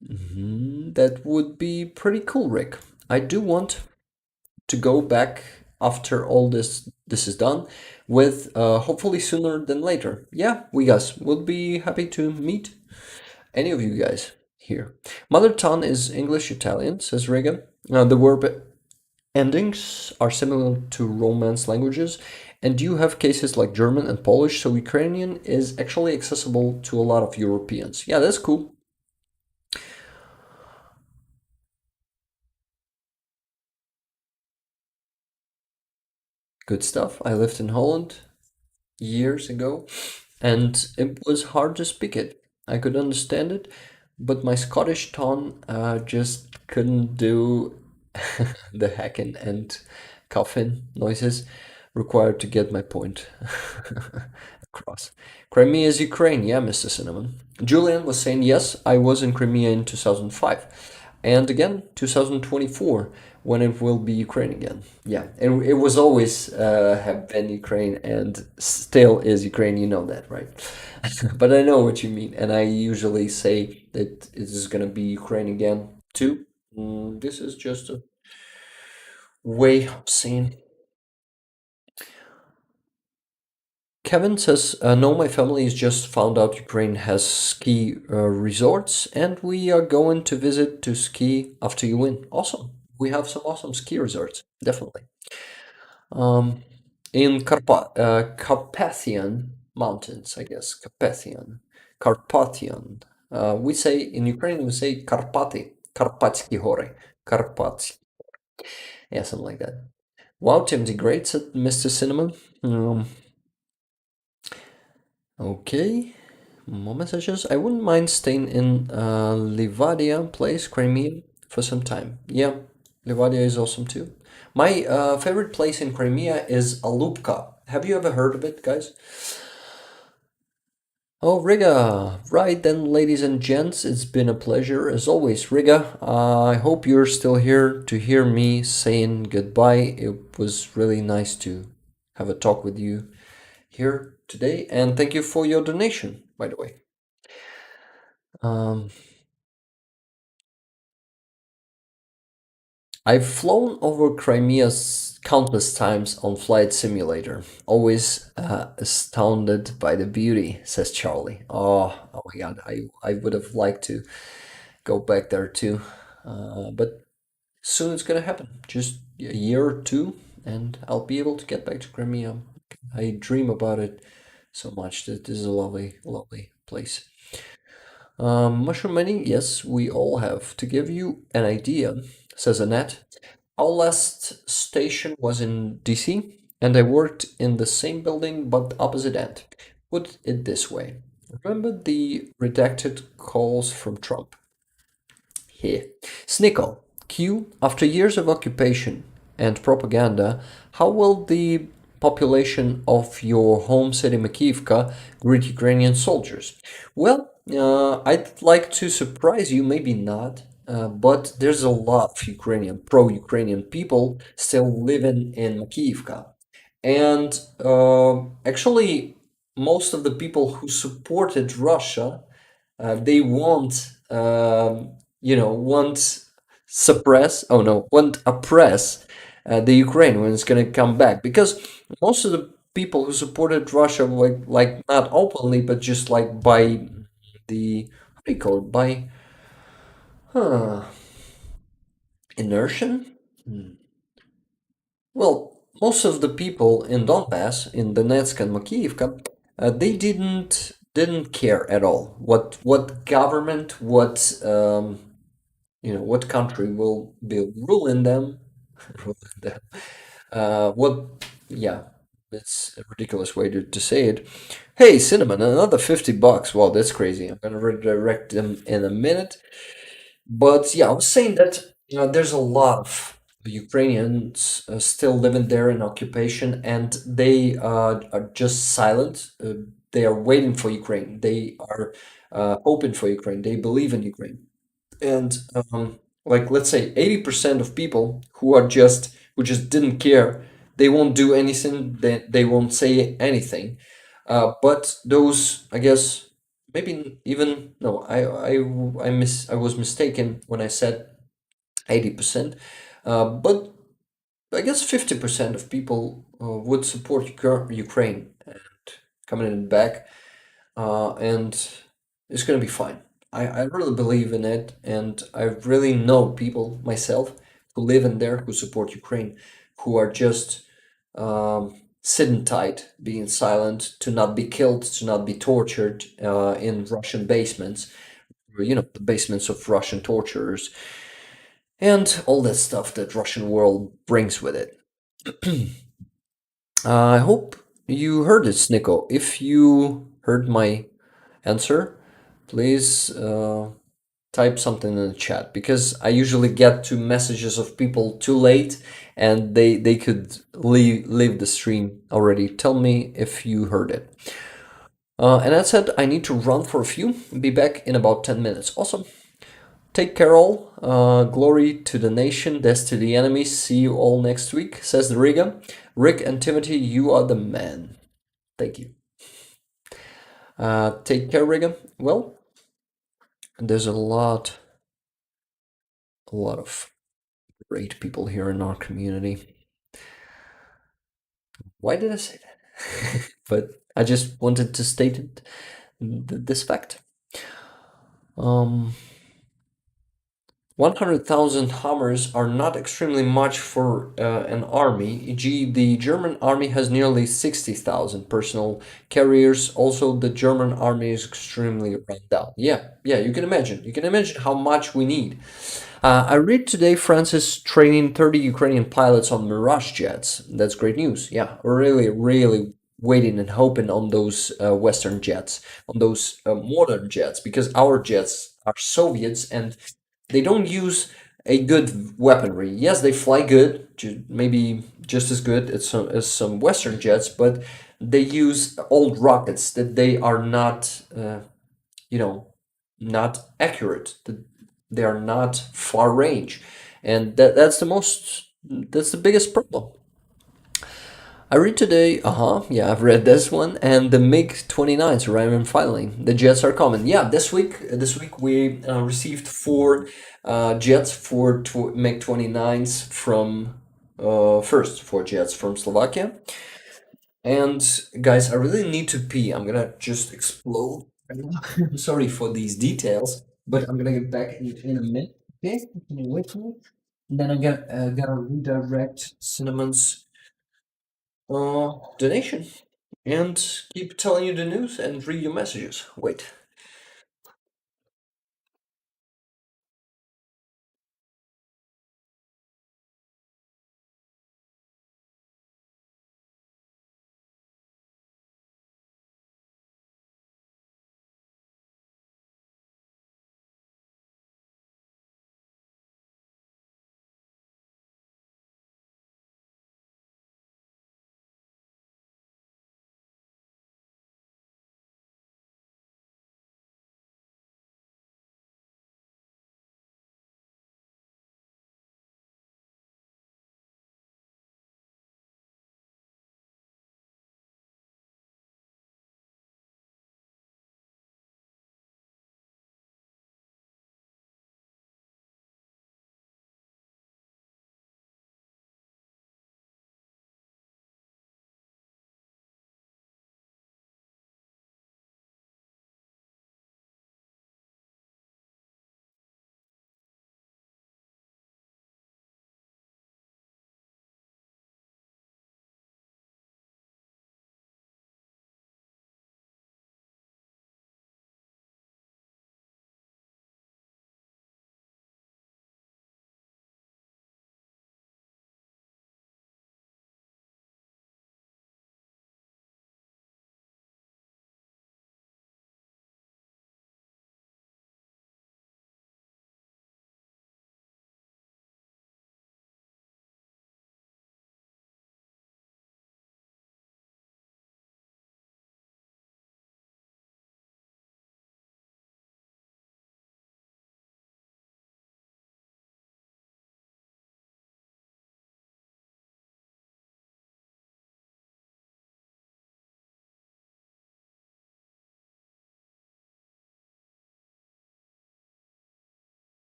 That would be pretty cool, Rick. I do want to go back after all this is done with hopefully sooner than later. Yeah, we guys would be happy to meet any of you guys here. Mother tongue is English Italian, says Regan. The verb endings are similar to Romance languages, and you have cases like German and Polish, so Ukrainian is actually accessible to a lot of Europeans. Yeah, that's cool. Good stuff. I lived in Holland years ago, and it was hard to speak it. I could understand it, but my Scottish tongue just couldn't do the hacking and coughing noises required to get my point across. Crimea is Ukraine, yeah, Mr. Cinnamon. Julian was saying, yes, I was in Crimea in 2005. And again, 2024, when it will be Ukraine again. Yeah, and it was always have been Ukraine and still is Ukraine, you know that, right? But I know what you mean, and I usually say that it is going to be Ukraine again too. This is just a way of saying. Kevin says, no, my family has just found out Ukraine has ski resorts, and we are going to visit to ski after you win. Awesome. We have some awesome ski resorts, definitely. In Carpathian Mountains, I guess. Carpathian. We say, in Ukraine, we say Karpaty. Karpatsky Hory. Karpatsky. Yeah, something like that. Wow, Timothy, great, said Mr. Cinnamon. Okay, more messages. I wouldn't mind staying in Livadia place, Crimea, for some time. Yeah, Livadia is awesome too. My favorite place in Crimea is Alupka. Have you ever heard of it, guys? Oh, Riga. Right then, ladies and gents, it's been a pleasure as always, Riga. I hope you're still here to hear me saying goodbye. It was really nice to have a talk with you here today, and thank you for your donation, by the way. I've flown over Crimea countless times on Flight Simulator, always astounded by the beauty, says Charlie. Oh my God, I would have liked to go back there too, but soon it's gonna happen. Just a year or two, and I'll be able to get back to Crimea. I dream about it so much. That this is a lovely, lovely place. Mushroom mining, yes, we all have. To give you an idea, says Annette, our last station was in DC, and I worked in the same building but opposite end. Put it this way. Remember the redacted calls from Trump? Here. Snicko, Q, after years of occupation and propaganda, how will the population of your home city Makiivka greet Ukrainian soldiers? Well, I'd like to surprise you, maybe not, but there's a lot of Ukrainian, pro-Ukrainian people still living in Makiivka. And actually, most of the people who supported Russia, they won't, won't suppress, oh no, won't oppress the Ukraine when it's going to come back. Because most of the people who supported Russia, like not openly, but just like by the, how do you call it, by inertia? Well, most of the people in Donbass, in Donetsk and Makiivka, they didn't care at all what government, what country will be ruling them, ruling them. Yeah, it's a ridiculous way to say it. Hey, Cinnamon, another $50. Wow, that's crazy. I'm gonna redirect them in a minute. But yeah, I was saying that there's a lot of Ukrainians still living there in occupation, and they are just silent. They are waiting for Ukraine. They are hoping for Ukraine. They believe in Ukraine. And like, let's say 80% of people who just didn't care, they won't do anything. They won't say anything. But those, I guess, maybe even no, I was mistaken when I said 80%. But I guess 50% of people would support Ukraine and coming back, and it's gonna be fine. I really believe in it, and I really know people myself who live in there who support Ukraine, who are just sitting tight, being silent, to not be killed, to not be tortured in Russian basements, the basements of Russian torturers, and all that stuff that Russian world brings with it. I hope you heard it, Snicko. If you heard my answer, please type something in the chat, because I usually get to messages of people too late and they could leave the stream already. Tell me if you heard it. And that said, I need to run for a few. Be back in about 10 minutes. Awesome. Take care all. Glory to the nation, death to the enemy. See you all next week, says the Riga. Rick and Timothy, you are the man. Thank you. Take care, Riga. Well, there's a lot of great people here in our community. Why did I say that? But I just wanted to state this fact. 100,000 Hummers are not extremely much for an army, e.g. the German army has nearly 60,000 personal carriers. Also, the German army is extremely run down. Yeah, you can imagine. You can imagine how much we need. I read today France is training 30 Ukrainian pilots on Mirage jets. That's great news. Yeah, we're really waiting and hoping on those Western jets, on those modern jets, because our jets are Soviets and they don't use a good weaponry. Yes, they fly good, maybe just as good as some Western jets, but they use old rockets that they are not, you know, not accurate. That they are not far range, and that's the biggest problem. I read today, yeah, I've read this one, and the MiG-29s arrive in filing. The jets are coming. Yeah, this week we received four jets for MiG-29s from first four jets from Slovakia. And guys, I really need to pee. I'm gonna just explode. I'm sorry for these details, but I'm gonna get back in a minute. Okay, can you wait for me? Then I gotta redirect Cinnamon's donation and keep telling you the news and read your messages. Wait.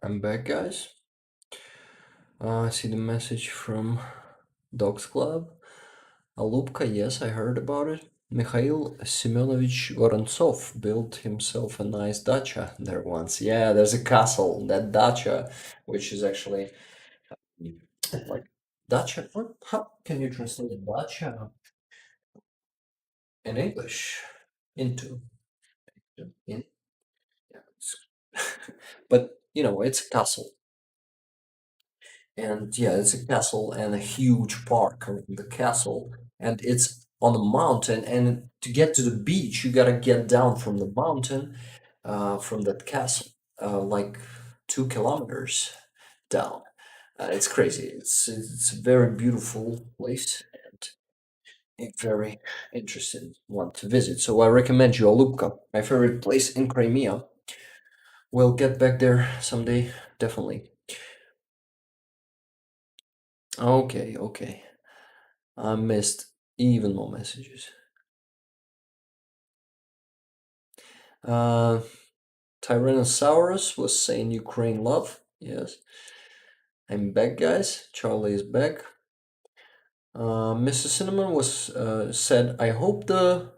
I'm back, guys. I see the message from Dogs Club. Alupka, yes, I heard about it. Mikhail Semyonovich Vorontsov built himself a nice dacha there once. Yeah, there's a castle, that dacha, which is actually like dacha. How can you translate dacha in English into in? Yeah, but it's a castle, and yeah, it's a castle and a huge park around the castle, and it's on a mountain. And to get to the beach, you gotta get down from the mountain, from that castle, like 2 kilometers down. It's crazy. It's a very beautiful place and a very interesting one to visit. So I recommend you Alupka, my favorite place in Crimea. We'll get back there someday, definitely. Okay, okay. I missed even more messages. Uh, Tyrannosaurus was saying Ukraine love. Yes. I'm back, guys. Charlie is back. Mrs. Cinnamon was said, I hope the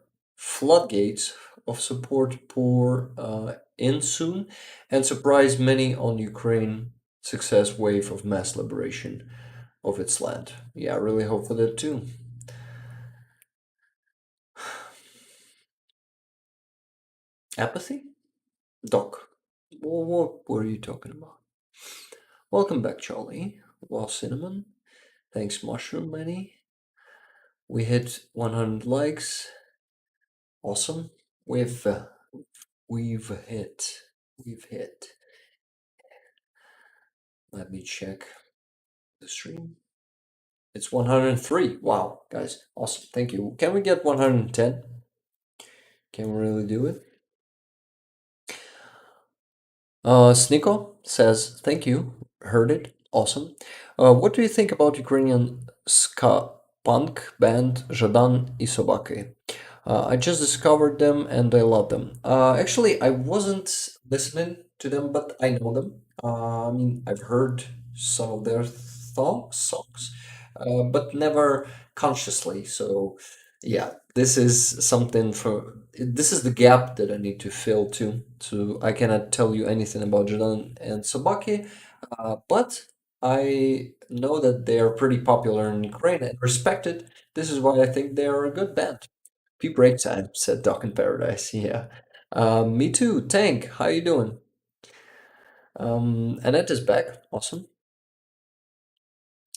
floodgates of support pour in soon and surprise many on Ukraine success wave of mass liberation of its land. Yeah, I really hope for that too. Apathy? Doc, what were you talking about? Welcome back, Charlie. Well, Cinnamon. Thanks, Mushroom Manny. We hit 100 likes. Awesome. We've hit. Let me check the stream. It's 103. Wow, guys, awesome. Thank you. Can we get 110? Can we really do it? Sniko says, thank you. Heard it. Awesome. What do you think about Ukrainian ska punk band Zhadan i Sobaki? I just discovered them and I love them. Actually, I wasn't listening to them, but I know them. I mean, I've heard some of their songs, but never consciously. So, yeah, this is something this is the gap that I need to fill too. So I cannot tell you anything about Zhadan and Sobaki, but I know that they are pretty popular in Ukraine and respected. This is why I think they are a good band. Peak break time, said Doc in Paradise. Yeah. Me too. Tank, how you doing? Annette is back. Awesome.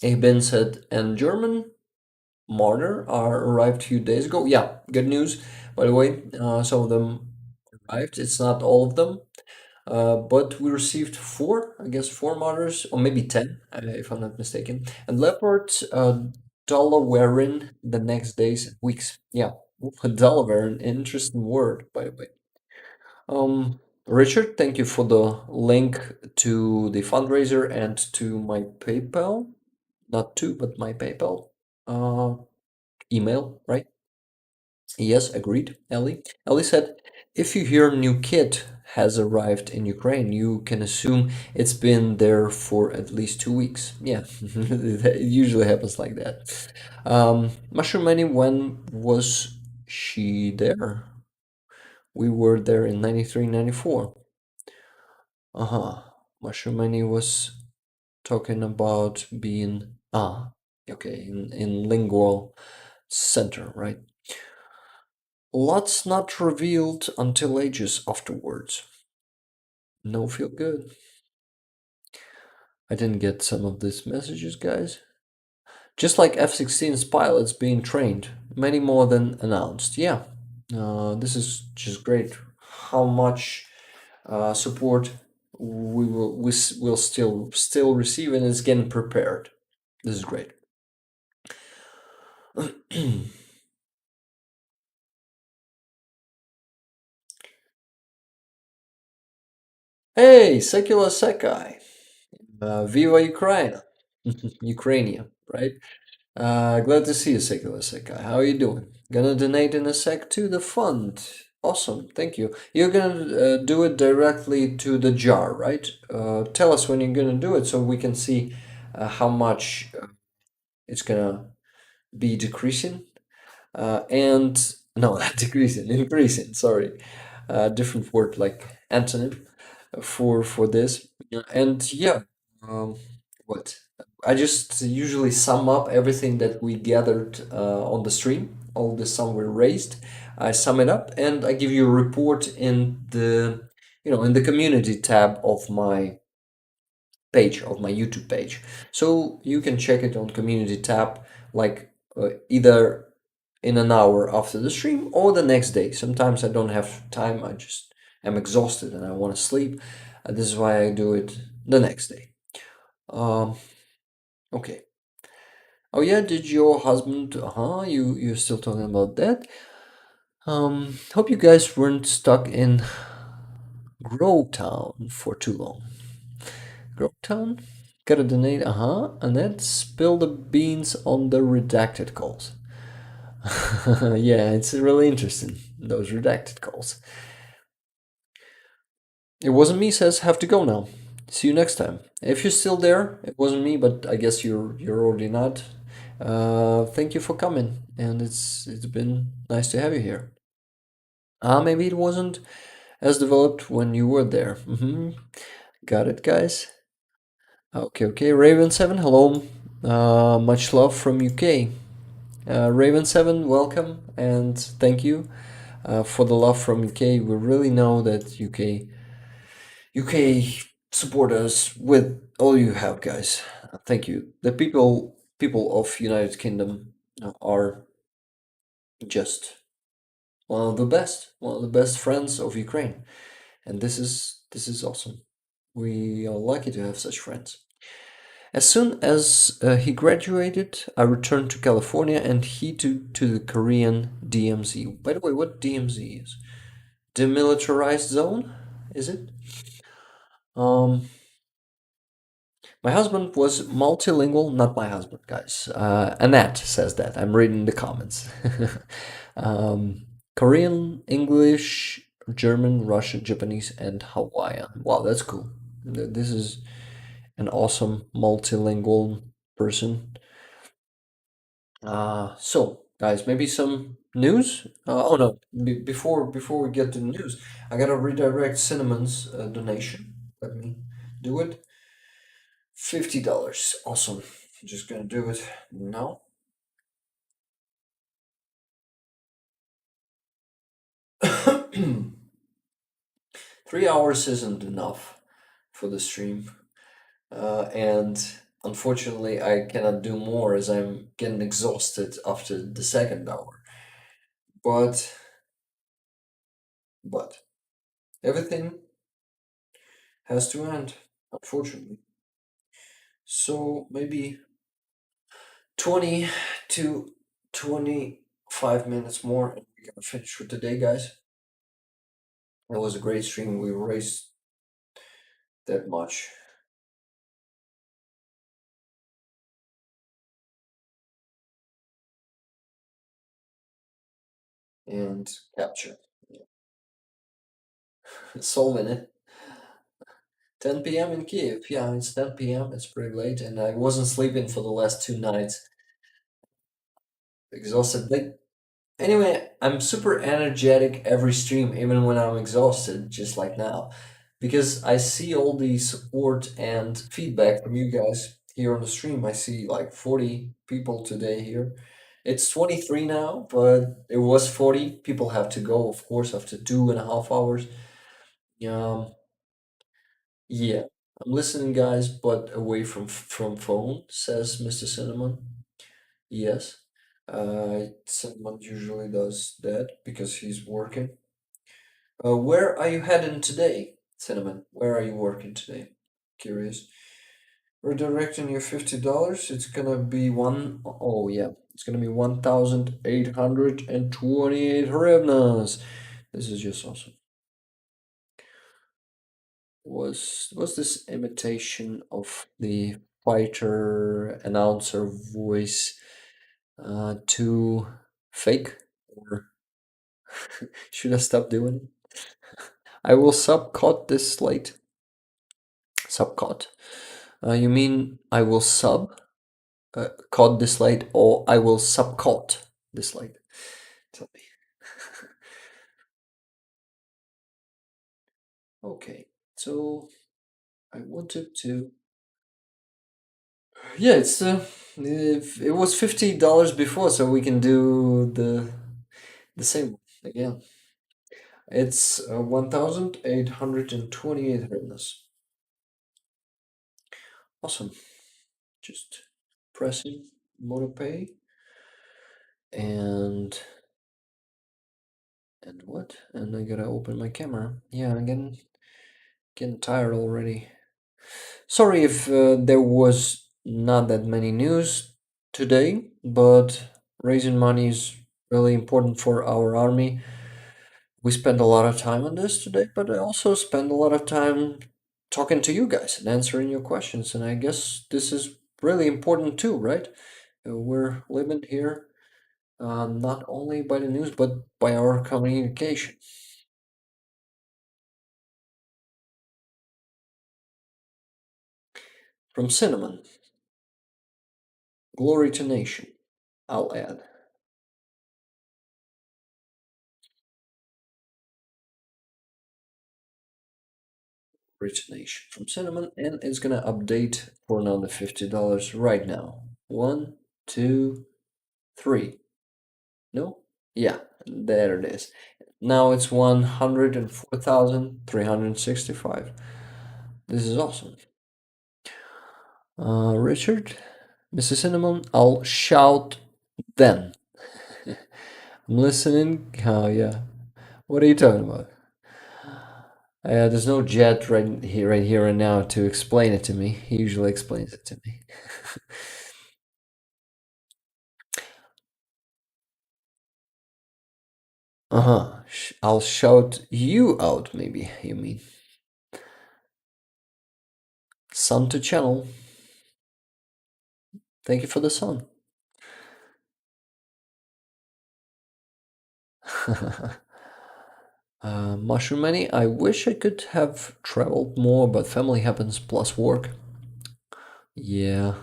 Eben said, and German Martyr are arrived a few days ago. Yeah, good news. By the way, some of them arrived. It's not all of them. But we received I guess four Martyrs, or maybe 10, if I'm not mistaken. And Leopard, Dalawarin the next days and weeks. Yeah, Dalawarin, interesting word, by the way. Richard, thank you for the link to the fundraiser and to my PayPal. Not to, but my PayPal email, right? Yes, agreed, Ellie. Ellie said, if you hear new kit has arrived in Ukraine, you can assume it's been there for at least 2 weeks. Yeah, it usually happens like that. Mushroom Manny, when was she there? We were there in 93, 94. Uh-huh. Mushroom Manny was talking about being okay, in lingual center, right? Lots not revealed until ages afterwards. No feel good. I didn't get some of these messages, guys. Just like F-16's pilots being trained, many more than announced. Yeah, this is just great. How much support we'll still receive, and it's getting prepared. This is great. Hey, Secular Sekai. Viva Ukraine. Ukrainian, right? Glad to see you, Secular Sekai. How are you doing? Gonna donate in a sec to the fund. Awesome, thank you. You're gonna do it directly to the jar, right? Tell us when you're gonna do it so we can see how much it's gonna be decreasing. And no, not decreasing, increasing. Sorry, different word like antonym for this. And yeah, what I just usually sum up everything that we gathered on the stream, all the sum we raised. I sum it up and I give you a report in the in the community tab of my page, of my YouTube page. So you can check it on community tab, like either in an hour after the stream or the next day. Sometimes I don't have time, I just am exhausted and I want to sleep. This is why I do it the next day. Okay. Oh yeah, did your husband? You're still talking about that. Hope you guys weren't stuck in Grovetown for too long. Grovetown? Gotta donate, and then spill the beans on the redacted calls. Yeah, it's really interesting, those redacted calls. It wasn't me, says, have to go now. See you next time. If you're still there, it wasn't me, but I guess you're already not. Thank you for coming, and it's been nice to have you here. Maybe it wasn't as developed when you were there. Got it, guys. Okay, okay. Raven7, hello. Much love from UK. Raven7, welcome and thank you for the love from UK. We really know that UK support us with all you have, guys. Thank you. The people of United Kingdom are just one of the best friends of Ukraine, and this is awesome. We are lucky to have such friends. As soon as he graduated, I returned to California and he to the Korean DMZ. By the way, what DMZ is? Demilitarized zone, is it? Um, my husband was multilingual, not my husband, guys. Annette says that. I'm reading the comments. Korean, English, German, Russian, Japanese, and Hawaiian. Wow, that's cool. This is an awesome multilingual person. So guys, maybe some news. Oh no, before we get to the news, I gotta redirect Cinnamon's donation. Let me do it. $50. Awesome. Just gonna do it now. Three hours isn't enough for the stream, and unfortunately, I cannot do more as I'm getting exhausted after the second hour. But everything has to end, unfortunately. So maybe 20 to 25 minutes more and we're gonna finish for today, guys. It was a great stream. We raised that much and capture. Solving it. 10 p.m. in Kiev. Yeah, it's 10 p.m. It's pretty late, and I wasn't sleeping for the last 2 nights. Exhausted. Anyway, I'm super energetic every stream, even when I'm exhausted, just like now, because I see all the support and feedback from you guys here on the stream. I see like 40 people today here. It's 23 now, but it was 40. People have to go, of course, after 2.5 hours. Um, yeah, I'm listening, guys, but away from phone, says Mr. Cinnamon. Yes. Cinnamon usually does that because he's working. Where are you heading today, Cinnamon? Where are you working today? Curious. Redirecting your $50. It's gonna be one. Oh yeah, it's gonna be 1,828 hryvnias. This is just awesome. Was this imitation of the fighter announcer voice too fake, or should I stop doing it? I will subcot this slate. Subcot. You mean I will cot this slate, or I will subcot this slate? Tell me. Okay, so I wanted to. Yeah, it was $50 before, so we can do the same one again. It's 1,828 hryvnias. Awesome. Just pressing MotoPay and what? And I gotta open my camera. Yeah, I'm getting tired already. Sorry if there was not that many news today, but raising money is really important for our army. We spend a lot of time on this today, but I also spend a lot of time talking to you guys and answering your questions. And I guess this is really important too, right? We're living here not only by the news, but by our communication. From Cinnamon, glory to nation, I'll add. origination from Cinnamon, and it's gonna update for another $50 right now. 1, 2, 3. No? Yeah, there it is. Now it's 104,365. This is awesome. Richard, Mrs. Cinnamon, I'll shout then. I'm listening. Oh, yeah. What are you talking about? There's no Jet right here and now to explain it to me. He usually explains it to me. Uh-huh. I'll shout you out, maybe, you mean. Sun to channel. Thank you for the sun. Mushroom Manny, I wish I could have traveled more, but family happens plus work. Yeah,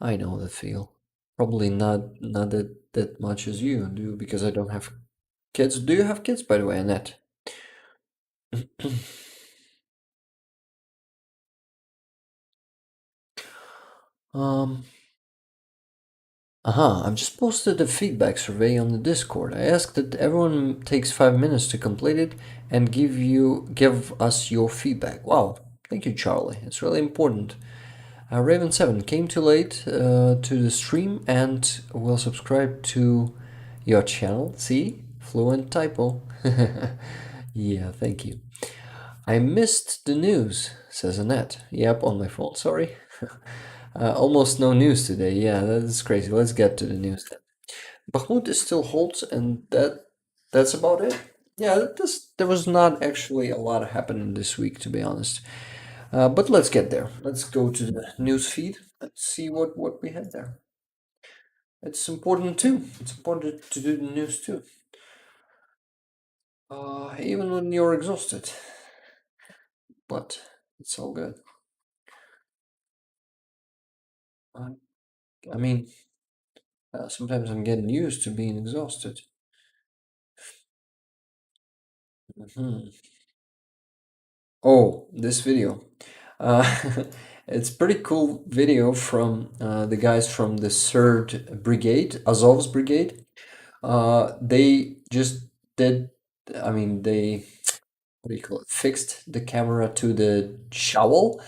I know that feel. Probably not that much as you do, because I don't have kids. Do you have kids, by the way, Annette? Um, I've just posted a feedback survey on the Discord. I asked that everyone takes 5 minutes to complete it and give us your feedback. Wow, thank you, Charlie. It's really important. Raven7 came too late to the stream and will subscribe to your channel. See? Fluent typo. Yeah, thank you. I missed the news, says Annette. Yep, on my phone, sorry. Almost no news today. Yeah, that's crazy. Let's get to the news then. Bakhmut is still holds, and that's about it. Yeah, there was not actually a lot happening this week, to be honest. But let's get there. Let's go to the news feed and see what we had there. It's important too. It's important to do the news too. Even when you're exhausted. But it's all good. I mean, sometimes I'm getting used to being exhausted. Oh, this video. It's pretty cool video from the guys from the 3rd Brigade, Azov's Brigade. They just did, I mean, they, what do you call it, fixed the camera to the shovel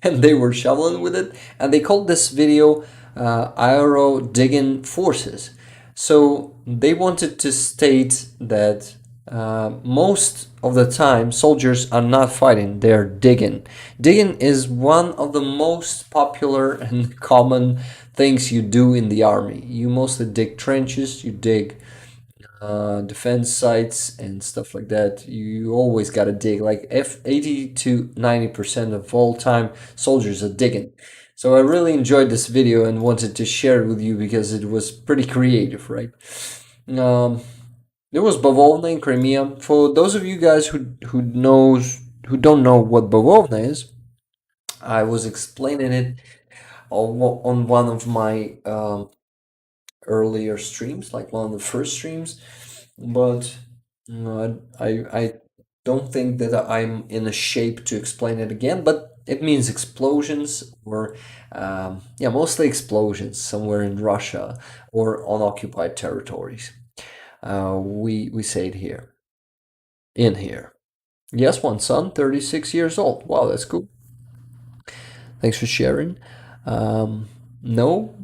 and they were shoveling with it, and they called this video Aero Digging Forces. So they wanted to state that most of the time soldiers are not fighting, they're digging. Digging is one of the most popular and common things you do in the army. You mostly dig trenches, you dig defense sites and stuff like that. You always gotta dig. Like 80 to 90% of all time soldiers are digging. So I really enjoyed this video and wanted to share it with you because it was pretty creative, right? There was Bavovna in Crimea. For those of you guys who don't know what Bavovna is, I was explaining it on one of my earlier streams, like one of the first streams, but I don't think that I'm in a shape to explain it again. But it means explosions, or yeah, mostly explosions somewhere in Russia or on occupied territories. We say it here. In here. Yes, one son, 36 years old. Wow, that's cool. Thanks for sharing. No,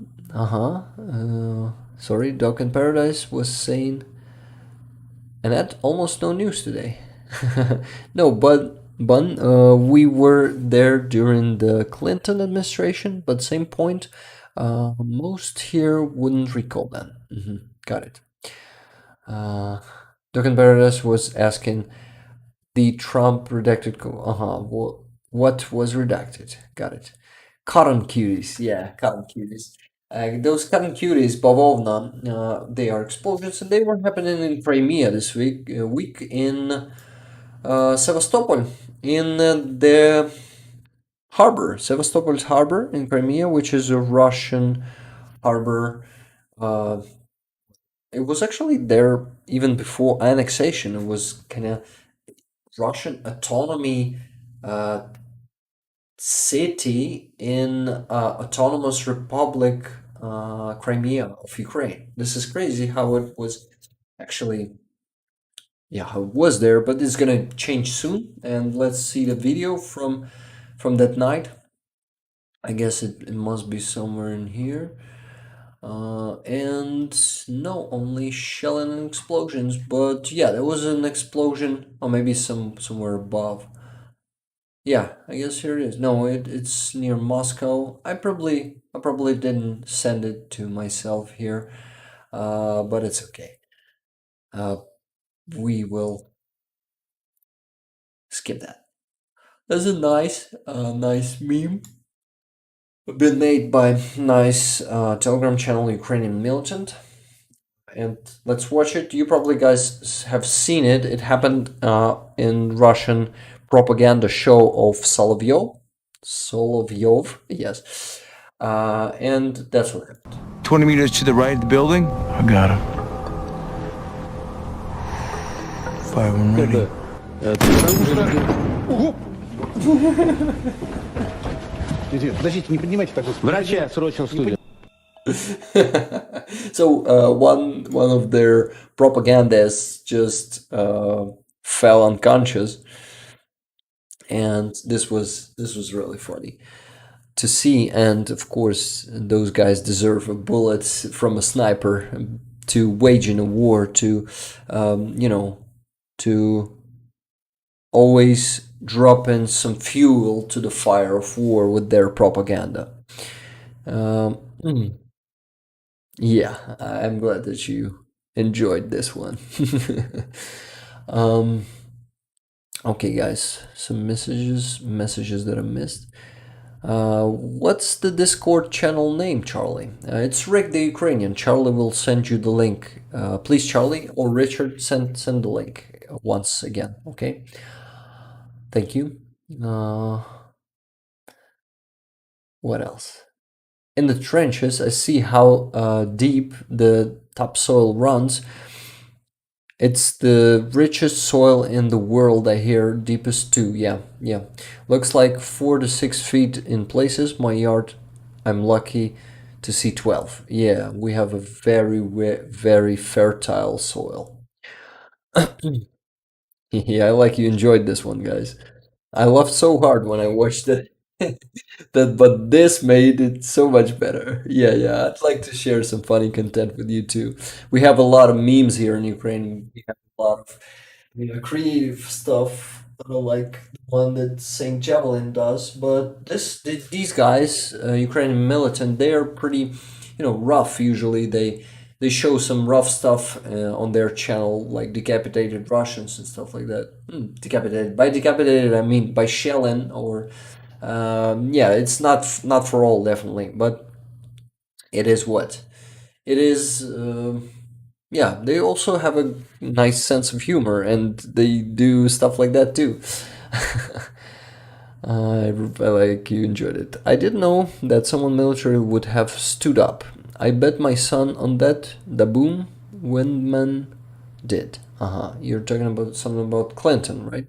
sorry, Dog in Paradise was saying, and that almost no news today. No, but Bun, we were there during the Clinton administration, but same point. Most here wouldn't recall that. Got it. Dog in Paradise was asking the Trump redacted. What was redacted? Got it. Cotton cuties, yeah, cotton cuties. Those cotton cuties, Bavovna, they are explosions, and they were happening in Crimea this week in Sevastopol, in the harbor, Sevastopol's harbor in Crimea, which is a Russian harbor. It was actually there even before annexation. It was kind of Russian autonomy city in autonomous Republic Crimea of Ukraine. This is crazy how it was actually, yeah, how it was there, but it's gonna change soon. And let's see the video from that night. I guess it must be somewhere in here. And no, only shelling and explosions. But yeah, there was an explosion, or maybe somewhere above. Yeah, I guess here it is. No, it's near Moscow. I probably didn't send it to myself here, but it's okay. We will skip that. That's a nice meme. Been made by nice Telegram channel Ukrainian Militant. And let's watch it. You probably guys have seen it. It happened in Russian propaganda show of Solovyov, yes. And that's what happened. 20 meters to the right of the building. I got him. Fire when ready. Подождите, не поднимайте так быстро. Врача срочно в студию. So one of their propagandists just fell unconscious, and this was really funny to see. And of course, those guys deserve a bullet from a sniper to wage in a war, to to always drop in some fuel to the fire of war with their propaganda. Yeah, I'm glad that you enjoyed this one. Okay, guys, some messages that I missed. What's the Discord channel name, Charlie? It's Rick the Ukrainian. Charlie will send you the link. Please, Charlie or Richard, send the link once again, okay? Thank you. What else? In the trenches, I see how deep the topsoil runs. It's the richest soil in the world, I hear. Deepest too. Yeah. Looks like 4 to 6 feet in places. My yard, I'm lucky to see 12. Yeah, we have a very, very fertile soil. Yeah, I like you enjoyed this one, guys. I laughed so hard when I watched it. But this made it so much better. Yeah, I'd like to share some funny content with you too. We have a lot of memes here in Ukraine. We have a lot of creative stuff, like the one that Saint Javelin does. But these guys, Ukrainian militant, they are pretty, rough. Usually they show some rough stuff on their channel, like decapitated Russians and stuff like that. Decapitated. By decapitated, I mean by shelling or. Yeah, it's not for all, definitely, but it is what it is. Yeah, they also have a nice sense of humor, and they do stuff like that too. I like you enjoyed it. I didn't know that someone military would have stood up. I bet my son on that. The boom Windman did. You're talking about something about Clinton, right?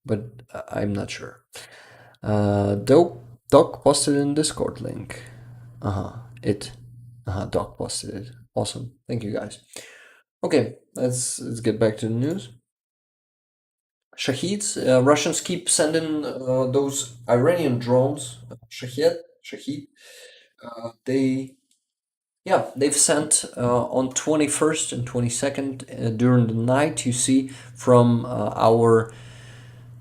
But I'm not sure. Doc posted in Discord link. Doc posted it. Awesome. Thank you, guys. Okay, let's get back to the news. Shaheeds. Russians keep sending those Iranian drones. Shahed. They've sent on 21st and 22nd during the night. You see from our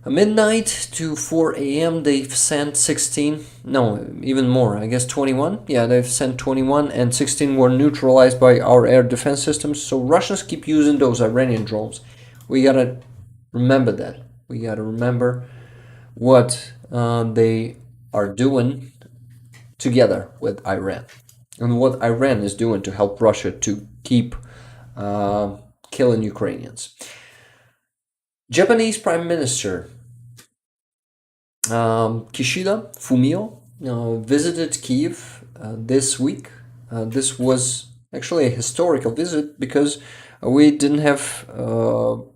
midnight to 4 a.m. they've sent 16, no, even more, I guess 21. Yeah, they've sent 21 and 16 were neutralized by our air defense systems. So Russians keep using those Iranian drones. We gotta remember that. We gotta remember what they are doing together with Iran and what Iran is doing to help Russia to keep killing Ukrainians. Japanese Prime Minister Kishida Fumio visited Kyiv this week. This was actually a historical visit because we didn't have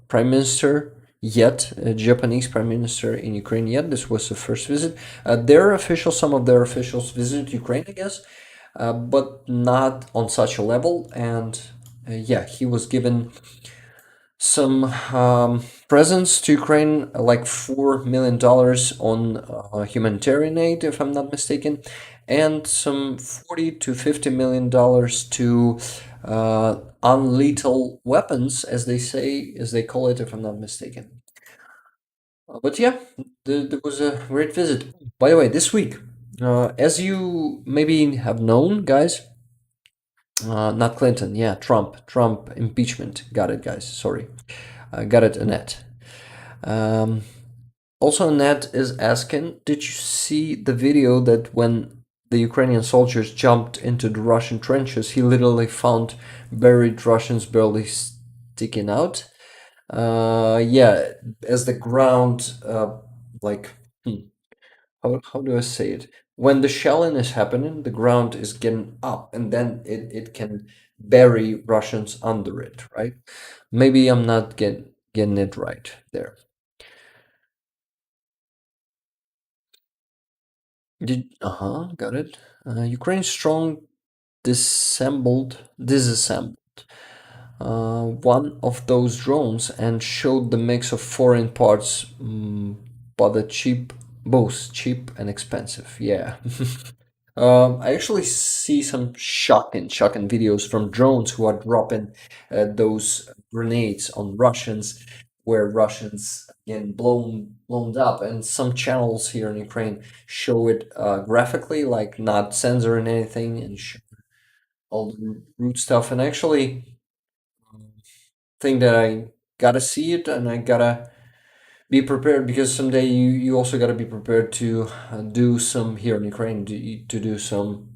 Prime Minister yet, a Japanese prime minister in Ukraine yet. This was the first visit. Some of their officials visit Ukraine, I guess, but not on such a level. And yeah, he was given some presents to Ukraine, like $4 million on humanitarian aid, if I'm not mistaken, and some $40 to $50 million to unlethal weapons, as they call it, if I'm not mistaken. But yeah, there was a great visit. By the way, this week, as you maybe have known, guys, not Clinton, yeah, Trump impeachment. Got it, guys. Sorry, got it, Annette. Also, Annette is asking, did you see the video that when the Ukrainian soldiers jumped into the Russian trenches, he literally found buried Russians barely sticking out? Yeah, as the ground, how do I say it? When the shelling is happening, the ground is getting up, and then it can bury Russians under it, right? Maybe I'm not getting it right there. Got it. Ukraine strong disassembled one of those drones and showed the mix of foreign parts, but both cheap and expensive. Yeah. I actually see some shocking videos from drones who are dropping those grenades on Russians, where Russians getting blown up, and some channels here in Ukraine show it graphically, like not censoring anything and show all the root stuff. And actually, think that I gotta see it and I gotta be prepared, because someday you also gotta be prepared to do some here in Ukraine to do some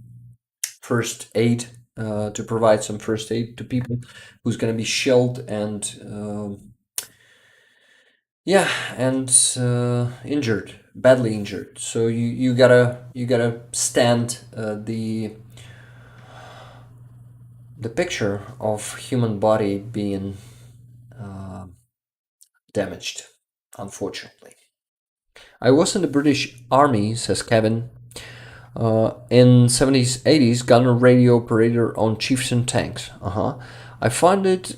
first aid, to provide some first aid to people who's gonna be shelled and injured, badly injured. So you gotta stand the picture of human body being damaged, unfortunately. I was in the British Army, says Kevin. In 70s, 80s, gunner radio operator on Chieftain tanks. I find it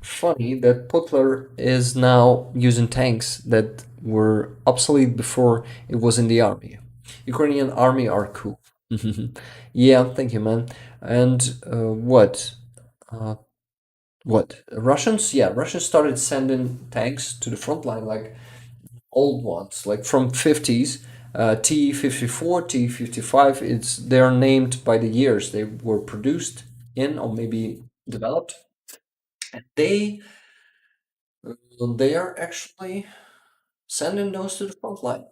funny that Putler is now using tanks that were obsolete before it was in the army. Ukrainian army are cool. Yeah, thank you, man. And what? Russians? Yeah, Russians started sending tanks to the front line, like old ones, like from 50s, T-54, T-55. They're named by the years they were produced in, or maybe developed. And they are actually sending those to the front line.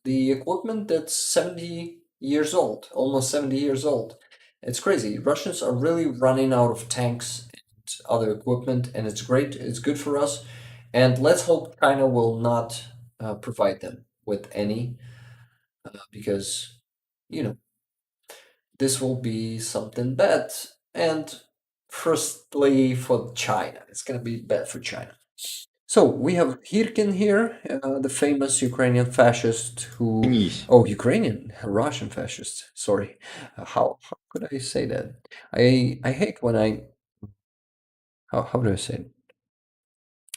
The equipment that's 70 years old, almost 70 years old. It's crazy. Russians are really running out of tanks and other equipment, and it's great. It's good for us. And let's hope China will not provide them with any, because, this will be something bad. And firstly, for China, it's going to be bad for China. So we have Hirkin here, the famous Ukrainian fascist who... Oh, Russian fascist. Sorry. How could I say that? I hate when I... How do I say it?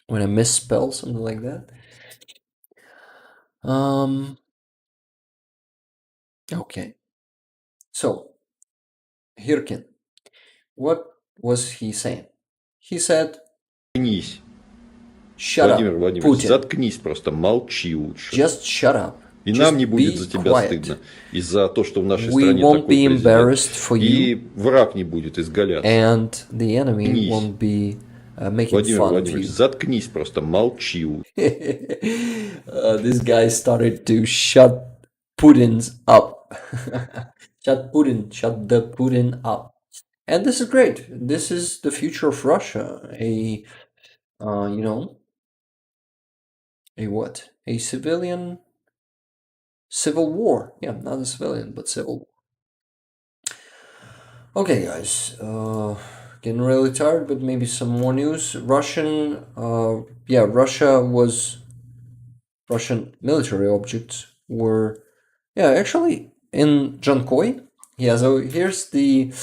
When I misspell something like that. Okay. So, Hirkin, what was he saying? He said, shut Владимир up, Владимирович, Putin. заткнись просто, молчи лучше. Just shut up. И Just нам не будет be за тебя quiet. стыдно, из-за того, что в нашей We стране won't такой be президент. embarrassed for И you, враг не будет изгаляться. and the enemy Заткнись. won't be making Владимир fun of Владимирович, you. заткнись просто, молчи лучше. This guy started to shut Putin's up. Shut the Putin up. And this is great. This is the future of Russia. A what? A civil war. Yeah, not a civilian, but civil war. Okay, guys. Getting really tired, but maybe some more news. Russia was Russian military objects were, yeah, actually in Jankoy. Yeah, so here's the.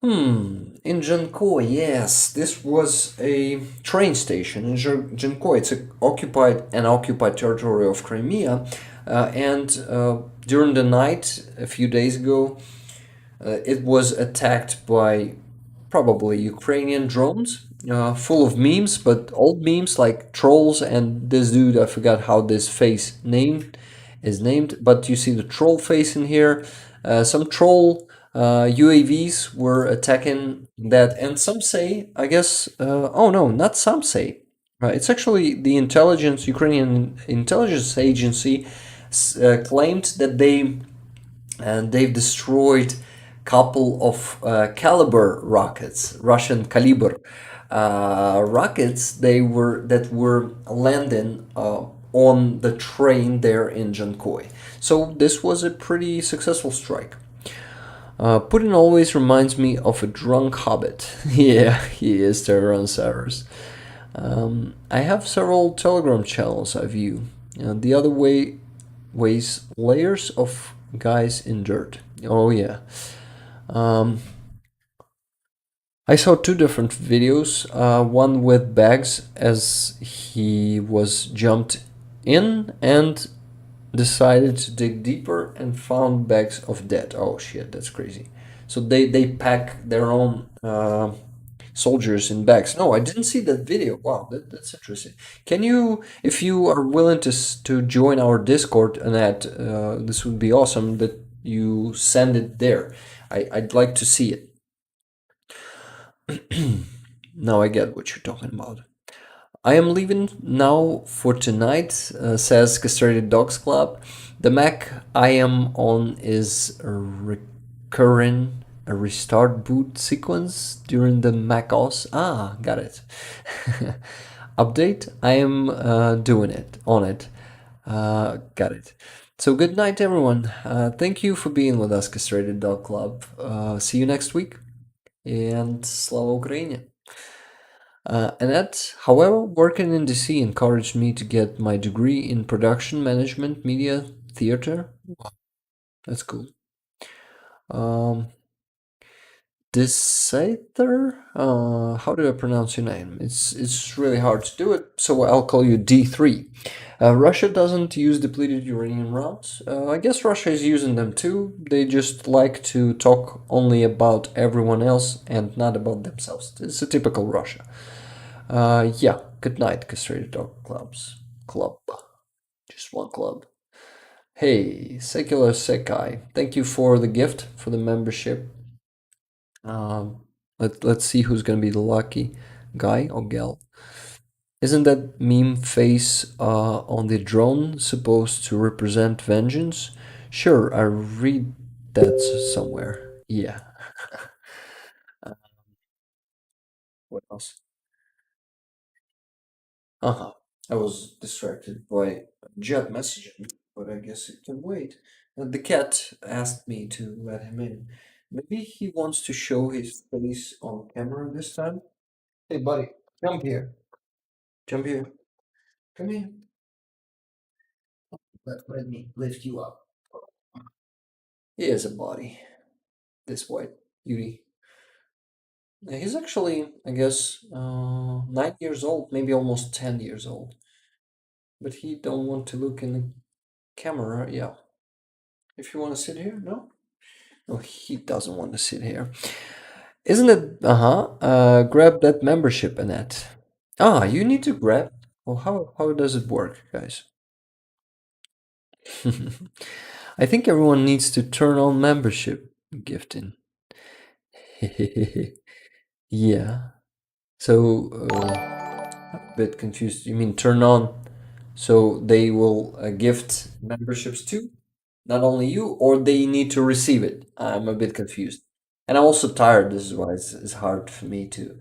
In Jankoy, yes, this was a train station in Jankoy. It's an occupied territory of Crimea, and during the night, a few days ago, it was attacked by probably Ukrainian drones, full of memes, but old memes like trolls and this dude. I forgot how this face is named, but you see the troll face in here. Some troll UAVs were attacking that, and some say, I guess, oh no, not some say. It's actually the Ukrainian intelligence agency claimed that they've destroyed couple of Caliber rockets, Russian Caliber rockets. That were landing on the train there in Jankoy. So this was a pretty successful strike. Putin always reminds me of a drunk hobbit. Yeah, he is Tyrannosaurus. I have several Telegram channels I view. The other ways layers of guys in dirt. Oh yeah. I saw two different videos. One with Bags as he was jumped in and decided to dig deeper and found bags of dead. Oh shit, that's crazy. So they pack their own soldiers in bags. No, I didn't see that video. Wow, that's interesting. Can you, if you are willing to join our Discord, Annette, this would be awesome that you send it there. I'd like to see it. Now I get what you're talking about. I am leaving now for tonight, says Castrated Dogs Club. The Mac I am on is recurring a restart boot sequence during the macOS. Ah, got it. Update. I am doing it on it. Got it. So good night, everyone. Thank you for being with us, Castrated Dog Club. See you next week. And Slava Ukraine. Annette, however, working in DC encouraged me to get my degree in production management, media, theater. Wow, that's cool. Desater? How do I pronounce your name? It's really hard to do it, so I'll call you D3. Russia doesn't use depleted uranium rounds. I guess Russia is using them too. They just like to talk only about everyone else and not about themselves. It's a typical Russia. Yeah, good night, Castrated Dog Club. Just one club. Hey, Secular Sekai, thank you for the gift, for the membership. Let's see who's gonna be the lucky guy or gal. Isn't that meme face on the drone supposed to represent vengeance? Sure, I read that somewhere. Yeah. What else? I was distracted by Jet messaging, but I guess it can wait. The cat asked me to let him in. Maybe he wants to show his face on camera this time. Hey, buddy, jump here. Jump here. Come here. Let me lift you up. Here's a body. This white beauty. He's actually, I guess, 9 years old, maybe almost 10 years old. But he don't want to look in the camera. Yeah. If you want to sit here, no? No, he doesn't want to sit here. Isn't it? Grab that membership, Annette. You need to grab. Well, how does it work, guys? I think everyone needs to turn on membership gifting. Yeah. So, I'm a bit confused. You mean turn on so they will gift memberships too? Not only you, or they need to receive it? I'm a bit confused. And I'm also tired. This is why it's hard for me to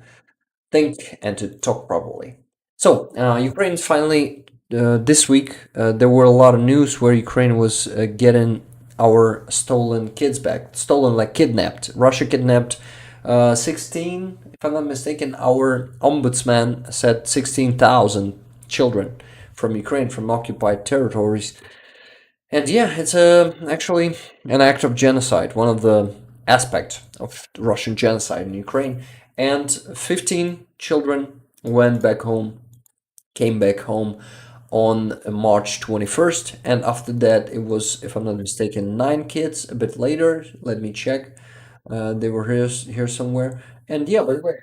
think and to talk properly. So, Ukraine finally, this week, there were a lot of news where Ukraine was getting our stolen kids back. Stolen, like kidnapped. Russia kidnapped 16, if I'm not mistaken. Our ombudsman said 16,000 children from Ukraine, from occupied territories. And yeah, it's actually an act of genocide, one of the aspects of Russian genocide in Ukraine. And 15 children went back home, came back home on March 21st. And after that, it was, if I'm not mistaken, 9 kids a bit later. Let me check. They were here somewhere. And yeah, by the way,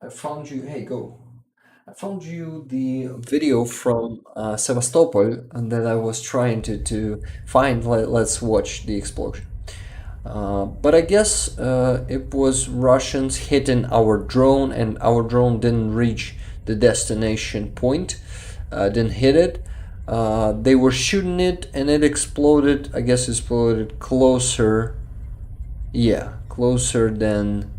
I found you. Hey, go. I found you the video from Sevastopol, and that I was trying to find. Let's watch the explosion. But I guess it was Russians hitting our drone, and our drone didn't reach the destination point, didn't hit it. They were shooting it, and it exploded. I guess it exploded closer. Yeah, closer than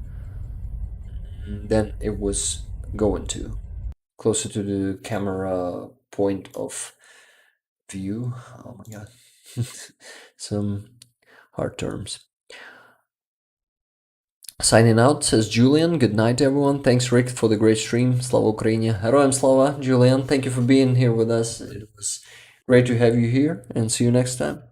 it was going to. Closer to the camera point of view. Oh my god. Some hard terms. Signing out, says Julian. Good night, everyone. Thanks, Rick, for the great stream. Slava Ukraini. Heroям Slava. Julian, thank you for being here with us. It was great to have you here, and see you next time.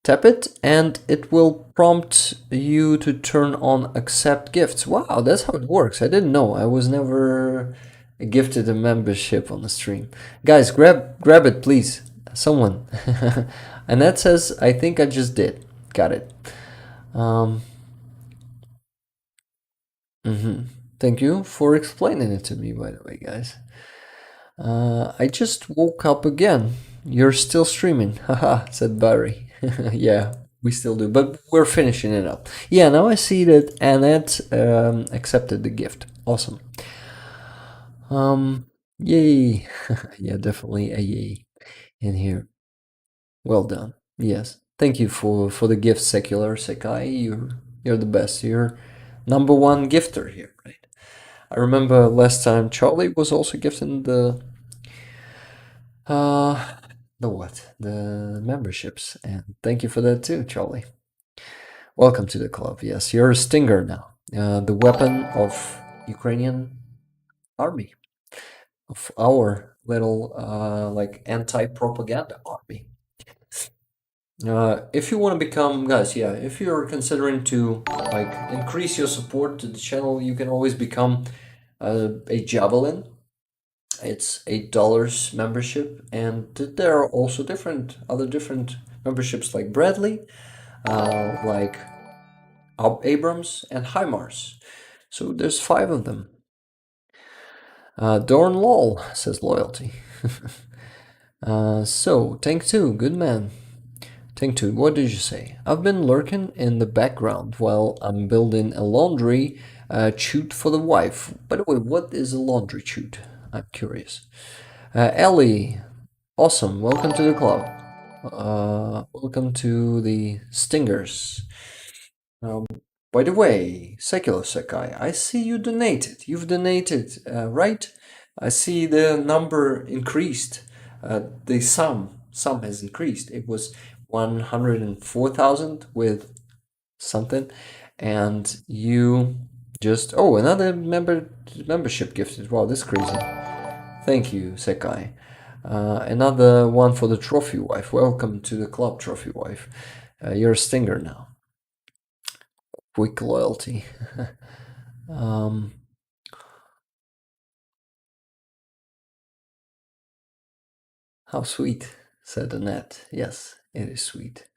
Tap it, and it will prompt you to turn on accept gifts. Wow, that's how it works. I didn't know. I was never gifted a membership on the stream. Guys, grab it, please. Someone. And that says, I think I just did. Got it. Thank you for explaining it to me, by the way, guys. I just woke up again. You're still streaming. Haha, said Barry. Yeah, we still do, but we're finishing it up. Yeah, now I see that Annette accepted the gift. Awesome. Yay. Yeah, definitely a yay in here. Well done. Yes. Thank you for the gift, Secular Sekai. You're the best. You're #1 gifter here, right? I remember last time Charlie was also gifting the memberships, and thank you for that too, Charlie. Welcome to the club. Yes, you're a Stinger now, the weapon of Ukrainian army, of our little like anti-propaganda army. If you want to become, guys, yeah, if you're considering to like increase your support to the channel, you can always become a Javelin. It's $8 membership, and there are also other different memberships like Bradley, like Abrams, and HIMARS. So there's 5 of them. Dorn Lol says loyalty. So Tank 2, good man. Tank 2, what did you say? I've been lurking in the background while I'm building a laundry chute for the wife. By the way, what is a laundry chute? I'm curious. Ellie, awesome. Welcome to the club. Welcome to the Stingers. By the way, Secular Sekai, I see you donated. You've donated, right? I see the number increased. The sum has increased. It was 104,000 with something, and you just another membership gifted. Wow, this is crazy. Thank you, Sekai. Another one for the Trophy Wife. Welcome to the club, Trophy Wife. You're a Stinger now. Quick loyalty. How sweet, said Annette. Yes, it is sweet.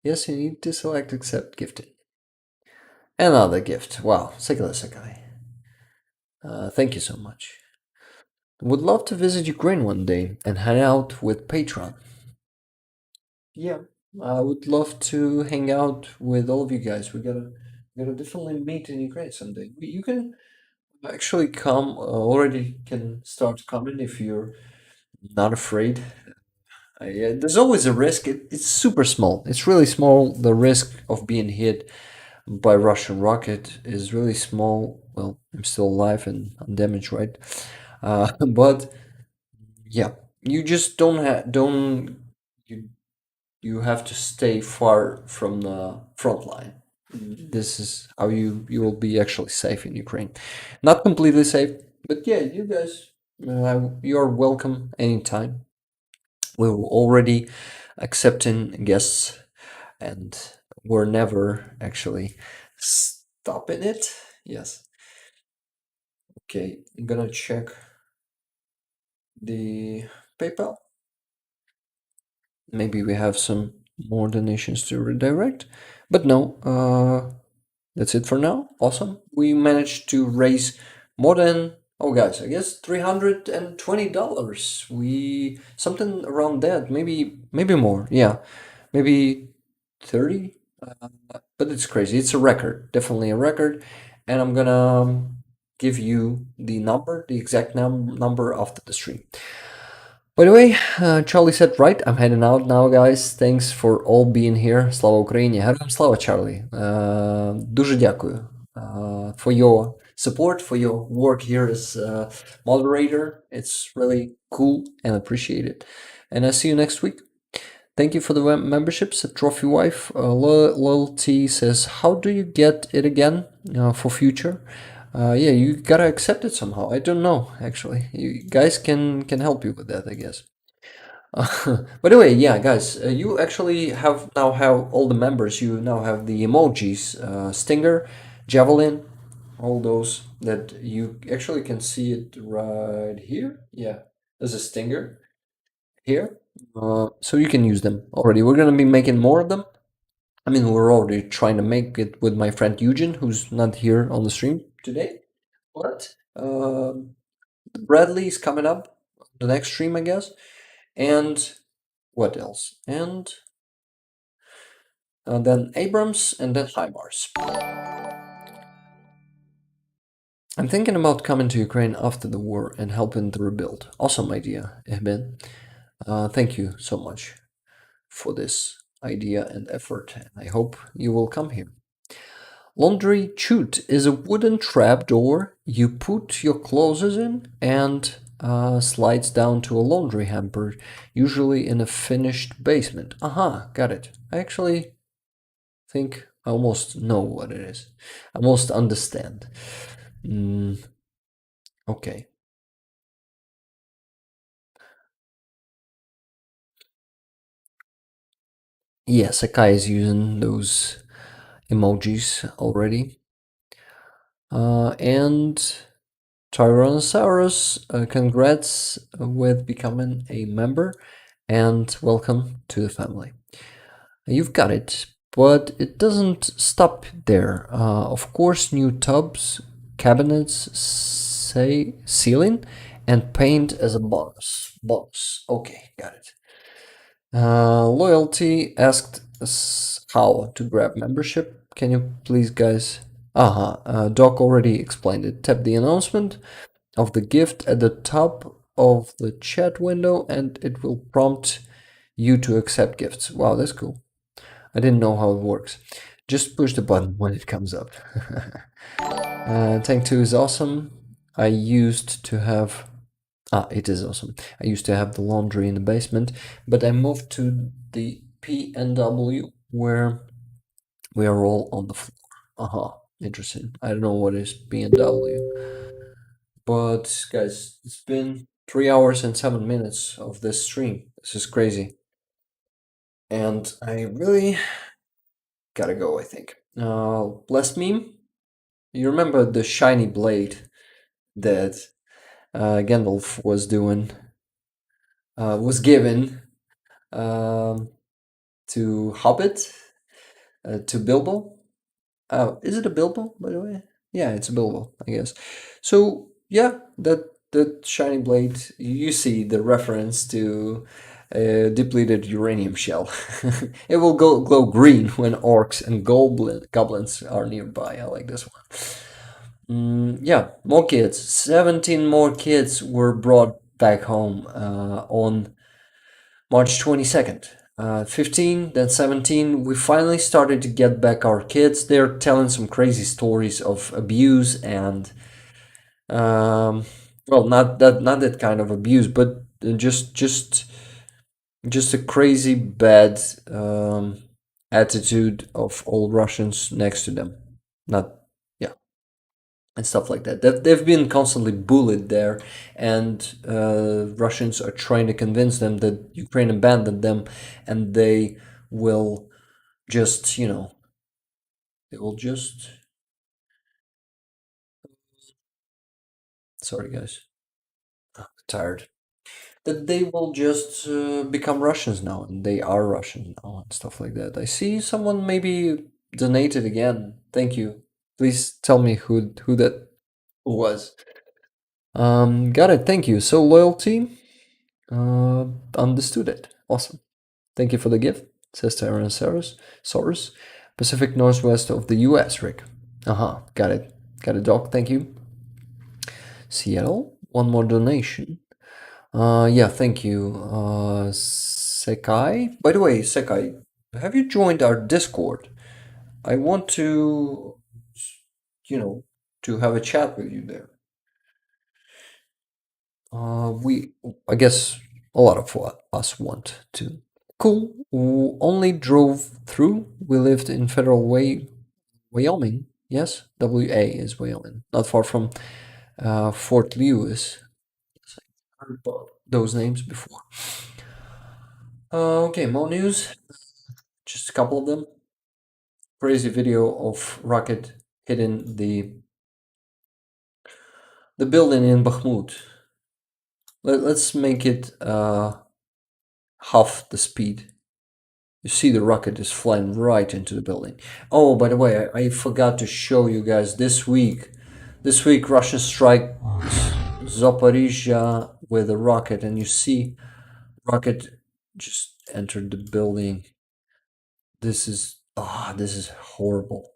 Yes, you need to select accept gifted. Another gift. Wow, Secular Sekai. Thank you so much. Would love to visit Ukraine one day and hang out with Patreon. Yeah, I would love to hang out with all of you guys. We gotta definitely meet in Ukraine someday. You can actually come. Already can start coming if you're not afraid. There's always a risk. It's super small. It's really small. The risk of being hit by Russian rocket is really small. Well, I'm still alive and undamaged, right? But yeah, you just you have to stay far from the front line. This is how you will be actually safe in Ukraine. Not completely safe, But yeah, you guys, you're welcome anytime. We're already accepting guests, and we're never actually stopping it. Yes. Okay, I'm gonna check the PayPal. Maybe we have some more donations to redirect, but no, that's it for now. Awesome. We managed to raise more than, oh guys, I guess $320. We something around that, maybe more. Yeah, maybe 30. But it's crazy. It's a record, definitely a record. And I'm gonna give you the number, the exact number after the stream. By the way, Charlie said right. I'm heading out now, guys. Thanks for all being here. Слава Україні. Героям слава, Charlie. Дуже дякую for your support, for your work here as moderator. It's really cool and appreciated. And I'll see you next week. Thank you for the memberships. Trophy Wife Loyalty says, how do you get it again for future? Yeah, you gotta accept it somehow. I don't know, actually. You guys can help you with that, I guess. By the way, yeah, guys, you actually now have all the members. You now have the emojis, Stinger, Javelin, all those that you actually can see it right here. Yeah, there's a Stinger here. So you can use them already. We're gonna be making more of them. I mean, we're already trying to make it with my friend Eugen, who's not here on the stream today. But Bradley is coming up the next stream, I guess. And what else? And then Abrams, and then HIMARS. I'm thinking about coming to Ukraine after the war and helping the rebuild. Awesome idea, Ehben. Thank you so much for this idea and effort. I hope you will come here. Laundry chute is a wooden trap door you put your clothes in and slides down to a laundry hamper, usually in a finished basement. Aha, got it. I actually think I almost know what it is. I almost understand. Okay. Yeah, Sakai is using those emojis already. And Tyrannosaurus, congrats with becoming a member and welcome to the family. You've got it, but it doesn't stop there. Of course, new tubs, cabinets, ceiling, and paint as a bonus. Okay, got it. Loyalty asked us how to grab membership. Can you please, guys? Doc already explained it. Tap the announcement of the gift at the top of the chat window and it will prompt you to accept gifts. Wow, that's cool. I didn't know how it works. Just push the button when it comes up. Tank 2 is awesome. I used to have... it is awesome. I used to have the laundry in the basement, but I moved to the PNW where we are all on the floor. Interesting. I don't know what is PNW. But guys, it's been 3 hours and 7 minutes of this stream. This is crazy. And I really gotta go, I think. Last meme? You remember the shiny blade that Gandalf was doing, was given to Hobbit, to Bilbo? Is it a Bilbo, by the way? Yeah, it's a Bilbo, I guess. So, yeah, that shiny blade, you see the reference to a depleted uranium shell. It will glow green when orcs and goblins are nearby. I like this one. Yeah, more kids. 17 more kids were brought back home on March 22nd. 15, then 17, we finally started to get back our kids. They're telling some crazy stories of abuse and, well, not that kind of abuse, but just a crazy bad attitude of all Russians next to them. and stuff like that. They've been constantly bullied there, and Russians are trying to convince them that Ukraine abandoned them, and they will just, they will just. Sorry, guys. I'm tired. That they will just become Russians now, and they are Russian now, and stuff like that. I see someone maybe donated again. Thank you. Please tell me who that was. Got it. Thank you. So loyalty. Understood it. Awesome. Thank you for the gift. Says Tyrannosaurus. Pacific Northwest of the U.S. Rick. Got it. Got it, Doc. Thank you. Seattle. One more donation. Yeah, thank you. Sekai. By the way, Sekai, have you joined our Discord? I want to, to have a chat with you there. I guess a lot of us want to. Cool. Only drove through. We lived in Federal Way, Wyoming. Yes, WA is Wyoming, not far from Fort Lewis. I heard about those names before. Okay, more news. Just a couple of them. Crazy video of rocket hitting the building in Bakhmut. Let's make it half the speed. You see the rocket is flying right into the building. Oh, by the way, I forgot to show you guys this week. This week, Russians strike Zaporizhia with a rocket, and you see rocket just entered the building. This is horrible.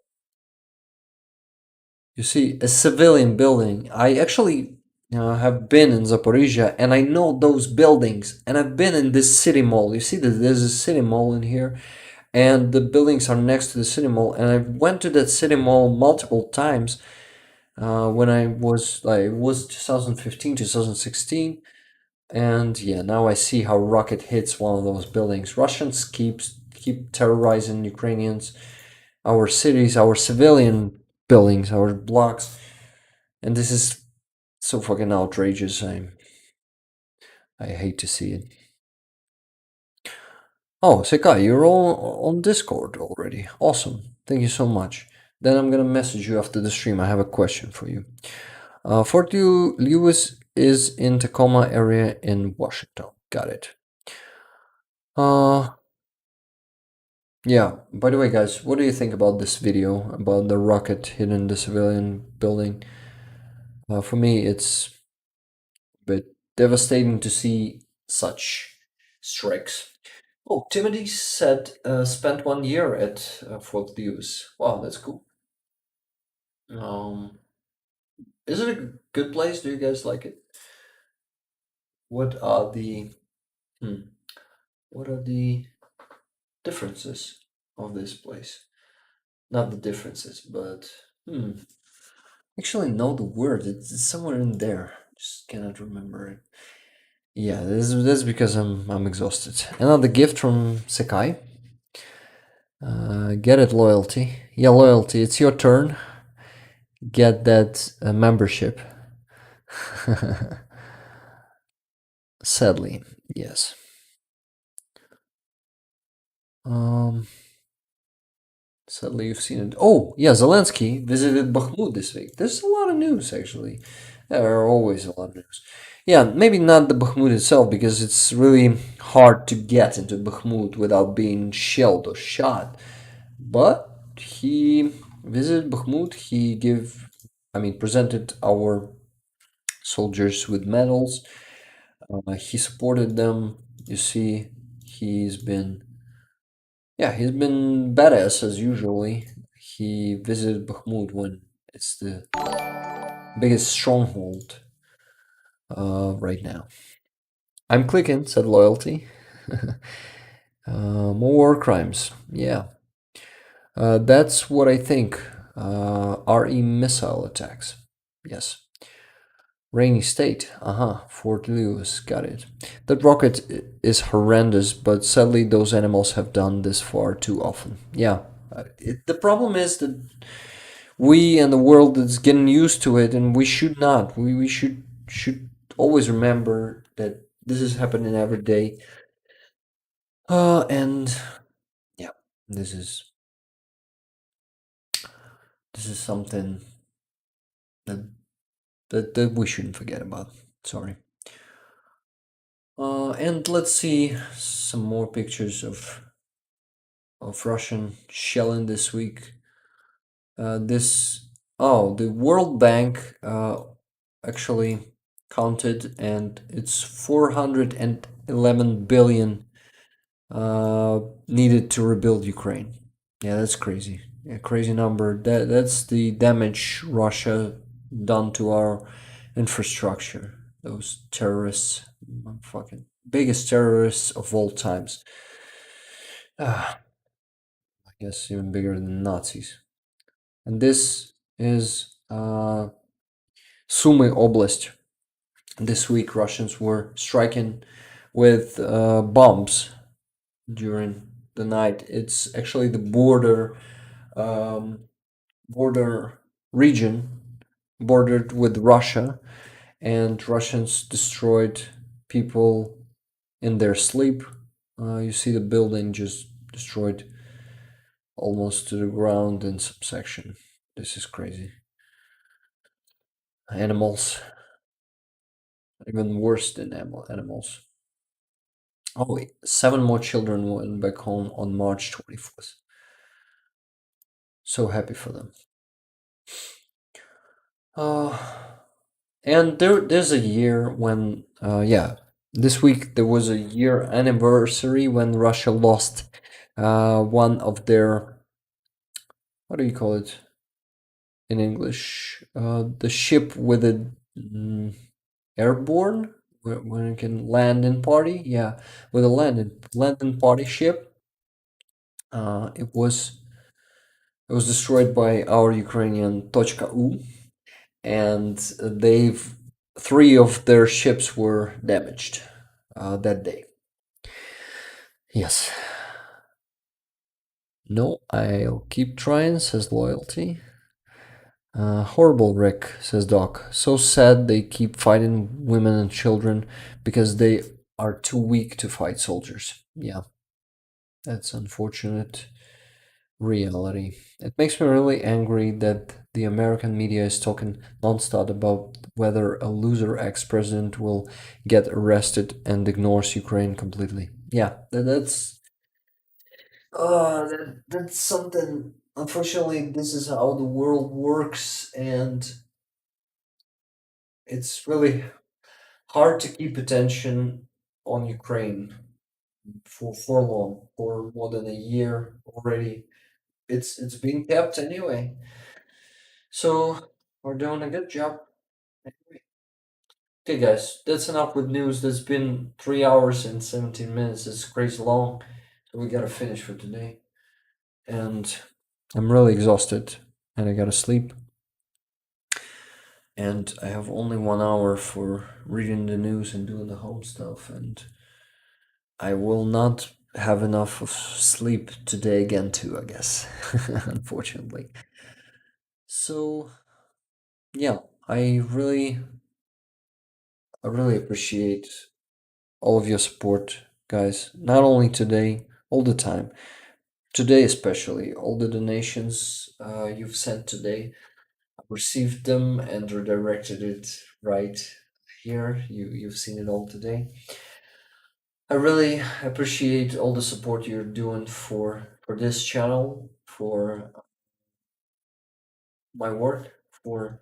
You see, a civilian building. I actually have been in Zaporizhia, and I know those buildings, and I've been in this city mall. You see that there's a city mall in here, and the buildings are next to the city mall, and I went to that city mall multiple times when it was 2015, 2016, and yeah, now I see how rocket hits one of those buildings. Russians keep terrorizing Ukrainians, our cities, our civilian buildings, our blocks, and this is so fucking outrageous. I hate to see it. Oh, Sekai, you're all on Discord already. Awesome. Thank you so much. Then I'm gonna message you after the stream. I have a question for you. Fort Lewis is in Tacoma area in Washington. Got it. Yeah, by the way, guys, what do you think about this video about the rocket hitting the civilian building? For me, it's a bit devastating to see such strikes. Oh, Timothy said spent 1 year at Fort Lewis. Wow, that's cool. Is it a good place? Do you guys like it? What are the differences of this place? Not the differences, but actually know the word. It's somewhere in there. Just cannot remember it. Yeah, that's because I'm exhausted. Another gift from Sekai. Get it, loyalty. Yeah, loyalty. It's your turn. Get that membership. Sadly, yes. Sadly, you've seen it. Oh, yeah, Zelensky visited Bakhmut this week. There's a lot of news, actually. There are always a lot of news. Yeah, maybe not the Bakhmut itself, because it's really hard to get into Bakhmut without being shelled or shot. But he visited Bakhmut. He presented our soldiers with medals. He supported them. You see, he's been badass as usually. He visited Bakhmut when it's the biggest stronghold right now. I'm clicking, said loyalty. More war crimes. Yeah. That's what I think. RE missile attacks. Yes. Rainy State. Fort Lewis. Got it. That rocket is horrendous, but sadly those animals have done this far too often. Yeah. The problem is that we and the world is getting used to it, and we should not. We should always remember that this is happening every day. And yeah, this is something that that we shouldn't forget about. Sorry. And let's see some more pictures of Russian shelling this week. The World Bank actually counted, and it's 411 billion needed to rebuild Ukraine. Yeah, that's crazy. Yeah, crazy number. That's the damage Russia done to our infrastructure. Those terrorists, fucking biggest terrorists of all times. I guess even bigger than Nazis. And this is Sumy Oblast. This week, Russians were striking with bombs during the night. It's actually the border region bordered with Russia, and Russians destroyed people in their sleep. You see the building just destroyed almost to the ground in some section. This is crazy. Animals, even worse than animals. Oh, wait, 7 more children went back home on March 24th. So happy for them. And there's a year when, this week there was a year anniversary when Russia lost one of their, what do you call it in English? The ship with a airborne, when it can land in party. Yeah, with a landing party ship. It was destroyed by our Ukrainian Tochka U, and 3 of their ships were damaged that day. Yes. No, I'll keep trying, says Loyalty. Horrible, Rick, says Doc. So sad they keep fighting women and children because they are too weak to fight soldiers. Yeah, that's unfortunate reality. It makes me really angry that the American media is talking nonstop about whether a loser ex-president will get arrested and ignores Ukraine completely. Yeah, that's that's something. Unfortunately, this is how the world works, and it's really hard to keep attention on Ukraine for long, for more than a year already. It's being kept anyway. So we're doing a good job. Anyway. Okay, guys, that's enough with news. That's been 3 hours and 17 minutes. It's crazy long. So we gotta finish for today. And I'm really exhausted, and I gotta sleep. And I have only 1 hour for reading the news and doing the home stuff, and I will not have enough of sleep today again too, I guess. Unfortunately. So yeah, I really appreciate all of your support, guys. Not only today, all the time. Today especially, all the donations you've sent today, I've received them and redirected it right here. You've seen it all today. I really appreciate all the support you're doing for this channel, for my work, for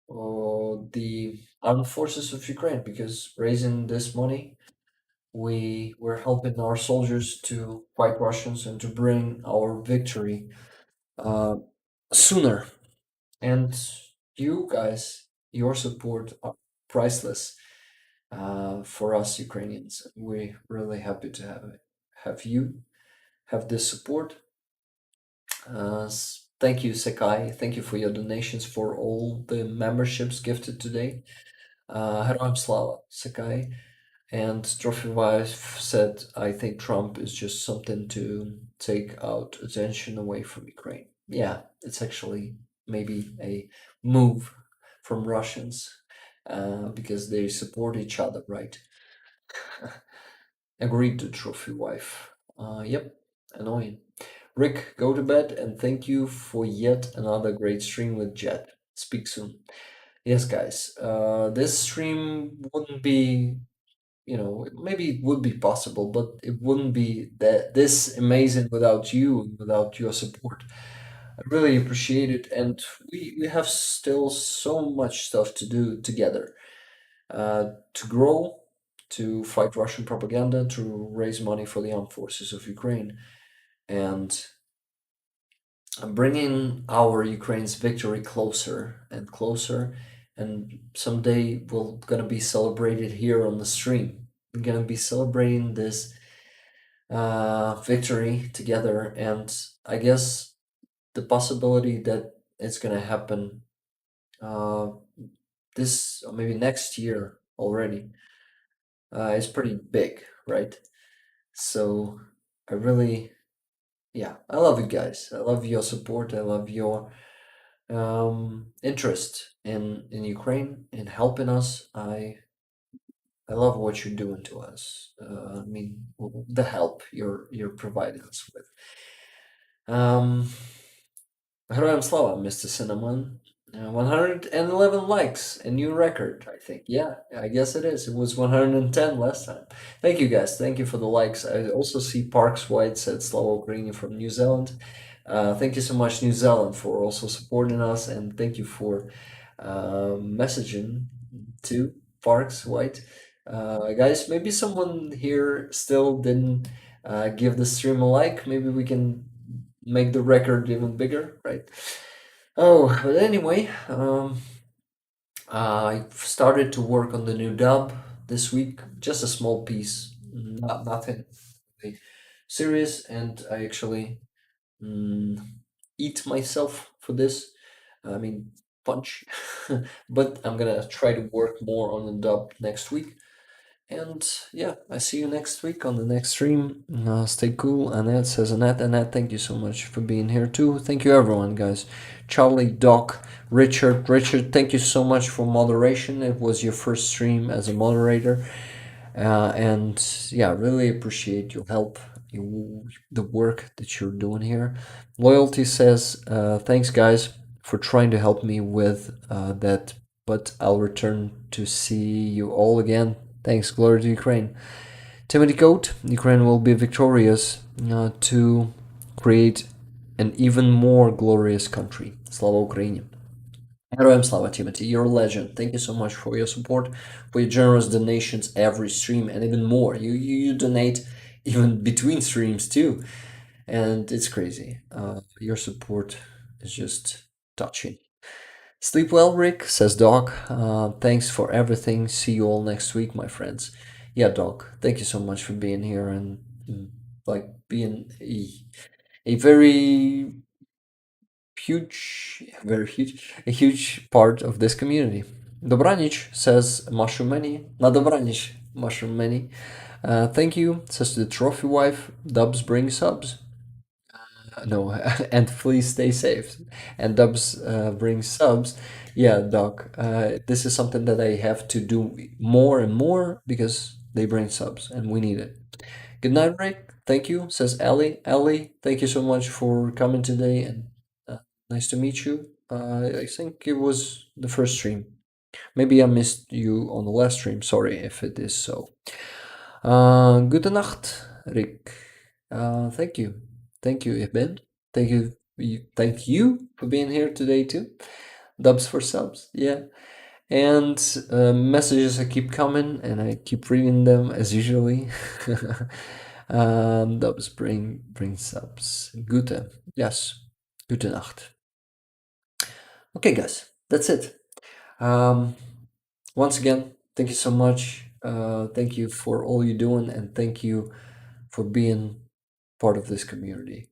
the armed forces of Ukraine, because raising this money, we're helping our soldiers to fight Russians and to bring our victory sooner. And you guys, your support are priceless for us Ukrainians. We're really happy to have you have this support. Thank you, Sakai. Thank you for your donations, for all the memberships gifted today. Heroям Slava, Sakai. And Trophy Wife said, I think Trump is just something to take out attention away from Ukraine. Yeah, it's actually maybe a move from Russians because they support each other, right? Agreed to trophy wife. Yep, annoying. Rick, go to bed and thank you for yet another great stream with Jet. Speak soon. Yes, guys. This stream wouldn't be, maybe it would be possible, but it wouldn't be this amazing without you and without your support. I really appreciate it, and we have still so much stuff to do together. To grow, to fight Russian propaganda, to raise money for the armed forces of Ukraine, and bringing our Ukraine's victory closer and closer. And someday we're gonna be celebrated here on the stream. We're gonna be celebrating this victory together, and I guess the possibility that it's gonna happen this or maybe next year already is pretty big, right? So I really, I love you guys. I love your support. I love your interest in Ukraine, in helping us. I love what you're doing to us. I mean, the help you're providing us with. Героям слава, Mr. Cinnamon. 111 likes, a new record, I think. Yeah, I guess it is. It was 110 last time. Thank you, guys. Thank you for the likes. I also see Parks White said Slava Ukraini from New Zealand. Thank you so much, New Zealand, for also supporting us, and thank you for messaging to Parks White. Guys, maybe someone here still didn't give the stream a like. Maybe we can make the record even bigger, right? Oh, but anyway, I started to work on the new dub this week, just a small piece, nothing really serious, and I actually eat myself for this. I mean, punch, but I'm gonna try to work more on the dub next week. And yeah, I see you next week on the next stream. Stay cool. Annette says, Annette, thank you so much for being here too. Thank you, everyone, guys. Charlie, Doc, Richard, thank you so much for moderation. It was your first stream as a moderator. And yeah, really appreciate your help, the work that you're doing here. Loyalty says, thanks, guys, for trying to help me with that, but I'll return to see you all again. Thanks, glory to Ukraine. Timothy Coat, Ukraine will be victorious to create an even more glorious country. Slava Ukraini. Героям слава, Timothy, you're a legend. Thank you so much for your support, for your generous donations every stream, and even more. You donate even between streams too, and it's crazy. Your support is just touching. Sleep well, Rick, says Doc. Thanks for everything. See you all next week, my friends. Yeah, Doc, thank you so much for being here and like being a very huge part of this community. Dobranich says Mushroom Many. Na Dobranich, Mushroom Many. Thank you, says the trophy wife. Dubs bring subs. No, and please stay safe. And Dubs brings subs. Yeah, Doc, this is something that I have to do more and more because they bring subs and we need it. Good night, Rick. Thank you, says Ellie. Ellie, thank you so much for coming today and nice to meet you. I think it was the first stream. Maybe I missed you on the last stream. Sorry if it is so. Gute Nacht, Rick. Thank you. Thank you, Eben. Thank you for being here today too. Dubs for subs, yeah. And messages I keep coming and I keep reading them as usually. Dubs bring subs. Gute, yes. Gute Nacht. Okay, guys, that's it. Once again, thank you so much. Thank you for all you're doing, and thank you for being part of this community.